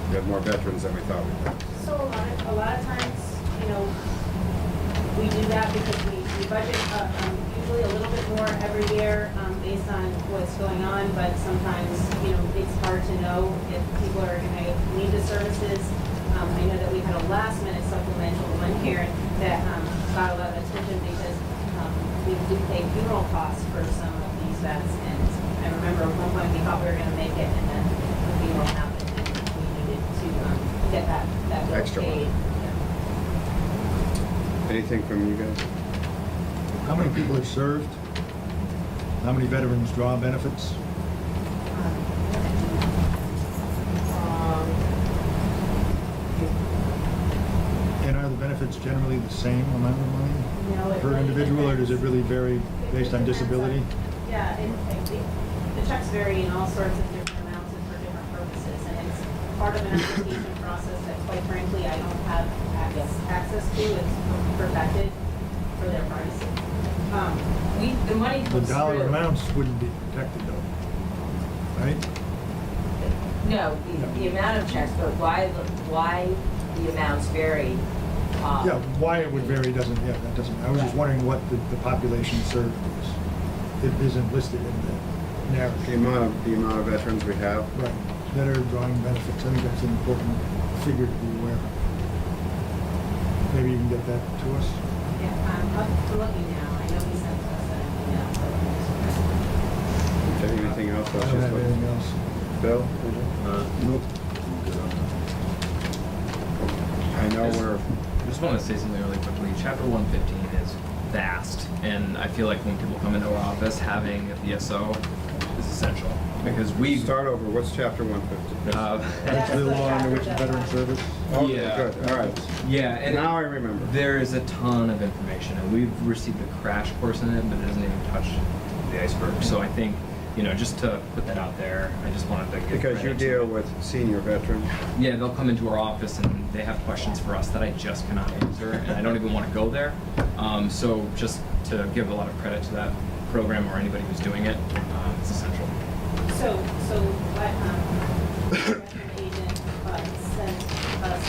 we had more veterans than we thought we had. So a lot of times, we do that because we budget usually a little bit more every year based on what's going on, but sometimes, it's hard to know if people are going to need the services. I know that we had a last minute supplemental one here that got a lot of attention because we do pay funeral costs for some of these vets, and I remember at one point we thought we were going to make it, and then the funeral happened, and we needed to get that bill Extra paid. money. Anything from you guys? How many people have served? How many veterans draw benefits? And are the benefits generally the same amount of money No, it per really individual, or does it really vary based on depends disability? Yeah, the checks vary in all sorts of different amounts and for different purposes, and it's part of an application process that quite frankly I don't have access to. It's protected for their privacy. The money The comes dollar through. amounts wouldn't be protected though, right? No, the amount of checks, but why the amounts vary. Yeah, why it would vary doesn't, that doesn't, I was just wondering what the population served is. It isn't listed in the narrative. The amount of veterans we have. Right, that are drawing benefits, I think that's an important figure to be aware of. Maybe you can get that to us? Yeah, I'm looking now. I know he sent us an email. Okay, anything else? I don't have anything else. Bill? Nope. I know we're, I just want to say something really quickly. Chapter 115 is vast, and I feel like when people come into our office, having a VSO is essential because we start over, what's chapter 150? That's the law under which the veteran service. Okay, yeah. good, all right. Yeah, and Now I remember. there is a ton of information, and we've received a crash course in it, but it doesn't even touch the iceberg. So I think, just to put that out there, I just wanted to give Because you credit to deal it. with senior veterans. Yeah, they'll come into our office and they have questions for us that I just cannot answer, and I don't even want to go there. So just to give a lot of credit to that program or anybody who's doing it, it's essential. So what the veteran agent sent us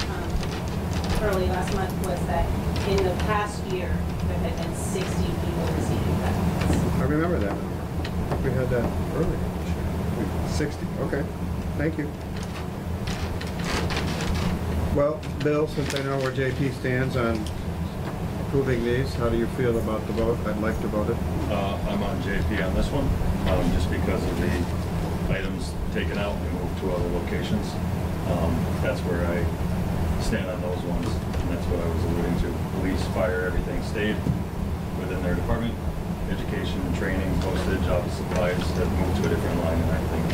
early last month was that in the past year, there had been 60 people receiving benefits. I remember that. We had that earlier this year. 60, okay, thank you. Well, Bill, since I know where JP stands on approving these, how do you feel about the vote? I'd like to vote it. I'm on JP on this one, just because of the items taken out and moved to other locations. That's where I stand on those ones, and that's what I was alluding to. Police, fire, everything stayed within their department. education and training, postage, office supplies that moved to a different line, and I think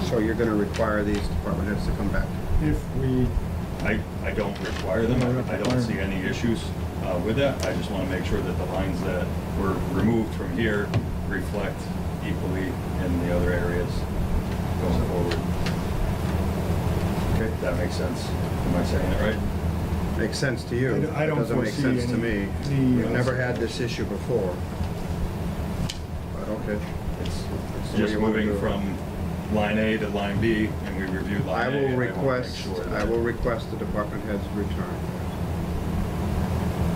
So you're gonna require these department heads to come back? If we, I don't require them. I don't see any issues with that. I just want to make sure that the lines that were removed from here reflect equally in the other areas going forward. Okay, That makes sense. Am I saying it right? makes sense to you. I don't It doesn't make foresee sense to me. any- We've never had this issue before. But okay. It's the way just you wanna moving do it. from line A to line B, and we reviewed line I A. will and wanna make request, sure I that- will request the department heads return.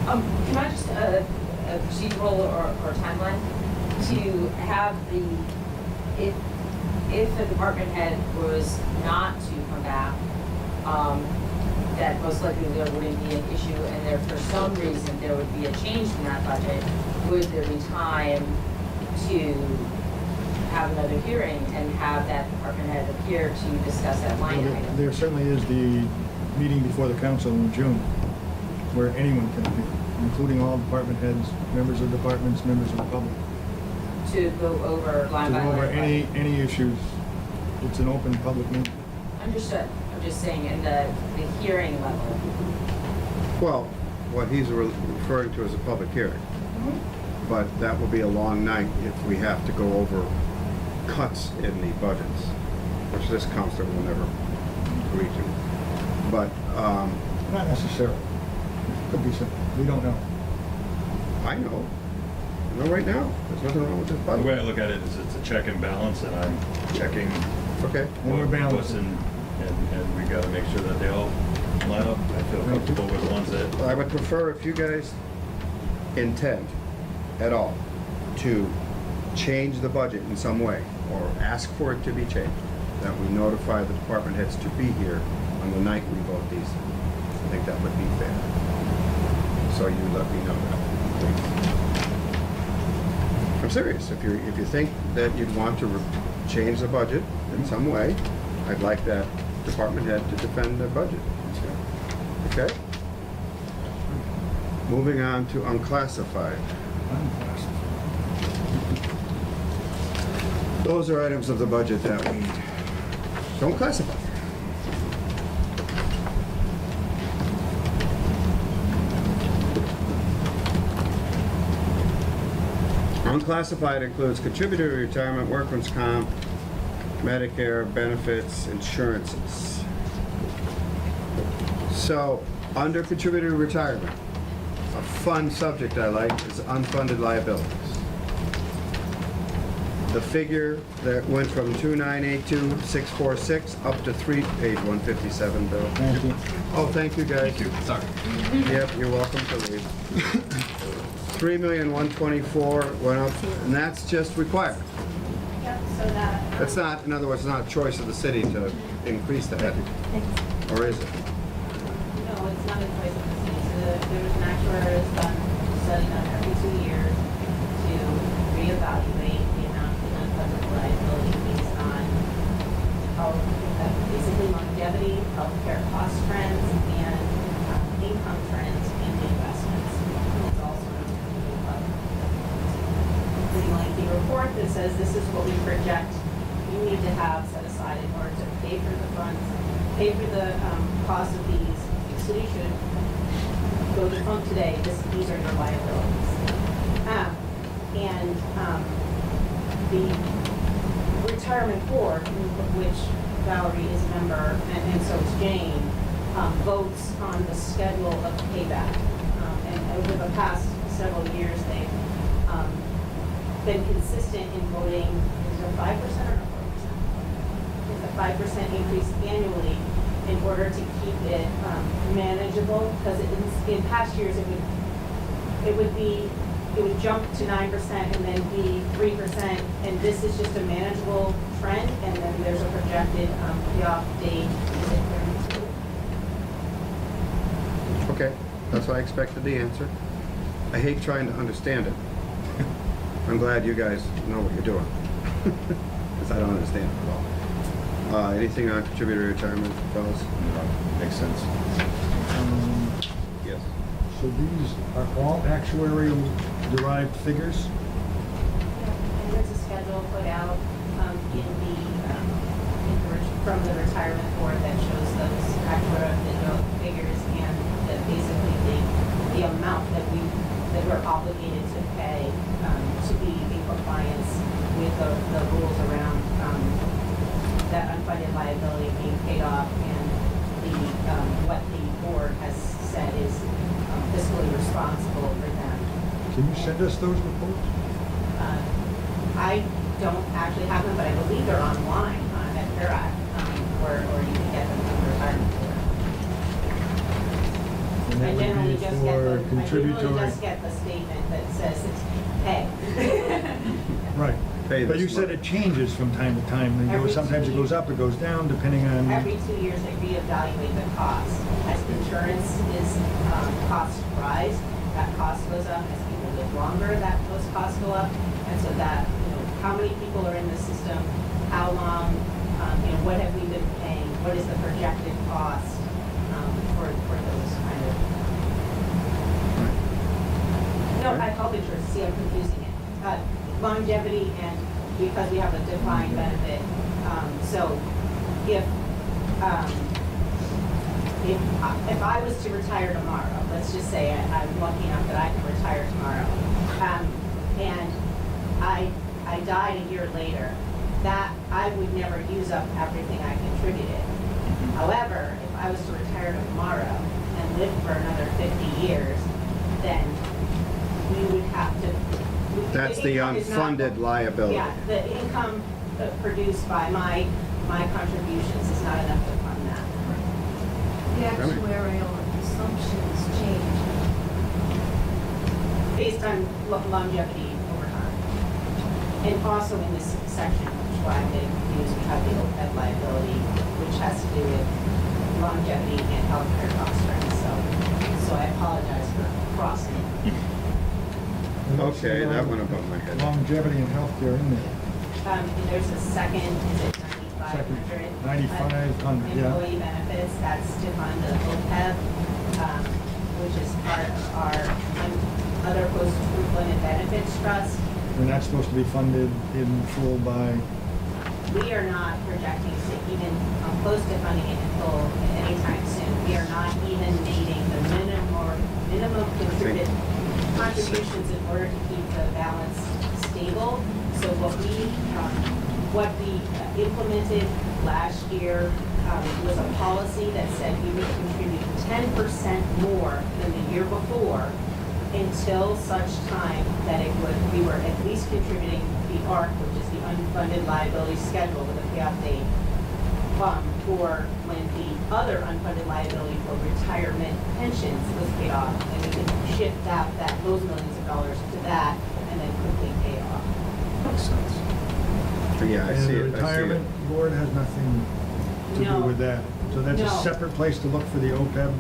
Can I just, a procedural or timeline to have if the department head was not to come back, that most likely there wouldn't be an issue, and there, for some reason, there would be a change in that budget, would there be time to have another hearing and have that department head appear to discuss that line item? there certainly is the meeting before the council in June, where anyone can appear, including all department heads, members of departments, members of the public. To go over line To by go line? over budget? any issues. It's an open public meeting. Understood. I'm just saying in the hearing level. Well, what he's referring to is a public hearing. But that will be a long night if we have to go over cuts in the budgets, which this council will never agree to. But, Not necessarily. Could be some, we don't know. I know. I know right now. There's nothing wrong with this The way I budget. look at it is it's a check and balance, and I'm checking Okay. And we're what's balancing. and we gotta make sure that they all line up. I feel comfortable with the ones that, I would prefer if you guys intend at all to change the budget in some way, or ask for it to be changed, that we notify the department heads to be here on the night we vote these. I think that would be fair. So you let me know that, please. I'm serious. If you think that you'd want to change the budget in some way, I'd like that department head to defend their budget. Okay? Moving on to unclassified. Those are items of the budget that we don't classify. Unclassified includes contributory retirement, workman's comp, Medicare, benefits, insurances. So, under contributory retirement, a fun subject I like is unfunded liabilities. The figure that went from 2982646 up to page 157, Bill. Thank you. Oh, thank you, guys. Thank you. Sorry. Yep, you're welcome to leave. 3,124,000 went up, and that's just required. Yep, so that. It's not, in other words, it's not a choice of the city to increase that, or is it? No, it's not a choice of the city. So there's an actuary that's done, study done every 2 years to reevaluate the amount of unfunded liability based on health, basically longevity, healthcare cost trends, and income trends in the investments. It's all sort of pretty lengthy report that says this is what we project you need to have set aside in order to pay for the funds, pay for the cost of these. So you should go to fund today, these are your liabilities. The retirement board, which Valerie is a member, and so is Jane, votes on the schedule of payback. And over the past several years, they've been consistent in voting, is it 5% or 4%? It's a 5% increase annually in order to keep it manageable, because in past years it would jump to 9% and then be 3%, and this is just a manageable trend, and then there's a projected payoff date. Is it 32? Okay, that's what I expected the answer. I hate trying to understand it. I'm glad you guys know what you're doing, because I don't understand it at all. Anything on contributory retirement, fellas? makes sense. Yes. So these are all actuarial derived figures? And there's a schedule put out from the retirement board that shows those actuarial figures and that basically the amount that we're obligated to pay to be in compliance with the rules around that unfunded liability being paid off and what the board has said is fiscally responsible for them. Can you send us those reports? I don't actually have them, but I believe they're online at PIRAC, or you can get them from the retirement board. And that I would generally be just for get I generally contributory. just get the statement that says it's pay. Right. Pay But this you said money. it changes from time to time. It Every goes, sometimes 2 it goes years. up, it goes down, depending on. Every 2 years, they reevaluate the cost. As insurance costs rise, that cost goes up. As people live longer, those costs go up. And so that, how many people are in the system, how long, what have we been paying, what is the projected cost for those kind of. No, health insurance, see, I'm confusing it. Longevity and because we have a defined benefit. So if I was to retire tomorrow, let's just say I'm lucky enough that I can retire tomorrow, and I died a year later, that I would never use up everything I contributed. However, if I was to retire tomorrow and live for another 50 years, then we would have to. That's the income is not- unfunded liability. Yeah, the income produced by my contributions is not enough to fund that. The actuarial assumptions change. Based on longevity over time. And also in this section, which is why I'm getting confused, we have the OPEB liability, which has to do with longevity and healthcare cost trends. So I apologize for crossing it. Okay, that went above my head. Longevity and healthcare in there. And there's a second, is it 9,500? 9,500, yeah. Employee benefits, that's to fund the OPEB, which is part of our other post-employment benefits trust. And that's supposed to be funded in full by, We are not projecting to even come close to funding it in full anytime soon. We are not even needing the minimum contributions in order to keep the balance stable. So what we implemented last year was a policy that said we would contribute 10% more than the year before until such time that we were at least contributing the ARC, which is the unfunded liability schedule with a payoff date, for when the other unfunded liability for retirement pensions was paid off, and we could shift those millions of dollars to that and then quickly pay it off. Makes sense. Yeah, I and see the it, I see it. retirement board has nothing to do No. with that. So that's a No. separate place to look for the OPEB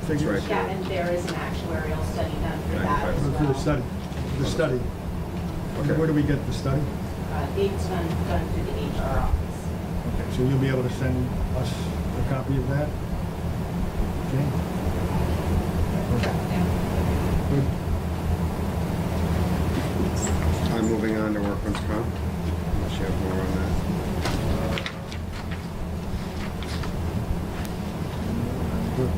figures? right. Yeah, and there is an actuarial study done for that as For well. the study, the study. Okay. Where do we get the study? It's done through the HR office. Okay, so you'll be able to send us a copy of that? Okay? Good. I'm moving on to workman's comp, unless you have more on that. Good.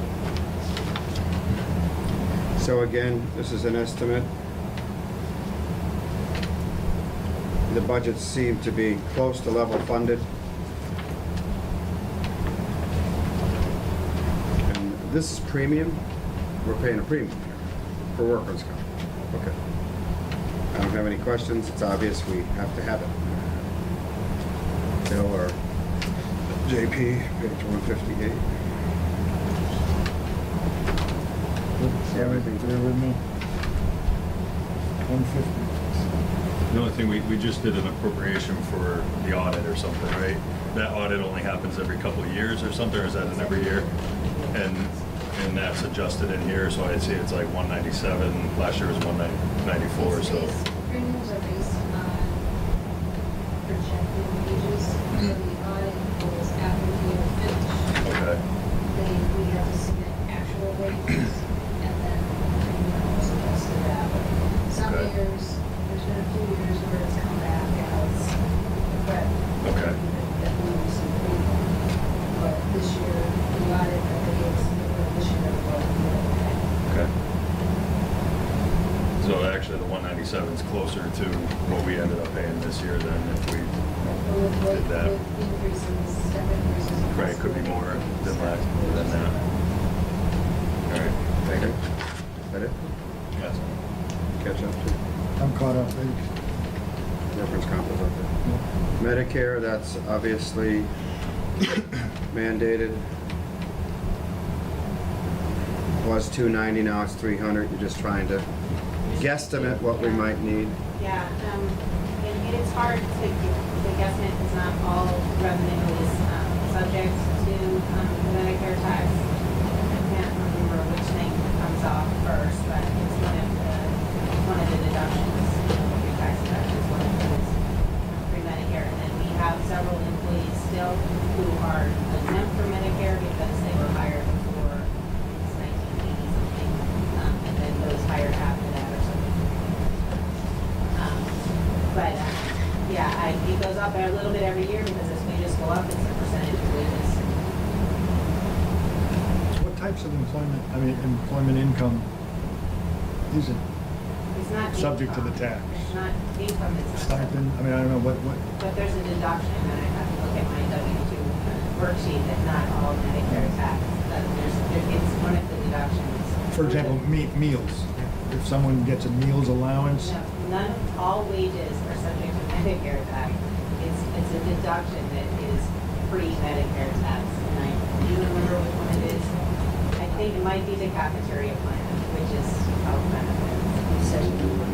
So again, this is an estimate. The budgets seem to be close to level funded. And this is premium. We're paying a premium here for workers' comp. Okay. I don't have any questions. It's obvious we have to have it. Bill or JP, page 158. See everything there with me? 150. The only thing, we just did an appropriation for the audit or something, right? That audit only happens every couple of years or something, or is that an every year? And that's adjusted in here, so I'd say it's like 197, last year was 194, so. Premiums are based on projected wages, so the audit goes after the year finished. Okay, We have to submit actual wages, and then premiums adjusted that way. Some 27 is closer to what we ended up paying this year than if we did that. Right, could be more than that. All right, Thank you. Is that it? yes. Catch up to? I'm caught up. Reference comp is up there. Medicare, that's obviously mandated. Was $290, now it's $300. You're just trying to guesstimate what we might need. Yeah, and it's hard to guesstimate because not all revenue is subject to the Medicare tax. I can't remember which thing comes off first, but it's one of the deductions. Your tax deduction is one of those pre-Medicare. And then we have several employees still who are exempt from Medicare because they were hired before it's 1980 something, and then those hired after that or something. But yeah, it goes up a little bit every year because as wages go up, it's a percentage of wages. What types of employment income is it It's not subject to the income. tax? It's not income, it's not. Stipend, I don't know, what, But there's a deduction, and I have to look at my W-2 worksheet that not all Medicare tax. It's one of the deductions. for example, meals. If someone gets a meals allowance, No, all wages are subject to Medicare tax. It's a deduction that is pre-Medicare tax. And do you remember which one it is? I think it might be the cafeteria plan, which is health benefits.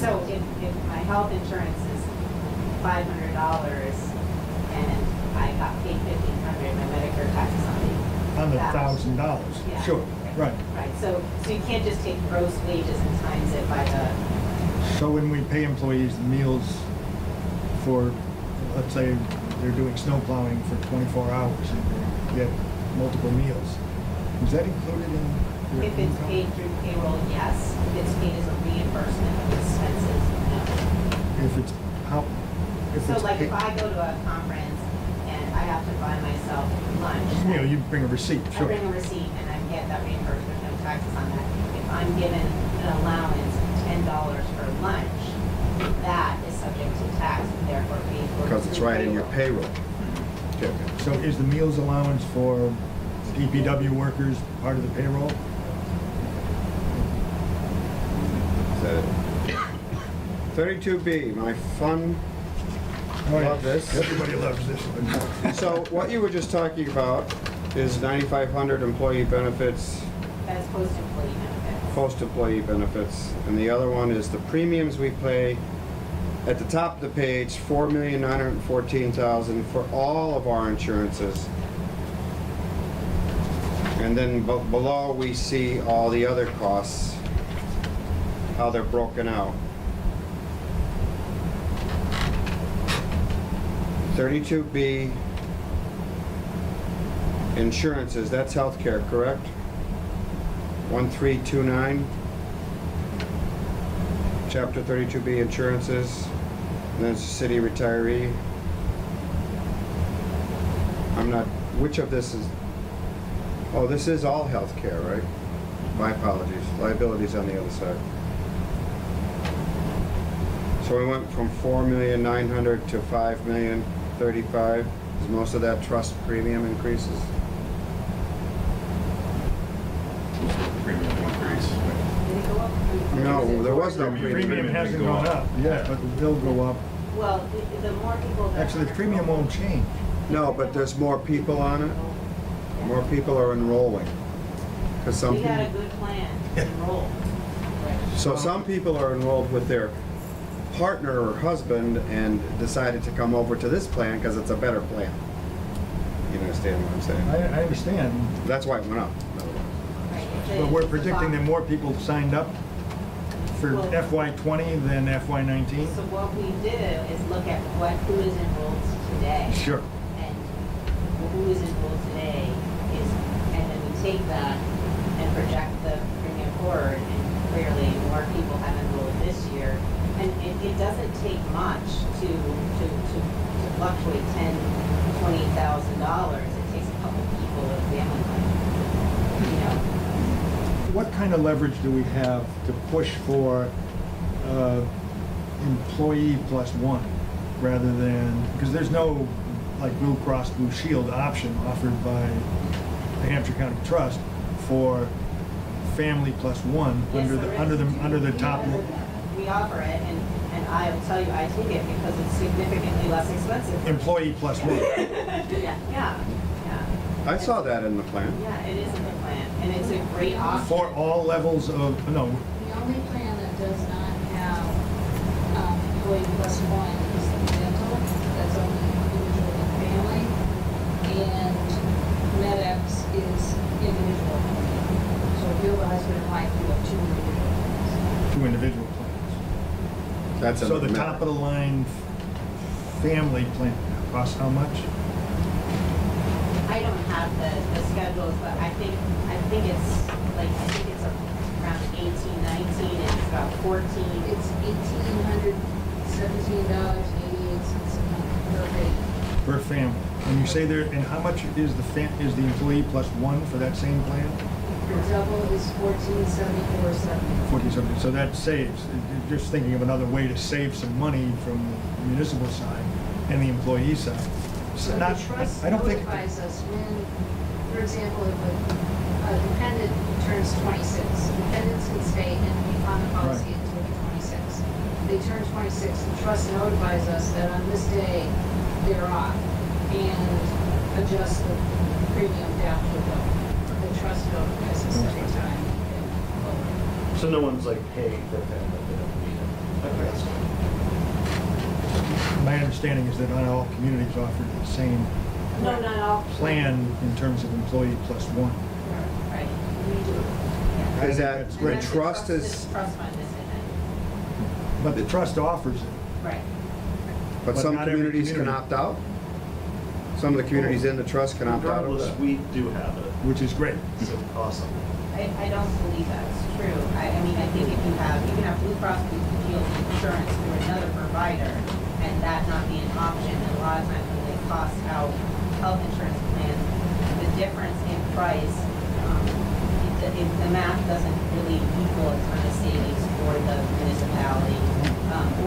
So if my health insurance is $500 and I got paid $1,500, my Medicare tax is on the $1,000. $1,000, Yeah. sure, right. Right, so you can't just take gross wages and times it by the, So when we pay employees meals for, let's say, they're doing snow plowing for 24 hours and they get multiple meals, is that included in your if it's income? paid through payroll, yes. If it's paid as a reimbursement of expenses, no. If it's, how, if So it's like if paid- I go to a conference and I have to buy myself lunch. you bring a receipt, I sure. bring a receipt and I get that reimbursement, no taxes on that. If I'm given an allowance of $10 for lunch, that is subject to tax and therefore paid for. Because it's through right in your payroll. Okay. So is the meals allowance for DPW workers part of the payroll? Is that it? 32B, my fun. Oh, yeah. Love this. Everybody loves this one. So what you were just talking about is 9,500 employee benefits, That's post-employee benefits. post-employee benefits, and the other one is the premiums we pay. At the top of the page, $4,914,000 for all of our insurances. And then below we see all the other costs, how they're broken out. 32B, insurances, that's healthcare, correct? 1329. Chapter 32B, insurances, and then it's city retiree. I'm not, which of this is, oh, this is all healthcare, right? My apologies, liabilities on the other side. So we went from 4,900,000 to 5,035,000. Is most of that trust premium increases? Premium increase. Did it go up? No, there was no Premium premium. hasn't go gone up. up, yeah, but it will go up. Well, the more people that. Actually, the premium won't change. No, but there's more people on it. More people are enrolling. 'Cause some We got a people, good plan to enroll. so some people are enrolled with their partner or husband and decided to come over to this plan because it's a better plan. You understand what I'm saying? I understand, That's why it went up. in other words. Right, but we're predicting that more people signed up for Well- FY20 than FY19? So what we did is look at who is enrolled today. Sure. And who is enrolled today is, and then we take that and project the premium forward, and clearly more people have enrolled this year. And it doesn't take much to fluctuate $10,000-$20,000. It takes a couple people with family money. You know, what kind of leverage do we have to push for employee plus one rather than, because there's no like Blue Cross Blue Shield option offered by the Hampshire County Trust for family plus one Yes, under there the is. under the top. We offer it, and I'll tell you, I take it because it's significantly less expensive. Employee plus one. Yeah. I saw that in the plan. Yeah, it is in the plan, and it's a great option. For all levels of, no, The only plan that does not have employee plus one is the dental, that's only individual and family, and MedX is individual. So if you have a husband and wife, you have two individual plans. 2 individual plans. That's So under the top of the line family plan costs how much? I don't have the schedules, but I think it's like, I think it's around 18, 19, and it's about 14. It's $1,817.88 a month per baby. Per family. And you say there, and how much is the employee plus one for that same plan? The double is $1474.70. 47, so that saves, just thinking of another way to save some money from the municipal side and the employee side. So the trust I don't think, notifies us when, for example, if a dependent turns 26, dependents can stay on the policy Right. until they're 26. They turn 26, the trust notifies us that on this day, they're off, and adjusts the premium down to the trust notifies us every time. So no one's like paying for a family that they don't need it. Okay, that's fine. my understanding is that not all communities offer the same No, not all. plan in terms of employee plus one. Right, we do. Yeah. I Is think that that's the great. And trust this is, trust fund is in it. But the trust offers it. Right. but but some not every communities can community. opt out? Some of the communities in the trust can opt out of Regardless, that? we do have it. Which is great. So awesome. I don't believe that's true. I mean, I think if you can have Blue Cross Blue Shield insurance through another provider, and that not be an option, and a lot of times when they cost out health insurance plans, the difference in price, the math doesn't really equal a ton of savings for the municipality,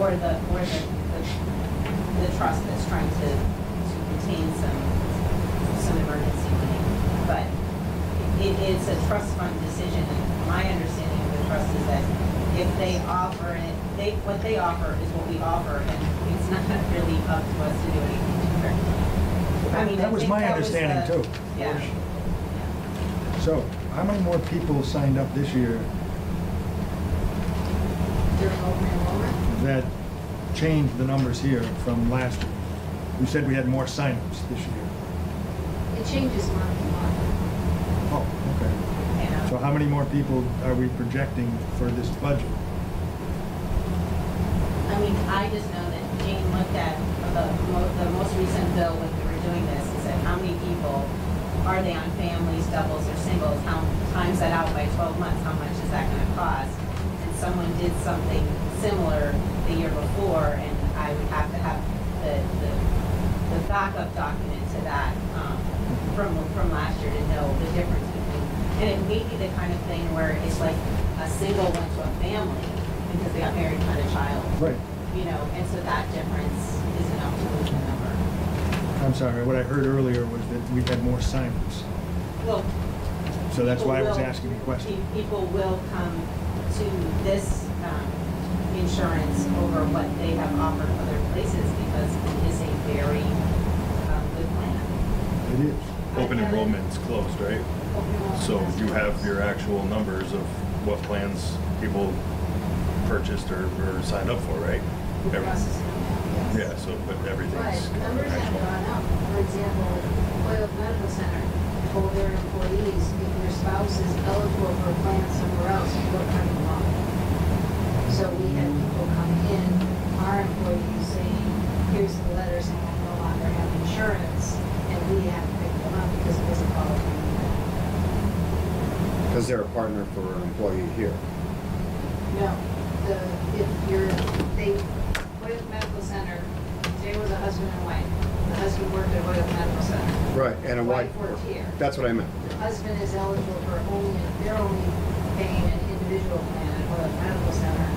or the trust that's trying to retain some emergency money. But it's a trust fund decision, and my understanding of the trust is that if they offer it, what they offer is what we offer, and it's not really up to us to do anything different. I mean, That I was think my that was understanding the- too. Yeah. So, how many more people signed up this year During open enrollment, that changed the numbers here from last year? You said we had more signups this year. it changes month to month. Oh, okay. Yeah. So how many more people are we projecting for this budget? I mean, I just know that Jane looked at the most recent bill when we were doing this, and said, how many people are they on families, doubles, or singles? How times that out by 12 months, how much is that gonna cost? And someone did something similar the year before, and I would have to have the backup document to that, from last year to know the difference between, and it may be the kind of thing where it's like a single went to a family because they got married and had a child. Right. You know, and so that difference is enough to move the number. I'm sorry, what I heard earlier was that we had more signups. Well, So that's why I was people will- asking the question. People will come to this insurance over what they have offered other places because it is a very good plan. It is. Open enrollment's closed, right? So you have your actual numbers of what plans people purchased or signed up for, right? Every- Yeah, so, but Right, everything's numbers have actual. gone up. For example, Oil Medical Center told their employees, if your spouse is eligible for a plan somewhere else, you're coming along. So we had people come in, our employees saying, here's the letter saying I no longer have insurance, and we have to pick them up because it doesn't follow the Because they're a partner for an employee here. No, Oil Medical Center, they was a husband and wife. The husband worked at Oil Medical Center. Right, and a wife. Wife worked here. That's what I meant. The husband is eligible for they're only paying an individual plan or a medical center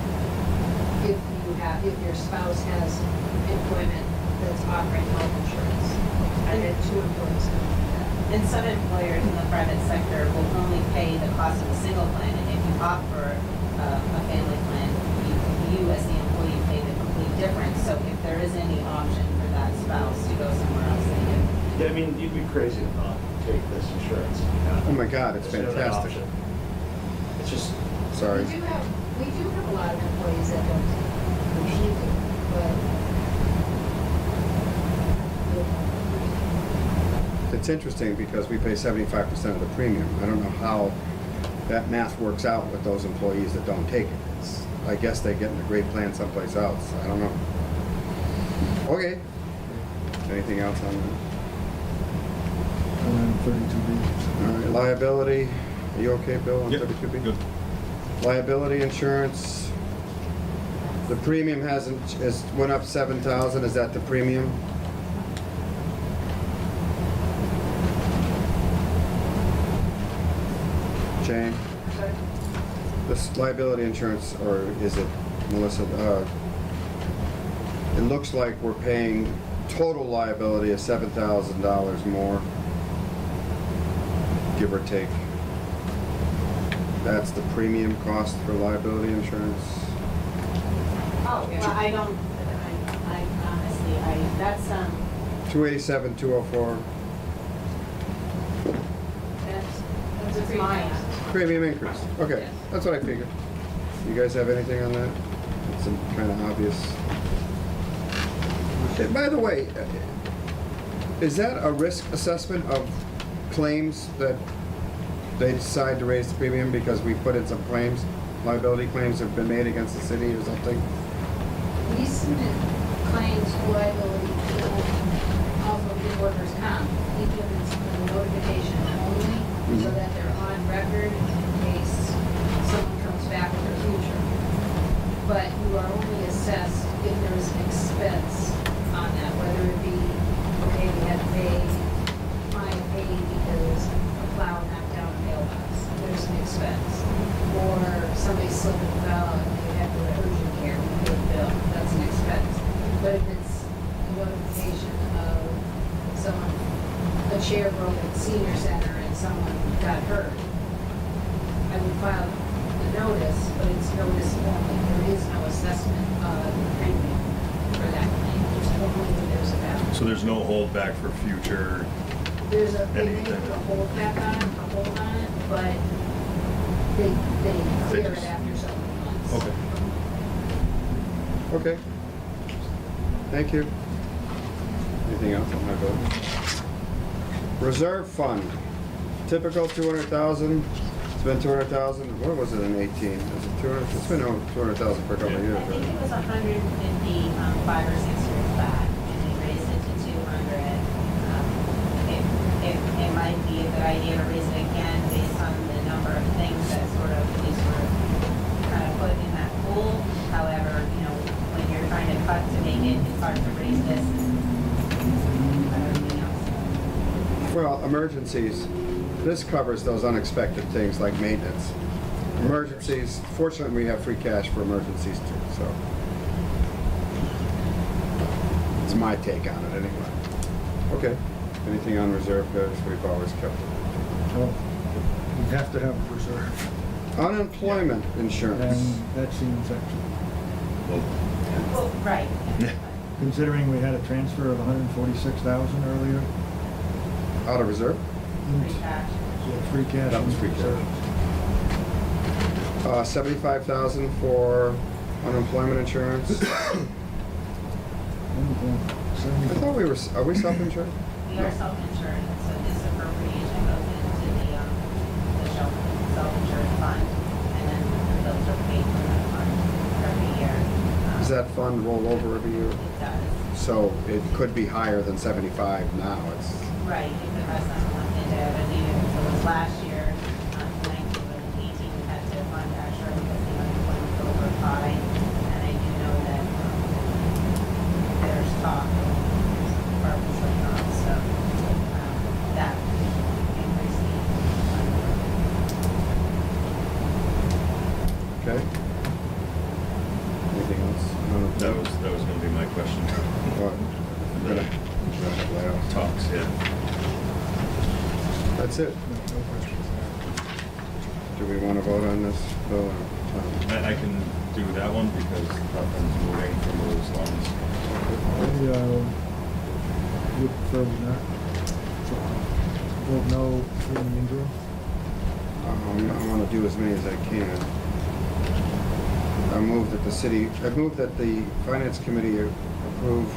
if your spouse has employment that's offering health insurance. And then two employees don't do that. And some employers in the private sector will only pay the cost of a single plan, and if you opt for a family plan, you as the employee pay the complete difference. So if there is any option for that spouse to go somewhere else, they do. Yeah, I mean, you'd be crazy to not take this insurance. if you had Oh my God, it's this other fantastic. option. It's just, Sorry. We do have a lot of employees that don't take it, we do, but. It's interesting because we pay 75% of the premium. I don't know how that math works out with those employees that don't take it. I guess they get in a great plan someplace else. I don't know. Okay. Anything else on that? Around 32B. All right, liability. Are you okay, Bill, on Yep, 32B? good. Liability insurance. The premium went up 7,000. Is that the premium? Jane? This liability insurance, or is it Melissa? It looks like we're paying total liability of $7,000 more, give or take. That's the premium cost for liability insurance. Oh, well, I don't, I honestly, that's, 287, 204. that's mine. Premium increase. Okay, Yes. that's what I figured. You guys have anything on that? It's kind of obvious. By the way, is that a risk assessment of claims that they decide to raise the premium because we put in some claims, liability claims have been made against the city or something? We submit claims for liability to also the workers' comp, even if it's a notification only, so that they're on record in case someone comes back in the future. But you are only assessed if there is an expense on that, whether it be, okay, we had to pay, fine paid because a plow knocked down a mailbox, there's an expense. Or somebody slipped and fell and they had to go to urgent care, we pay the bill, that's an expense. But if it's a notification of someone, a chair broke at the senior center and someone got hurt, I would file the notice, but it's notice only. There is no assessment of premium for that claim. It's only when there's a balance. So there's no holdback for future. They may Anything. put a hold on it, but they clear it just- after so many months. Okay. Okay. Thank you. Anything else on my bill? Reserve fund. Typical 200,000. It's been 200,000. What was it in 18? Is it 200? It's been over 200,000 for a couple of years. I think right? it was 150, 5 or 6 years back, and they raised it to 200. It might be a good idea to raise it again based on the number of things that we kind of put in that pool. However, when you're trying to cut to make it, it's hard to raise this and cut everything else. Well, emergencies. This covers those unexpected things like maintenance. Emergencies. Fortunately, we have free cash for emergencies too. So it's my take on it anyway. Okay. Anything on reserve, guys? We've always kept it. Well, we have to have a reserve, Unemployment insurance. and that seems actually, Well, right. considering we had a transfer of 146,000 earlier. Out of reserve? Free cash. Yeah, free cash. That was and free cash. reserves. 75,000 for unemployment insurance. I thought we were. Are we self-insured? We are self-insured, so this appropriation goes into the self-insured fund, and then the bills are paid from that fund every year. Does that fund roll over every year? It does. So it could be higher than 75 now. It's Right, if it has unlimited revenue, if it was last year, 19 and 18, we had to fund extra because the unemployment was over 5, and I do know that there's talk of purposely not, so that increased the That was gonna be my question. What? We're gonna have layoffs. Talks, yeah. That's it. No questions Do we want to vote on this, Bill? I can do that one because nothing's moving from those lines. there. I would prefer we not. Vote no in the interim. I want to do as many as I can. I move that the Finance Committee approve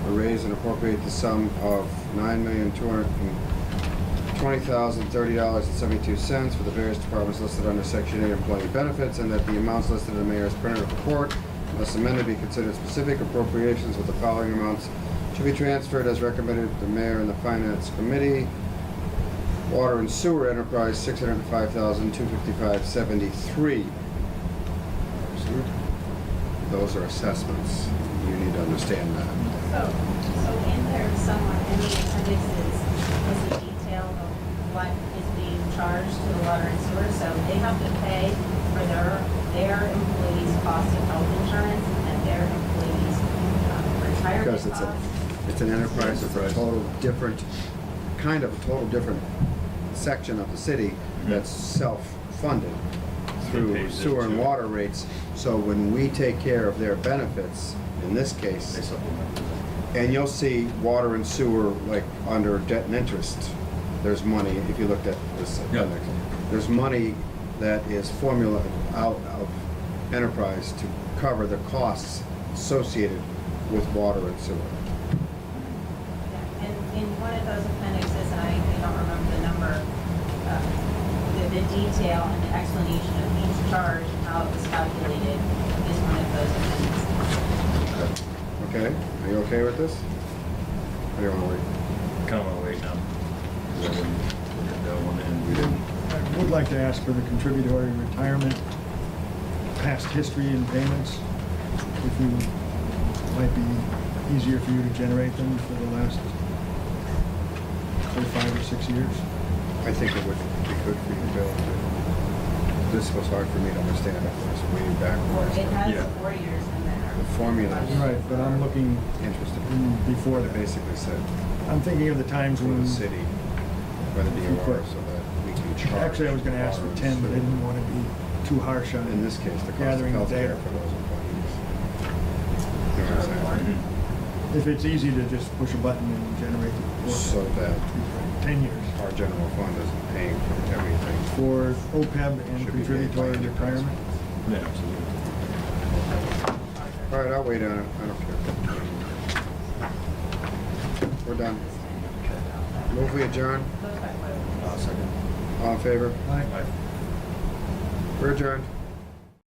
a raise and appropriate the sum of $9,220,030.72 for the various departments listed under Section 8 Employee Benefits, and that the amounts listed in the mayor's printed report, unless amended, be considered specific appropriations, with the following amounts to be transferred as recommended to the mayor and the Finance Committee. Water and Sewer Enterprise, $605,255.73. Those are assessments. You need to understand that. So in there somewhere, in the appendixes, is a detail of what is being charged to the water and sewer. So they have to pay for their employees' cost of health insurance and their employees' retirement Because costs. it's an enterprise, it's a total different section of the city that's self-funded through pays it sewer and too. water rates. So when we take care of their benefits, in this case, They supplement. and you'll see water and sewer, like, under debt and interest, there's money, if you looked at this Yeah. appendix, there's money that is formulated out of enterprise to cover the costs associated with water and sewer. Yeah, and in one of those appendixes, and I don't remember the number, the detail and the explanation of each charge and how it was calculated is one of those appendixes. Okay, are you okay with this? Or do you want to wait? Kind of want to wait now. 'Cause I didn't look at that one and we didn't. I would like to ask for the contributory retirement, past history and payments, if you, might be easier for you to generate them for the last, say, 5 or 6 years. I think it would be good for you, Bill. This was hard for me to understand. It was way Or backwards. it has Yeah. 4 years in there. The formula is Right, but I'm looking interesting. before It that. basically said I'm thinking of the times for when, the city, by the DOR, so that we can charge. actually, I was gonna ask for 10, but I didn't want to be too harsh on In this case, the cost of gathering the healthcare data. for those employees. You know what I'm saying? If it's easy to just push a button and generate the report. So that 10 years. our general fund isn't paying for everything. For OPEB and Should be paid by contributory enterprise. retirement. Yeah, absolutely. All right, I'll wait on it. I don't care. We're done. Move we adjourn. Second. All in favor? Aye. Aye. We're adjourned.